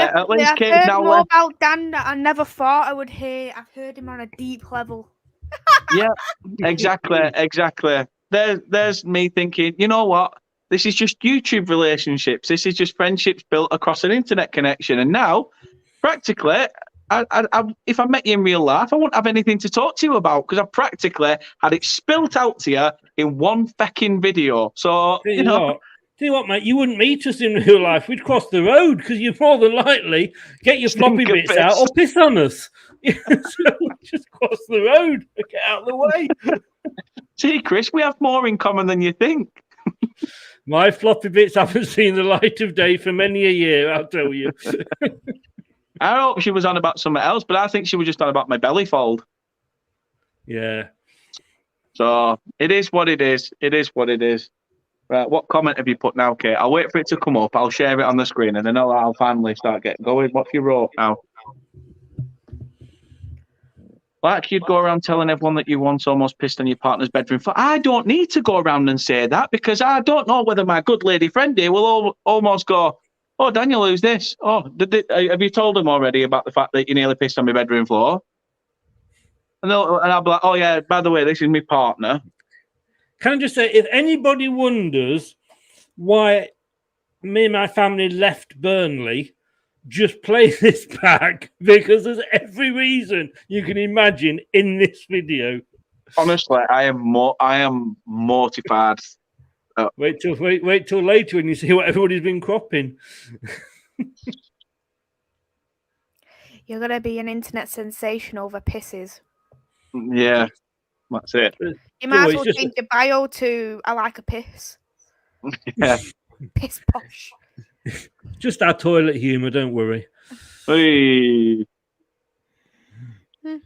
At least I've Kate heard now more about Dan that I never thought I would hear. I've heard him on a deep level. Yeah, exactly. There's me thinking, you know what? This is just YouTube relationships. This is just friendships built across an internet connection. And now, practically, if I met you in real life, I wouldn't have anything to talk to you about because I practically had it spilt out to you in one fucking video. So, Tell you what, mate, you wouldn't meet us in real life. We'd cross the road because you'd more than likely get your floppy bits out or piss on us. So just cross the road, get out of the way. See, Chris, we have more in common than you think. My floppy bits haven't seen the light of day for many a year, I'll tell you. I hope she was on about something else, but I think she was just on about my belly fold. Yeah. So it is what it is. It is what it is. Right, what comment have you put now, Kate? I'll wait for it to come up. I'll share it on the screen, and then I'll finally start getting going. What have you wrote now? Like you'd go around telling everyone that you once almost pissed on your partner's bedroom floor. I don't need to go around and say that because I don't know whether my good lady friend here will almost go, oh, Daniel, who's this? Oh, have you told him already about the fact that you nearly pissed on my bedroom floor? And I'll be like, oh, yeah, by the way, this is my partner. Can I just say, if anybody wonders why me and my family left Burnley, just play this back because there's every reason you can imagine in this video. Honestly, I am mortified. Wait till later when you see what everybody's been cropping. You're gonna be an internet sensation over pisses. Yeah, that's it. You might as well change your bio to "I like a piss." Yeah, piss posh. Just our toilet humour, don't worry. Hey.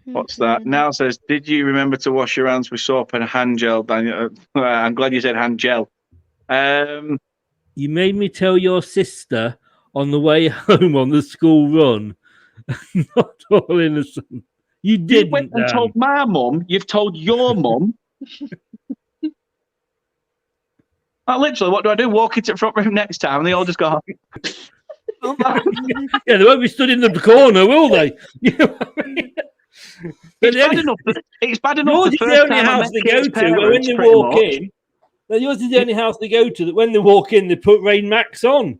What's that? Now says, did you remember to wash your hands with soap and hand gel, Daniel? I'm glad you said hand gel. You made me tell your sister on the way home on the school run. Not all innocent. You didn't. You went and told my mum. You've told your mum. Like, literally, what do I do? Walk into the front room next time, and they all just go. Yeah, they won't be stood in the corner, will they? You know what I mean? It's bad enough. It's bad enough. Yours is the only house they go to where when they walk in. Yours is the only house they go to that when they walk in, they put Rain Max on.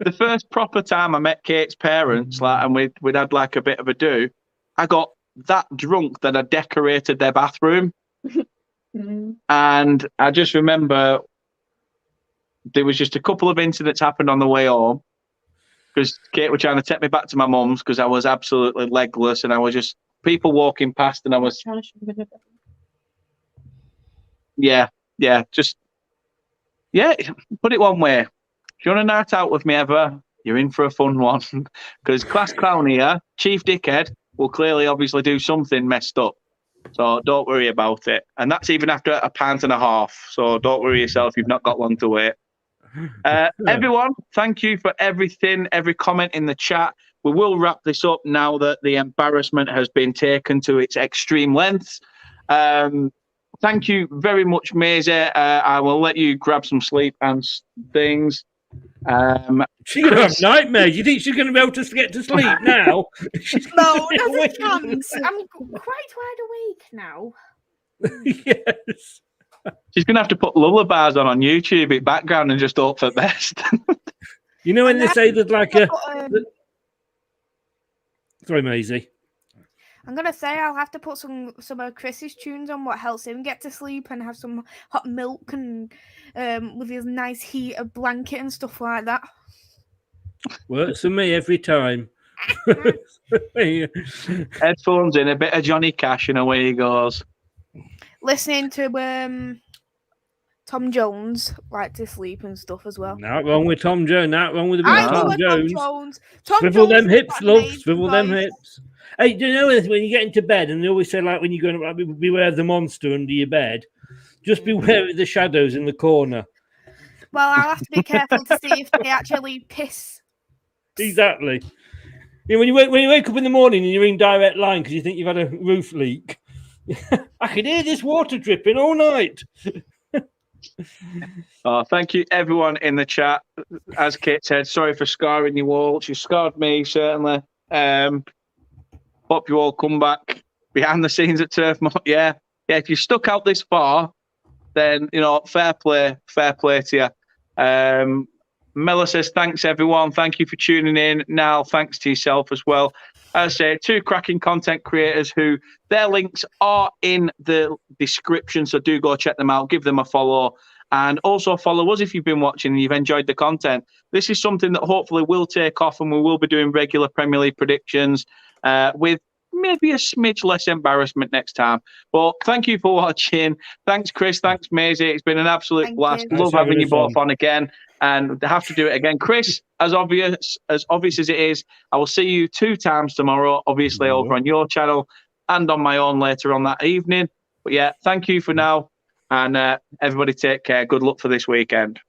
The first proper time I met Kate's parents, and we'd had like a bit of a do, I got that drunk that I decorated their bathroom. And I just remember there was just a couple of incidents happened on the way home because Kate was trying to take me back to my mum's because I was absolutely legless and I was just people walking past and I was put it one way. If you want a night out with me ever, you're in for a fun one because class clown here, Chief Dickhead, will clearly obviously do something messed up. So don't worry about it. And that's even after a pint and a half. So don't worry yourself. You've not got long to wait. Everyone, thank you for everything, every comment in the chat. We will wrap this up now that the embarrassment has been taken to its extreme lengths. Thank you very much, Maisy. I will let you grab some sleep and things. She's going to have nightmares. You think she's going to be able to get to sleep now? No, there's a chance. I'm quite wide awake now. Yes. She's going to have to put lullabies on YouTube in background and just hope for the best. You know when they say there's like a... Sorry, Maisy. I'm going to say I'll have to put some of Chris's tunes on what helps him get to sleep and have some hot milk and with his nice heated blanket and stuff like that. Works for me every time. Headphones in, a bit of Johnny Cash and away he goes. Listening to Tom Jones like to sleep and stuff as well. Not wrong with Tom Jones. Not wrong with Tom Jones. Swivel them hips, love. Swivel them hips. Hey, do you know when you get into bed, and they always say, like, when you're going to beware of the monster under your bed, just beware of the shadows in the corner. Well, I'll have to be careful to see if they actually piss. Exactly. You know, when you wake up in the morning and you're in direct line because you think you've had a roof leak, I can hear this water dripping all night. Oh, thank you, everyone in the chat. As Kate said, sorry for scarring you all. She scarred me, certainly. Hope you all come back behind the scenes at Turf Moor. Yeah. If you stuck out this far, then, fair play to you. Miller says, thanks, everyone. Thank you for tuning in. Now, thanks to yourself as well. As I say, two cracking content creators who their links are in the description, so do go check them out. Give them a follow. And also follow us if you've been watching and you've enjoyed the content. This is something that hopefully will take off and we will be doing regular Premier League predictions with maybe a smidge less embarrassment next time. But thank you for watching. Thanks, Chris. Thanks, Maisy. It's been an absolute blast. Love having you both on again. And have to do it again. Chris, as obvious as it is, I will see you 2 times tomorrow, obviously over on your channel and on my own later on that evening. But yeah, thank you for now. And everybody take care. Good luck for this weekend.